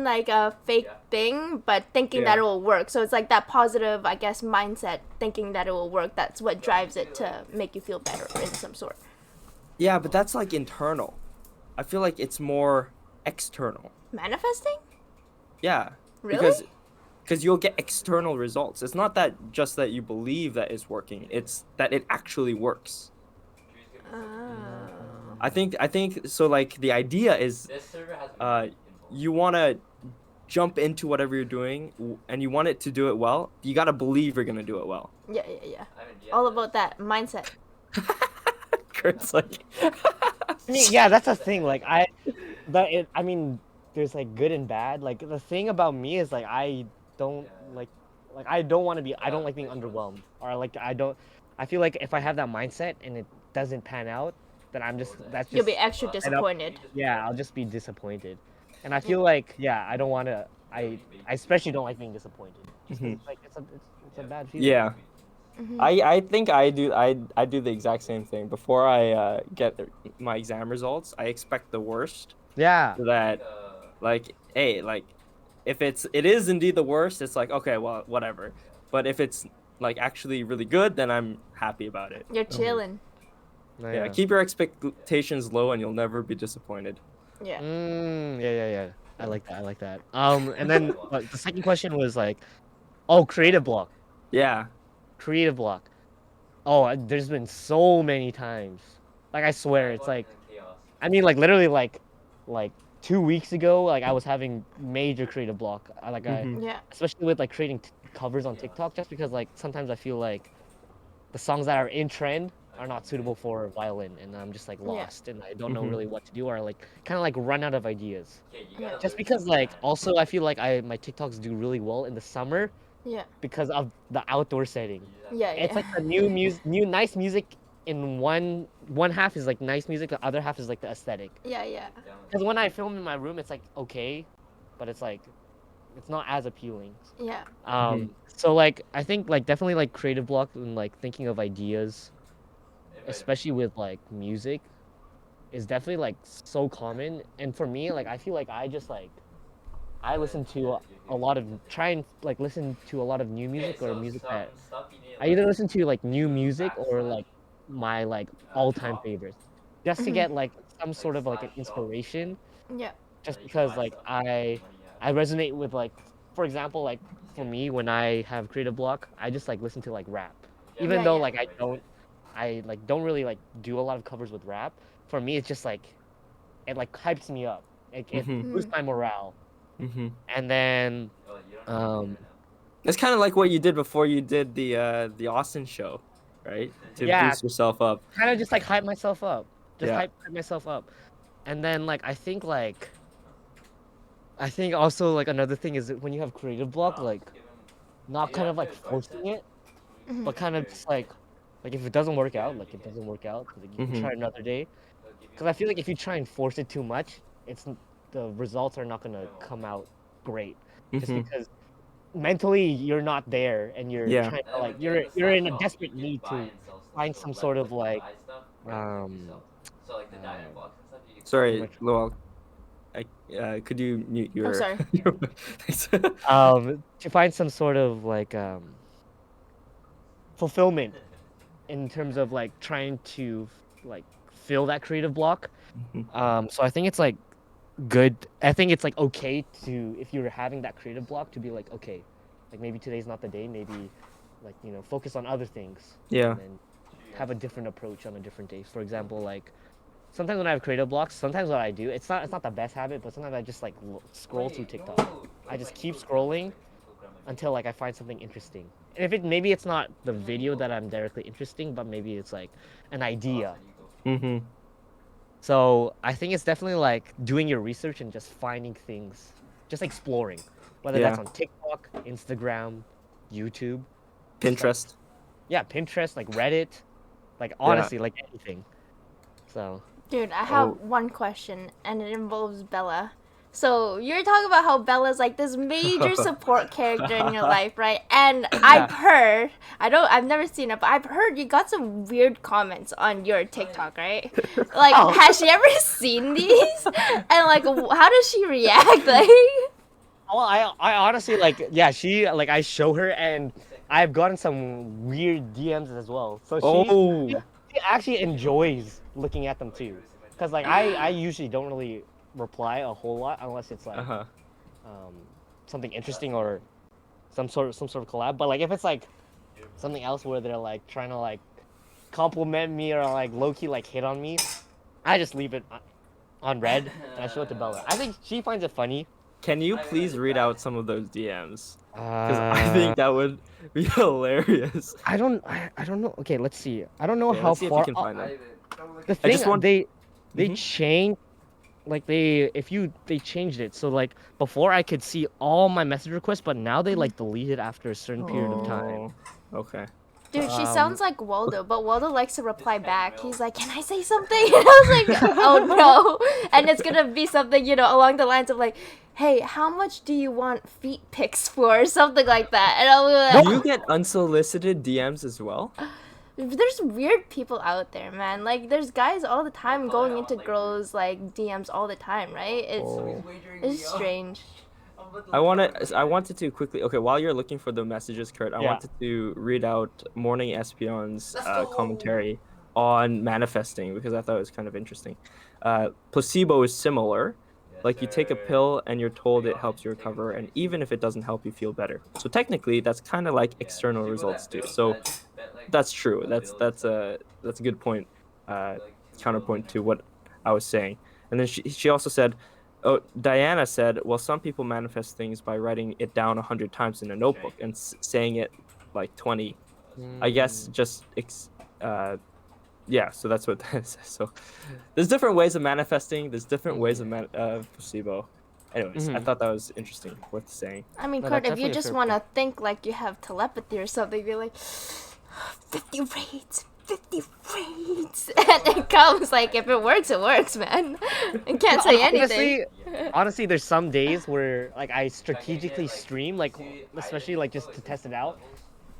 Speaker 2: like a fake thing, but thinking that
Speaker 1: Yeah.
Speaker 2: it will work. So it's like that positive, I guess, mindset, thinking that it will work. That's what drives it to make you feel better in some sort.
Speaker 1: Yeah, but that's like internal. I feel like it's more external.
Speaker 2: Manifesting?
Speaker 1: Yeah.
Speaker 2: Really?
Speaker 1: Because you'll get external results. It's not that just that you believe that it's working. It's that it actually works.
Speaker 2: Oh.
Speaker 1: I think so. Like the idea is, you want to jump into whatever you're doing, and you want it to do it well. You gotta believe you're gonna do it well.
Speaker 2: Yeah. All about that mindset.
Speaker 1: Kurt's like,
Speaker 3: I mean, yeah, that's the thing. Like I mean, there's like good and bad. Like the thing about me is like I don't I don't want to be. I don't like being underwhelmed, or like I don't. I feel like if I have that mindset and it doesn't pan out, then that's just.
Speaker 2: You'll be extra disappointed.
Speaker 3: Yeah, I'll just be disappointed, and I feel like I don't want to. I especially don't like being disappointed. Just 'cause, like it's a bad feeling.
Speaker 1: yeah. I think I do the exact same thing. Before I get my exam results, I expect the worst.
Speaker 3: Yeah.
Speaker 1: So that, like, hey, like, if it is indeed the worst, it's like, okay, well, whatever. But if it's like actually really good, then I'm happy about it.
Speaker 2: You're chilling.
Speaker 1: Yeah, keep your expectations low, and you'll never be disappointed.
Speaker 2: Yeah.
Speaker 3: Yeah. I like that. And then the second question was like, oh, creative block.
Speaker 1: Yeah.
Speaker 3: Creative block. Oh, there's been so many times. Like I swear, it's like, I mean, like literally, like 2 weeks ago, like I was having major creative block.
Speaker 1: Mhm.
Speaker 2: Yeah.
Speaker 3: Especially with like creating covers on TikTok, just because like sometimes I feel like the songs that are in trend are not suitable for violin, and I'm just like lost, and I don't know really what to do, or like kind of like run out of ideas.
Speaker 2: Yeah.
Speaker 3: Just because like also I feel like my TikToks do really well in the summer
Speaker 2: Yeah.
Speaker 3: because of the outdoor setting.
Speaker 2: Yeah.
Speaker 3: It's like the new nice music in one half is like nice music, the other half is like the aesthetic.
Speaker 2: Yeah.
Speaker 3: Because when I film in my room, it's like okay, but it's like it's not as appealing.
Speaker 2: Yeah.
Speaker 3: So like I think like definitely like creative block and like thinking of ideas, especially with like music, is definitely like so common. And for me, like I feel like I just like I listen to a lot of try and like listen to a lot of new music or music that I either listen to like new music or like my like all-time favorites, just to get like some sort of like an inspiration.
Speaker 2: Yeah.
Speaker 3: Just because like I resonate with like, for example, like for me when I have creative block, I just like listen to like rap, even
Speaker 2: Yeah,
Speaker 3: though
Speaker 2: yeah.
Speaker 3: like I don't really like do a lot of covers with rap. For me, it's just like it like hypes me up. It
Speaker 1: Mhm.
Speaker 3: boosts my morale.
Speaker 1: Mhm.
Speaker 3: And then um
Speaker 1: It's kind of like what you did before you did the Austin show, right? To
Speaker 3: yeah,
Speaker 1: boost yourself up.
Speaker 3: kind of just like hype myself up. Just
Speaker 1: Yeah.
Speaker 3: hype myself up. And then like I think also like another thing is that when you have creative block, like not kind of like forcing it,
Speaker 2: Mhm.
Speaker 3: but kind of just like if it doesn't work out, like it doesn't work out, like you can
Speaker 1: Mhm.
Speaker 3: try another day. Because I feel like if you try and force it too much, the results are not gonna come out great. Just
Speaker 1: Mhm.
Speaker 3: because mentally you're not there and you're
Speaker 1: Yeah.
Speaker 3: trying to like you're in a desperate need to find some sort of like um what am I
Speaker 1: Sorry, Lowell. Could you mute
Speaker 2: Oh,
Speaker 1: your
Speaker 2: sorry.
Speaker 1: your mic? Thanks.
Speaker 3: to find some sort of like fulfillment in terms of like trying to like fill that creative block.
Speaker 1: Mhm.
Speaker 3: So I think it's like good. I think it's like okay to if you're having that creative block to be like okay, like maybe today's not the day. Maybe like focus on other things
Speaker 1: Yeah.
Speaker 3: and then have a different approach on a different day. For example, like sometimes when I have creative blocks, sometimes what I do it's not the best habit, but sometimes I just like scroll through TikTok. I just keep scrolling until like I find something interesting. And if maybe it's not the video that I'm directly interesting, but maybe it's like an idea.
Speaker 1: Mhm.
Speaker 3: So I think it's definitely like doing your research and just finding things, just exploring, whether that's
Speaker 1: Yeah.
Speaker 3: on TikTok, Instagram, YouTube, just like
Speaker 1: Pinterest.
Speaker 3: yeah, Pinterest, like Reddit, like
Speaker 1: Yeah.
Speaker 3: honestly, like anything. So
Speaker 2: Dude, I have
Speaker 1: Oh.
Speaker 2: one question, and it involves Bella. So you're talking about how Bella's like this major support character in your life, right? And
Speaker 3: yeah.
Speaker 2: I've heard, I've never seen it, but I've heard you got some weird comments on your TikTok, right? Like,
Speaker 3: Oh,
Speaker 2: has she ever seen these? And like, how does she react? Like,
Speaker 3: well, I honestly like yeah, she like I show her and I've gotten some weird DMs as well. So she
Speaker 1: Oh.
Speaker 3: she actually enjoys looking at them too. Cause like I usually don't really reply a whole lot unless it's like
Speaker 1: Uh-huh.
Speaker 3: um something interesting or some sort of collab. But like if it's like something else where they're like trying to like compliment me or like low key like hit on me, I just leave it on red and I show it to Bella. I think she finds it funny.
Speaker 1: Can you please read out some of those DMs? Because I
Speaker 3: Uh,
Speaker 1: think that would be hilarious.
Speaker 3: I don't know. Okay, let's see. I don't know
Speaker 1: Okay,
Speaker 3: how
Speaker 1: let's see if you
Speaker 3: far
Speaker 1: can find them.
Speaker 3: the
Speaker 1: I
Speaker 3: thing
Speaker 1: just want.
Speaker 3: they
Speaker 1: Mhm.
Speaker 3: changed like they changed it. So like before I could see all my message requests, but now they like delete it after a certain period of time.
Speaker 1: Oh. Okay.
Speaker 2: dude, she
Speaker 3: Um
Speaker 2: sounds like Waldo, but Waldo likes to reply back. He's like, "Can I say something?" And I was like, "Oh no!" And it's gonna be something, along the lines of like, "Hey, how much do you want feet pics for?" Or something like that. And I'll
Speaker 3: no,
Speaker 2: be
Speaker 1: Do you get unsolicited DMs as well?
Speaker 2: like, "There's weird people out there, man. Like, there's guys all the time going into girls like DMs all the time, right?
Speaker 1: Oh.
Speaker 2: It's strange."
Speaker 1: I wanted to quickly. Okay, while you're looking for the messages, Kurt, I
Speaker 3: yeah.
Speaker 1: wanted to read out Morning Espion's commentary on manifesting because I thought it was kind of interesting. Placebo is similar. Like you take a pill and you're told it helps you recover, and even if it doesn't help you feel better. So technically, that's kind of like external results too. So that's true. That's a good point. Uh, Counterpoint to what I was saying. And then she also said, oh, Diana said, well, some people manifest things by writing it down 100 times in a notebook and saying it like 20. I guess
Speaker 3: Mm,
Speaker 1: yeah. So that's what that says. So there's different ways of manifesting. There's different ways of
Speaker 3: mhm,
Speaker 1: placebo. Anyways, I
Speaker 3: mhm.
Speaker 1: thought that was interesting, worth saying.
Speaker 2: I mean,
Speaker 3: No,
Speaker 2: Kurt,
Speaker 3: that's
Speaker 2: if you
Speaker 3: definitely a
Speaker 2: just
Speaker 3: fair
Speaker 2: want
Speaker 3: point.
Speaker 2: to think like you have telepathy or something, be like, 50 raids, 50 raids. And it comes, like, if it works, man. I can't say anything.
Speaker 3: Honestly, there's some days where like I strategically stream, like especially like just to test it out,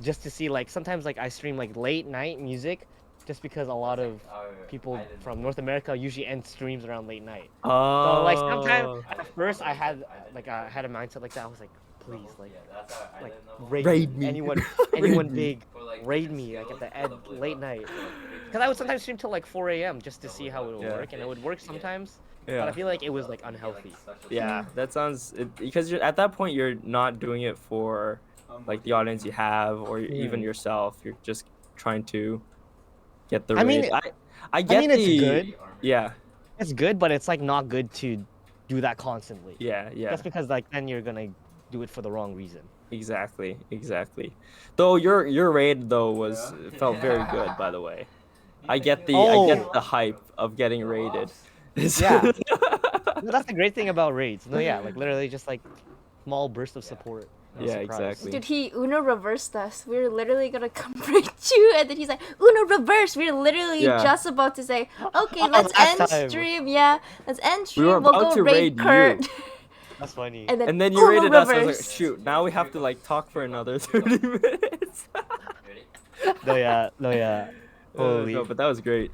Speaker 3: just to see like sometimes like I stream like late night music, just because a lot of people from North America usually end streams around late night. So like sometimes
Speaker 1: Oh,
Speaker 3: at first I had a mindset like that. I was like, please like raid me,
Speaker 1: raid me.
Speaker 3: anyone
Speaker 1: Raid me.
Speaker 3: big, raid me like at the end late night. Because I would sometimes stream till like 4 a.m. just to see how it would
Speaker 1: Yeah.
Speaker 3: work, and it would work sometimes. But I
Speaker 1: Yeah.
Speaker 3: feel like it was like unhealthy.
Speaker 1: Yeah, that sounds because at that point you're not doing it for like the audience you have or even
Speaker 3: Mm.
Speaker 1: yourself. You're just trying to get the
Speaker 3: I mean,
Speaker 1: rate. I
Speaker 3: I
Speaker 1: get
Speaker 3: mean it's
Speaker 1: the
Speaker 3: good.
Speaker 1: yeah.
Speaker 3: it's good, but it's like not good to do that constantly.
Speaker 1: Yeah, yeah.
Speaker 3: Just because like then you're gonna do it for the wrong reason.
Speaker 1: Exactly, exactly. Though your raid though was felt very good, by the way. I get
Speaker 3: Oh.
Speaker 1: the hype of getting raided.
Speaker 3: Yeah. No, that's the great thing about raids. No, yeah, like literally just like small burst of support. No
Speaker 1: Yeah,
Speaker 3: surprise.
Speaker 1: exactly.
Speaker 2: Dude, he Uno reversed us. We were literally gonna come raid you, and then he's like, Uno reverse. We were literally
Speaker 1: Yeah.
Speaker 2: just about to say, okay,
Speaker 3: Oh,
Speaker 2: let's
Speaker 3: last
Speaker 2: end
Speaker 3: time.
Speaker 2: stream. Yeah, let's end stream.
Speaker 1: We were
Speaker 2: We'll
Speaker 1: about
Speaker 2: go
Speaker 1: to raid
Speaker 2: Kurt.
Speaker 1: you.
Speaker 3: That's funny.
Speaker 2: And
Speaker 1: And then you
Speaker 2: Uno
Speaker 1: raided us. I was like,
Speaker 2: reverse.
Speaker 1: shoot, now we have to like talk for another 30 minutes.
Speaker 3: No, yeah, no, yeah. Holy.
Speaker 1: No, but that was great.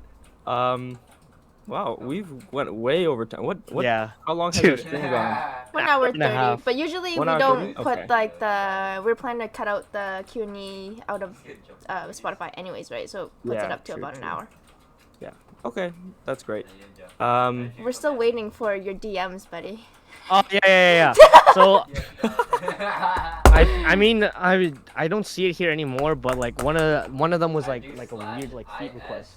Speaker 1: Wow, we've went way over time. What?
Speaker 3: Yeah.
Speaker 1: How long has our
Speaker 3: Dude.
Speaker 1: stream gone?
Speaker 2: 1 hour
Speaker 3: and a
Speaker 2: 30.
Speaker 3: half.
Speaker 2: But usually
Speaker 1: 1
Speaker 2: we
Speaker 1: hour
Speaker 2: don't
Speaker 1: 30?
Speaker 2: put
Speaker 1: Okay.
Speaker 2: like the. We're planning to cut out the Q&A out of Spotify, anyways, right? So it puts it
Speaker 1: Yeah,
Speaker 2: up to
Speaker 1: true,
Speaker 2: about an
Speaker 1: true.
Speaker 2: hour.
Speaker 1: Yeah. Okay, that's great.
Speaker 2: We're still waiting for your DMs, buddy.
Speaker 3: Oh yeah. So I mean I don't see it here anymore, but like one of them was like a weird like feat request.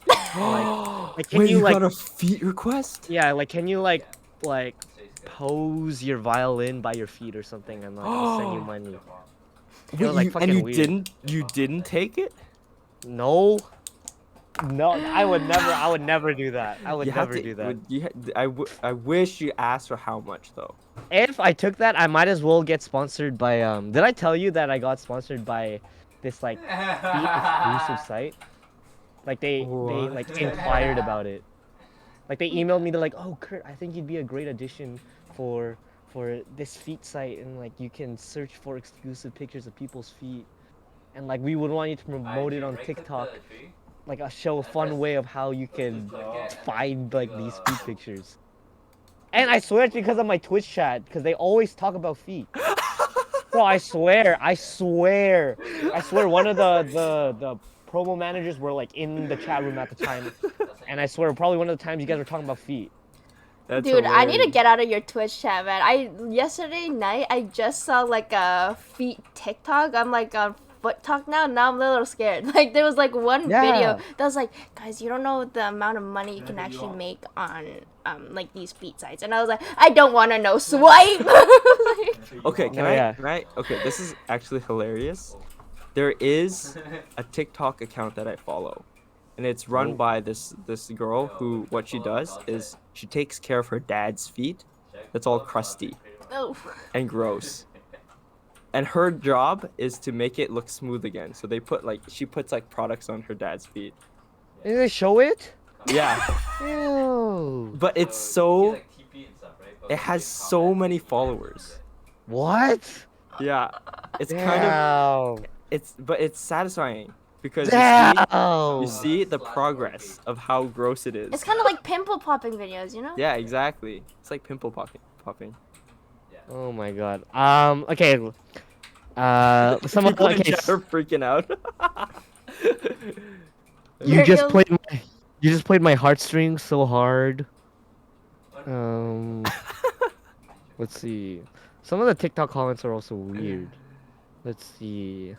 Speaker 3: Like can
Speaker 1: Wait,
Speaker 3: you like
Speaker 1: got a feat request?
Speaker 3: yeah, like can you like pose your violin by your feet or something and like I'll send you money. It was, like,
Speaker 1: and
Speaker 3: fucking
Speaker 1: you
Speaker 3: weird.
Speaker 1: didn't take it?
Speaker 3: No, I would never do that. I would
Speaker 1: You have
Speaker 3: never
Speaker 1: to-
Speaker 3: do that.
Speaker 1: I wish you asked for how much though.
Speaker 3: If I took that, I might as well get sponsored by did I tell you that I got sponsored by this like feet exclusive site? Like they
Speaker 1: What?
Speaker 3: like inquired about it. Like they emailed me, they're like, "Oh, Kurt, I think you'd be a great addition for this feet site, and like you can search for exclusive pictures of people's feet, and like we would want you to promote it on TikTok, like show a fun way of how you can find like these feet pictures." And I swear it's because of my Twitch chat, because they always talk about feet. Bro, I swear, one of the promo managers were like in the chat room at the time, and I swear probably one of the times you guys were talking about feet.
Speaker 1: That's
Speaker 2: Dude, I need to
Speaker 1: hilarious.
Speaker 2: get out of your Twitch chat, man. Yesterday night I just saw like a feet TikTok. I'm like on Foot Talk now. Now I'm a little scared. Like there was like one video
Speaker 3: Yeah.
Speaker 2: that was like, guys, you don't know the amount of money you can actually make on like these feet sites. And I was like, I don't want to know. Swipe. Like,
Speaker 1: Okay,
Speaker 3: No, yeah.
Speaker 1: Okay, this is actually hilarious. There is a TikTok account that I follow, and it's run by this girl who what she does is she takes care of her dad's feet. That's all crusty
Speaker 2: oh.
Speaker 1: and gross. And her job is to make it look smooth again. So she puts like products on her dad's feet.
Speaker 3: Did they show it?
Speaker 1: Yeah,
Speaker 3: Ew.
Speaker 1: but it has so many followers.
Speaker 3: What?
Speaker 1: Yeah, it's kind of
Speaker 3: Damn.
Speaker 1: it's satisfying because
Speaker 3: Damn.
Speaker 1: you see the progress of how gross it is.
Speaker 2: It's kind of like pimple popping videos, you know?
Speaker 1: Yeah, exactly. It's like pimple popping.
Speaker 3: Oh my god. Okay. Some of
Speaker 1: People in
Speaker 3: okay.
Speaker 1: chat are freaking out.
Speaker 3: You just
Speaker 2: Muriel-
Speaker 3: played my heartstrings so hard. Let's see. Some of the TikTok comments are also weird. Let's see.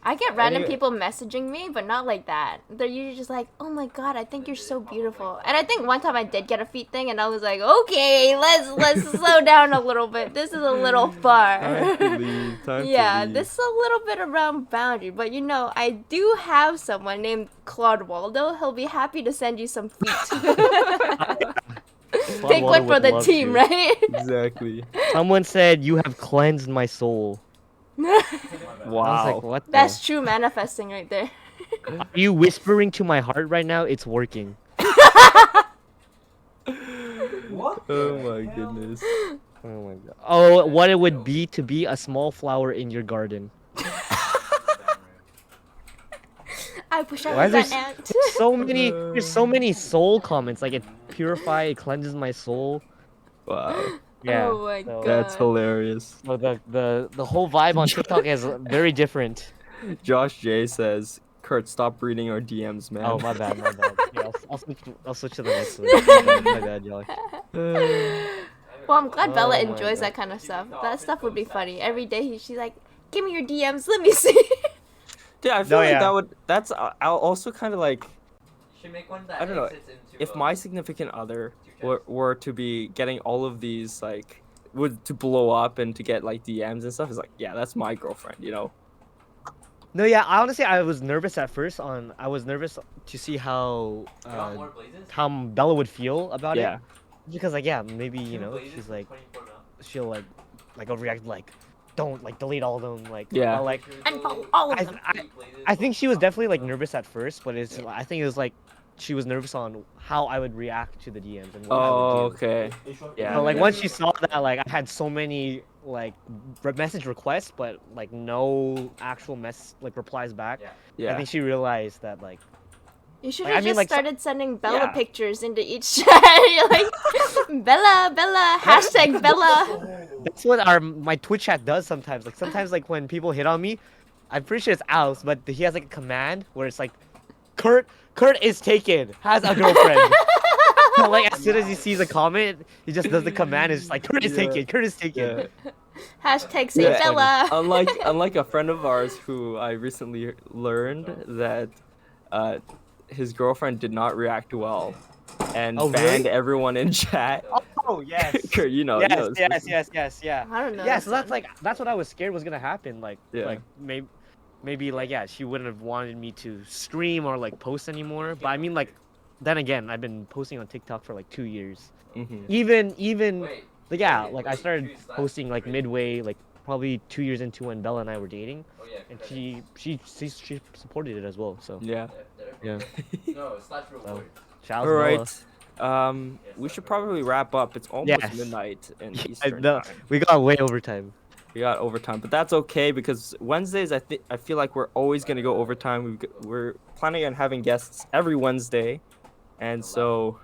Speaker 2: I get random
Speaker 1: Anyway.
Speaker 2: people messaging me, but not like that. They're usually just like, "Oh my god, I think you're so beautiful." And I think one time I did get a feet thing, and I was like, "Okay, let's slow down a little bit. This is a little far."
Speaker 1: Time to leave. Time
Speaker 2: Yeah,
Speaker 1: to leave.
Speaker 2: this is a little bit around boundary, but you know, I do have someone named Claude Waldo. He'll be happy to send you some feet. Take one for the team, right?
Speaker 1: Exactly.
Speaker 3: Someone said you have cleansed my soul. I was
Speaker 1: Wow.
Speaker 3: like, what?
Speaker 2: That's true manifesting right there.
Speaker 3: Are you whispering to my heart right now? It's working.
Speaker 1: Oh my goodness.
Speaker 3: Oh my god. Oh, what it would be to be a small flower in your garden.
Speaker 2: I wish I
Speaker 3: Why
Speaker 2: was
Speaker 3: is
Speaker 2: that ant.
Speaker 3: There's so many soul comments. Like it purifies, it cleanses my soul.
Speaker 1: Wow.
Speaker 3: Yeah.
Speaker 2: Oh my
Speaker 3: so-
Speaker 2: God.
Speaker 1: That's hilarious.
Speaker 3: So the whole vibe on TikTok is very different.
Speaker 1: Josh J says, "Kurt, stop reading our DMs, man."
Speaker 3: Oh my bad. Yeah, I'll switch to the next one. My bad, Josh.
Speaker 2: Well, I'm glad Bella
Speaker 3: Oh my
Speaker 2: enjoys
Speaker 3: God.
Speaker 2: that kind of stuff. That stuff would be funny. Every day she's like, "Give me your DMs, let me see."
Speaker 1: Yeah, I feel
Speaker 3: No,
Speaker 1: like
Speaker 3: yeah.
Speaker 1: that's also kind of like I don't know, if my significant other were to be getting all of these like to blow up and to get like DMs and stuff, it's like, yeah, that's my girlfriend, you know.
Speaker 3: No, yeah. Honestly, I was nervous at first. I was nervous to see how Bella would feel about it,
Speaker 1: Yeah.
Speaker 3: because like, yeah, maybe she's like she'll like react like, don't like delete all of them, like,
Speaker 1: Yeah.
Speaker 3: but, like,
Speaker 2: Unfollow all of
Speaker 3: I,
Speaker 2: them.
Speaker 3: I think she was definitely like nervous at first, but I think it was like she was nervous on how I would react to the DMs and what I would do.
Speaker 1: Okay. Yeah.
Speaker 3: But like once she saw that like I had so many like message requests, but like no actual replies back,
Speaker 1: Yeah.
Speaker 3: I think she realized that like
Speaker 2: You should
Speaker 3: Like,
Speaker 2: have
Speaker 3: I mean,
Speaker 2: just
Speaker 3: like,
Speaker 2: started sending Bella
Speaker 1: Yeah.
Speaker 2: pictures into each chat. You're like, Bella, hashtag Bella.
Speaker 3: that's what my Twitch chat does sometimes. Like sometimes like when people hit on me, I'm pretty sure it's Alex, but he has like a command where it's like, Kurt is taken, has a girlfriend. So, like as soon as he sees a comment, he just does the command. It's just like, Kurt is taken, Kurt is taken.
Speaker 1: Yeah.
Speaker 2: Hashtag say
Speaker 1: Yeah.
Speaker 2: Bella.
Speaker 1: Unlike a friend of ours who I recently learned that his girlfriend did not react well and
Speaker 3: Oh,
Speaker 1: banned
Speaker 3: really?
Speaker 1: everyone in chat.
Speaker 3: Oh yes.
Speaker 1: Kurt, you know,
Speaker 3: Yes,
Speaker 1: this-
Speaker 3: yeah.
Speaker 2: I don't know.
Speaker 3: Yeah,
Speaker 2: this
Speaker 3: so
Speaker 2: one.
Speaker 3: that's what I was scared was gonna happen. Like,
Speaker 1: Yeah.
Speaker 3: maybe like, yeah, she wouldn't have wanted me to stream or like post anymore. But I mean, like, then again, I've been posting on TikTok for like 2 years.
Speaker 1: Mhm.
Speaker 3: Even like, yeah, like I started posting like midway, like probably 2 years into when Bella and I were dating, and she supported it as well. So
Speaker 1: Yeah.
Speaker 3: yeah,
Speaker 4: No, slash reward.
Speaker 3: shout out
Speaker 1: All
Speaker 3: to Bella.
Speaker 1: right. We should probably wrap up. It's almost
Speaker 3: Yes.
Speaker 1: midnight in
Speaker 3: I
Speaker 1: Eastern
Speaker 3: know,
Speaker 1: time.
Speaker 3: we got way overtime.
Speaker 1: We got overtime, but that's okay because Wednesdays I feel like we're always gonna go overtime. We're planning on having guests every Wednesday, and so,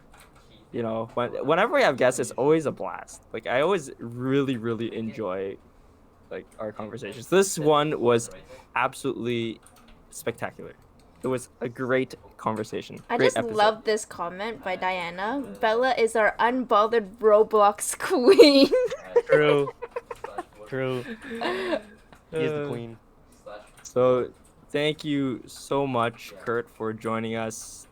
Speaker 1: you know, whenever we have guests, it's always a blast. Like I always really enjoy like our conversations. This one was absolutely spectacular. It was a great conversation.
Speaker 2: I
Speaker 1: Great
Speaker 2: just
Speaker 1: episode.
Speaker 2: love this comment by Diana. Bella is our unbothered Roblox queen.
Speaker 3: True. True. He is the
Speaker 1: Uh,
Speaker 3: queen.
Speaker 1: So, thank you so much, Kurt, for joining us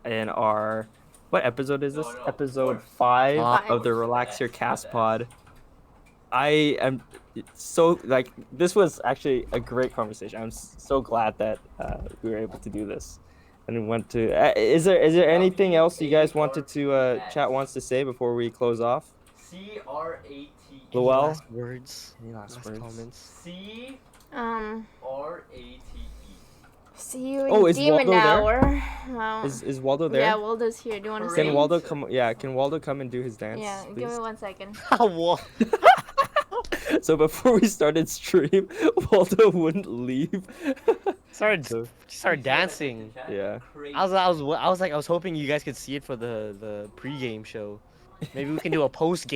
Speaker 1: in our what episode is this? Episode 5 of the Relax Your Cast Pod. I am so like this was actually a great conversation. I'm so glad that we were able to do this, and went to. Is there anything else you guys wanted to chat wants to say before we close off?
Speaker 4: CRATE.
Speaker 1: Lowell?
Speaker 3: Last words. Any last
Speaker 1: words?
Speaker 3: comments?
Speaker 2: Um,
Speaker 4: CRATE.
Speaker 2: see you in
Speaker 1: Oh, is
Speaker 2: Demon
Speaker 1: Waldo there?
Speaker 2: Hour. Well,
Speaker 1: Is Waldo there?
Speaker 2: yeah, Waldo's here. Do you want to say?
Speaker 1: Can Waldo come? Yeah, can Waldo come and do his dance?
Speaker 2: Yeah, give me 1 second.
Speaker 3: What?
Speaker 1: So before we started stream, Waldo wouldn't leave.
Speaker 3: She started dancing.
Speaker 1: Yeah.
Speaker 3: I was hoping you guys could see it for the pregame show. Maybe we can do a post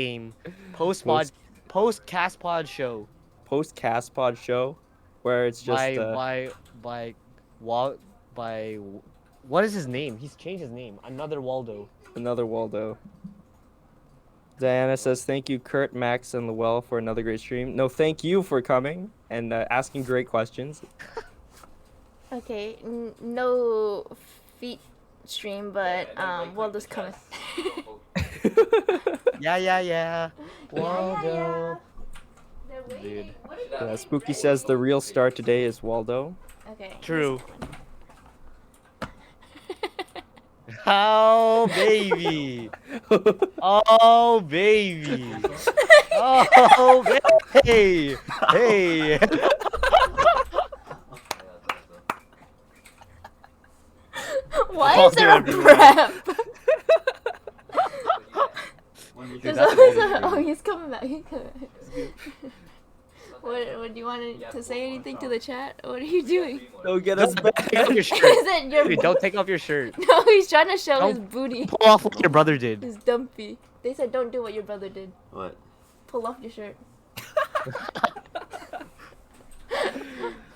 Speaker 3: cast pod show.
Speaker 1: Post cast pod show, where it's just
Speaker 3: what is his name? He's changed his name. Another Waldo.
Speaker 1: another Waldo. Diana says, "Thank you, Kurt, Max, and Lowell for another great stream." No, thank you for coming and asking great questions.
Speaker 2: Okay, no feet stream, but Waldo's coming.
Speaker 3: Yeah. Waldo.
Speaker 2: They're
Speaker 3: waiting.
Speaker 2: Dude.
Speaker 1: Spooky says the real star today is Waldo.
Speaker 2: Okay.
Speaker 3: True. Oh baby. Oh baby. Oh baby. Hey.
Speaker 2: Why is there a
Speaker 3: Dude.
Speaker 2: prep?
Speaker 3: Dude,
Speaker 2: There's
Speaker 3: that's
Speaker 2: always
Speaker 3: Waldo,
Speaker 2: a. Oh,
Speaker 3: dude.
Speaker 2: he's coming back. He's coming back. What do you want to say anything to the chat? What are you doing?
Speaker 1: Don't get us
Speaker 3: Don't take off your
Speaker 2: Is
Speaker 3: shirt.
Speaker 2: it your?
Speaker 3: Dude, don't take off your shirt.
Speaker 2: No, he's trying to show his
Speaker 3: Don't
Speaker 2: booty.
Speaker 3: Pull off what your brother did.
Speaker 2: His dumpy. They said don't do what your brother did.
Speaker 4: What?
Speaker 2: Pull off your shirt.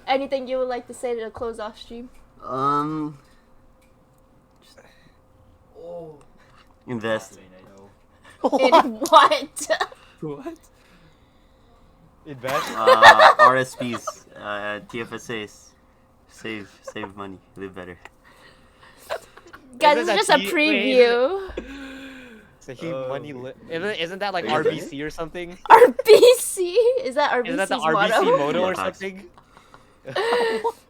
Speaker 2: Anything you would like to say to close off stream?
Speaker 4: Invest.
Speaker 2: In what?
Speaker 1: What?
Speaker 3: Invest.
Speaker 4: RSPs. TFSAs. Save money. Live better.
Speaker 2: Guys,
Speaker 3: Isn't
Speaker 2: this is
Speaker 3: that
Speaker 2: just a
Speaker 3: T- wait,
Speaker 2: preview.
Speaker 3: Sahib money. Isn't that like
Speaker 4: Are you kidding?
Speaker 3: RBC or something?
Speaker 2: RBC? Is that
Speaker 3: Isn't that
Speaker 2: RBC's
Speaker 3: the RBC
Speaker 2: motto?
Speaker 3: motto or
Speaker 4: Yeah.
Speaker 3: something?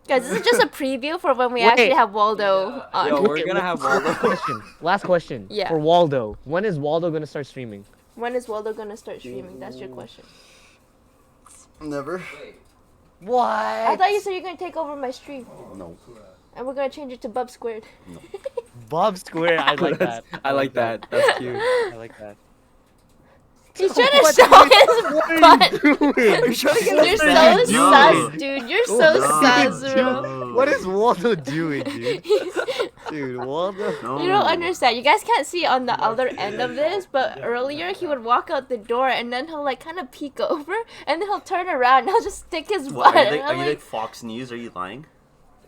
Speaker 2: Guys, this is just a preview for when we
Speaker 3: Wait.
Speaker 2: actually have Waldo on.
Speaker 1: Yo, we're gonna have Waldo.
Speaker 3: Last question.
Speaker 2: Yeah.
Speaker 3: For Waldo, when is Waldo gonna start streaming?
Speaker 2: When is Waldo gonna start streaming? That's your question.
Speaker 4: Never.
Speaker 3: What?
Speaker 2: I thought you said you're gonna take over my stream.
Speaker 4: No.
Speaker 2: And we're gonna change it to Bub Squared.
Speaker 3: Bob Square. I like that.
Speaker 1: I like that. That's cute.
Speaker 3: I like that.
Speaker 2: He's trying to show his butt.
Speaker 1: You're trying to get
Speaker 2: You're
Speaker 1: us
Speaker 2: so
Speaker 1: back.
Speaker 2: sus, dude. You're so sus, bro.
Speaker 4: No.
Speaker 3: What is Waldo doing, dude? Dude, Waldo.
Speaker 4: No.
Speaker 2: You don't understand. You guys can't see on the other end of this, but earlier he would walk out the door and then he'll like kind of peek over and then he'll turn around and he'll just stick his
Speaker 4: What,
Speaker 2: butt.
Speaker 4: are you
Speaker 2: And I'm
Speaker 4: like
Speaker 2: like,
Speaker 4: Fox News? Are you lying?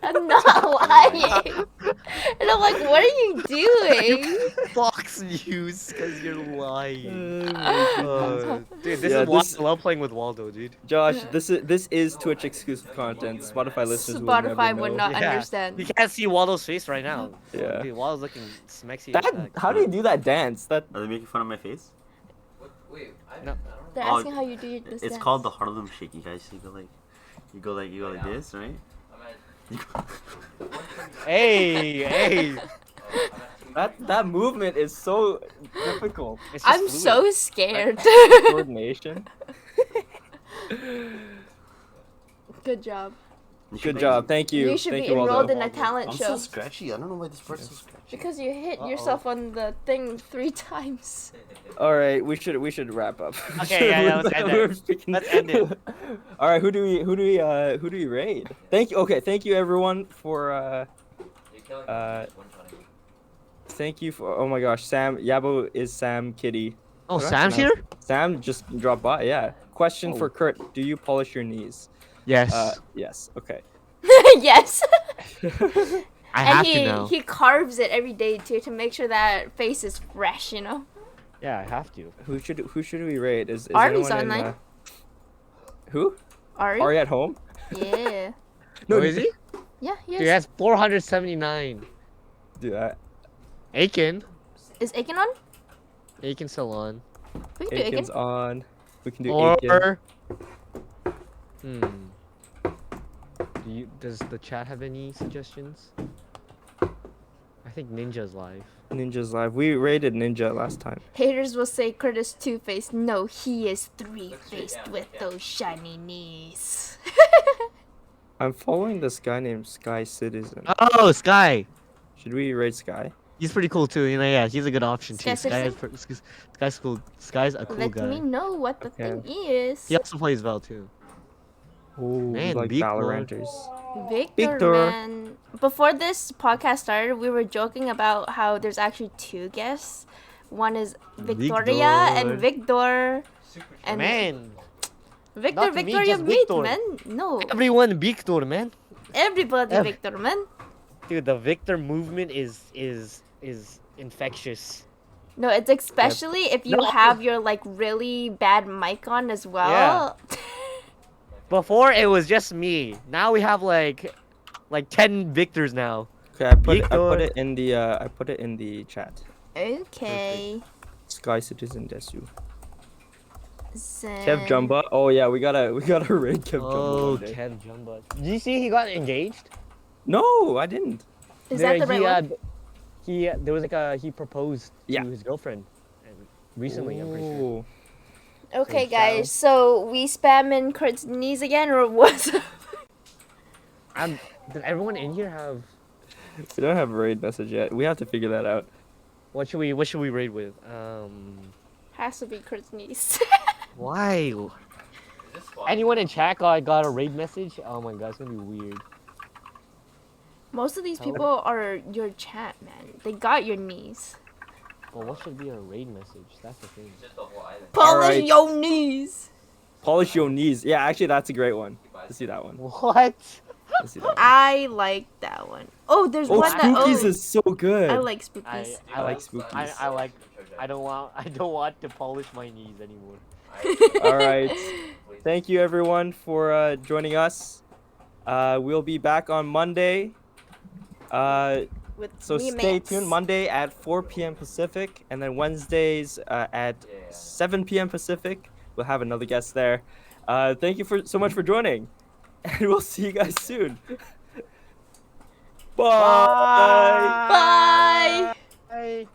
Speaker 2: I'm not lying. And I'm like, what are you doing?
Speaker 3: Fox News, because you're lying. Dude, this
Speaker 1: Yeah,
Speaker 3: is why
Speaker 1: this-
Speaker 3: I love playing with Waldo, dude.
Speaker 1: Josh, this is Twitch exclusive content. Spotify listeners will never
Speaker 2: Spotify would
Speaker 1: know.
Speaker 2: not
Speaker 3: Yeah.
Speaker 2: understand.
Speaker 3: You can't see Waldo's face right now.
Speaker 1: Yeah.
Speaker 3: Dude, Waldo's looking smexy.
Speaker 1: That,
Speaker 3: as heck.
Speaker 1: how do you do that dance? That
Speaker 4: Are they making fun of my face?
Speaker 3: No.
Speaker 2: They're
Speaker 4: Oh,
Speaker 2: asking how you do this.
Speaker 4: It's
Speaker 2: dance.
Speaker 4: called the Harlem Shake. You guys, you go like this, right?
Speaker 3: Hey.
Speaker 1: that movement is so difficult.
Speaker 3: It's just
Speaker 2: I'm
Speaker 3: fluid.
Speaker 2: so scared.
Speaker 1: Coordination.
Speaker 2: Good job.
Speaker 1: Good job. Thank you.
Speaker 2: You should
Speaker 1: Thank
Speaker 2: be
Speaker 1: you, Waldo.
Speaker 2: enrolled in a talent
Speaker 4: I'm
Speaker 2: show
Speaker 4: so scratchy. I don't know why this part's so scratchy.
Speaker 2: because you hit yourself on the thing 3 times.
Speaker 1: All right, we should wrap up.
Speaker 3: Okay, yeah, let's end it.
Speaker 1: We're speaking-
Speaker 3: Let's end it.
Speaker 1: All right, who do we raid? Thank you. Okay, thank you everyone for thank you for, oh my gosh, Sam Yabo is Sam Kitty.
Speaker 3: Oh,
Speaker 1: That's
Speaker 3: Sam's
Speaker 1: nice.
Speaker 3: here?
Speaker 1: Sam just dropped by. Yeah. Question
Speaker 3: Oh.
Speaker 1: for Kurt: do you polish your knees?
Speaker 3: Yes.
Speaker 1: Yes. Okay.
Speaker 2: Yes.
Speaker 3: I have
Speaker 2: And
Speaker 3: to now.
Speaker 2: he carves it every day too to make sure that face is fresh, you know.
Speaker 3: Yeah, I have to.
Speaker 1: Who should we raid? Is
Speaker 2: Ari's
Speaker 1: anyone in,
Speaker 2: online.
Speaker 1: who?
Speaker 2: Ari?
Speaker 1: Ari at home?
Speaker 2: Yeah.
Speaker 3: No, is he?
Speaker 2: Yeah, he
Speaker 3: Dude,
Speaker 2: is.
Speaker 3: that's 479.
Speaker 1: Dude,
Speaker 3: Aiken.
Speaker 2: Is Aiken on?
Speaker 3: Aiken still on.
Speaker 2: We can do Aiken.
Speaker 1: Aiken's on. We can do Aiken.
Speaker 3: Or... Does the chat have any suggestions? I think Ninja's live.
Speaker 1: Ninja's live. We raided Ninja last time.
Speaker 2: Haters will say Kurt is two-faced. No, he is three-faced with those shiny knees.
Speaker 1: I'm following this guy named Sky Citizen.
Speaker 3: Oh, Sky.
Speaker 1: Should we raid Sky?
Speaker 3: He's pretty cool too. You know, yeah, he's a good option
Speaker 2: Sky
Speaker 3: too. Sky's cool. Sky's a cool
Speaker 2: Let
Speaker 3: guy.
Speaker 2: me know what the
Speaker 1: Okay.
Speaker 2: thing is.
Speaker 3: He also plays well too.
Speaker 1: Oh,
Speaker 3: Man,
Speaker 1: like
Speaker 3: Victor.
Speaker 1: Valoranters.
Speaker 2: Victor,
Speaker 1: Victor.
Speaker 2: man. Before this podcast started, we were joking about how there's actually 2 guests. One is Victoria and Victor. And
Speaker 3: Man,
Speaker 2: Victor,
Speaker 3: not me,
Speaker 2: Victoria,
Speaker 3: just
Speaker 2: meet,
Speaker 3: Victor.
Speaker 2: man. No,
Speaker 3: everyone Victor, man.
Speaker 2: everybody,
Speaker 3: Ev-
Speaker 2: Victor, man.
Speaker 3: Dude, the Victor movement is infectious.
Speaker 2: No, it's especially if you
Speaker 3: No.
Speaker 2: have your like really bad mic on as well.
Speaker 3: Before it was just me. Now we have like 10 Victors now.
Speaker 1: Okay, I put
Speaker 3: Victor.
Speaker 1: it in the chat.
Speaker 2: Okay.
Speaker 1: Sky Citizen Desu.
Speaker 2: Zen.
Speaker 1: Kev Jumba. Oh yeah, we gotta raid Kev Jumba
Speaker 3: Oh,
Speaker 1: one day.
Speaker 3: Kev Jumba. Did you see he got engaged?
Speaker 1: No, I didn't.
Speaker 2: Is that the right one?
Speaker 3: There was he proposed
Speaker 1: Yeah.
Speaker 3: to his girlfriend, and recently I'm pretty sure.
Speaker 1: Ooh.
Speaker 2: Okay,
Speaker 1: So
Speaker 2: guys. So we spam in Kurt's knees again, or what?
Speaker 3: Did everyone in here have?
Speaker 1: We don't have a raid message yet. We have to figure that out.
Speaker 3: What should we raid with?
Speaker 2: Has to be Kurt's knees.
Speaker 3: Why? Anyone in chat got a raid message? Oh my god, it's gonna be weird.
Speaker 2: Most of these people are your chat, man. They got your knees.
Speaker 3: Well, what should be a raid message? That's the thing.
Speaker 2: Polish
Speaker 1: Alright.
Speaker 2: your knees.
Speaker 1: Polish your knees. Yeah, actually, that's a great one. Let's see that one.
Speaker 3: What?
Speaker 1: Let's see that one.
Speaker 2: I like that one. Oh, there's
Speaker 1: Oh,
Speaker 2: one that.
Speaker 1: Spookies
Speaker 2: Oh,
Speaker 1: is so good.
Speaker 2: I like spookies.
Speaker 3: I
Speaker 1: like
Speaker 3: like
Speaker 1: spookies.
Speaker 3: I like. I don't want to polish my knees anymore.
Speaker 1: All right. Thank you everyone for joining us. We'll be back on Monday.
Speaker 2: With with
Speaker 1: So
Speaker 2: me
Speaker 1: stay
Speaker 2: mates.
Speaker 1: tuned. Monday at 4 p.m. Pacific, and then Wednesdays at 7 p.m. Pacific. We'll have another guest there. Thank you so much for joining, and we'll see you guys soon. Bye.
Speaker 2: Bye.
Speaker 3: Bye.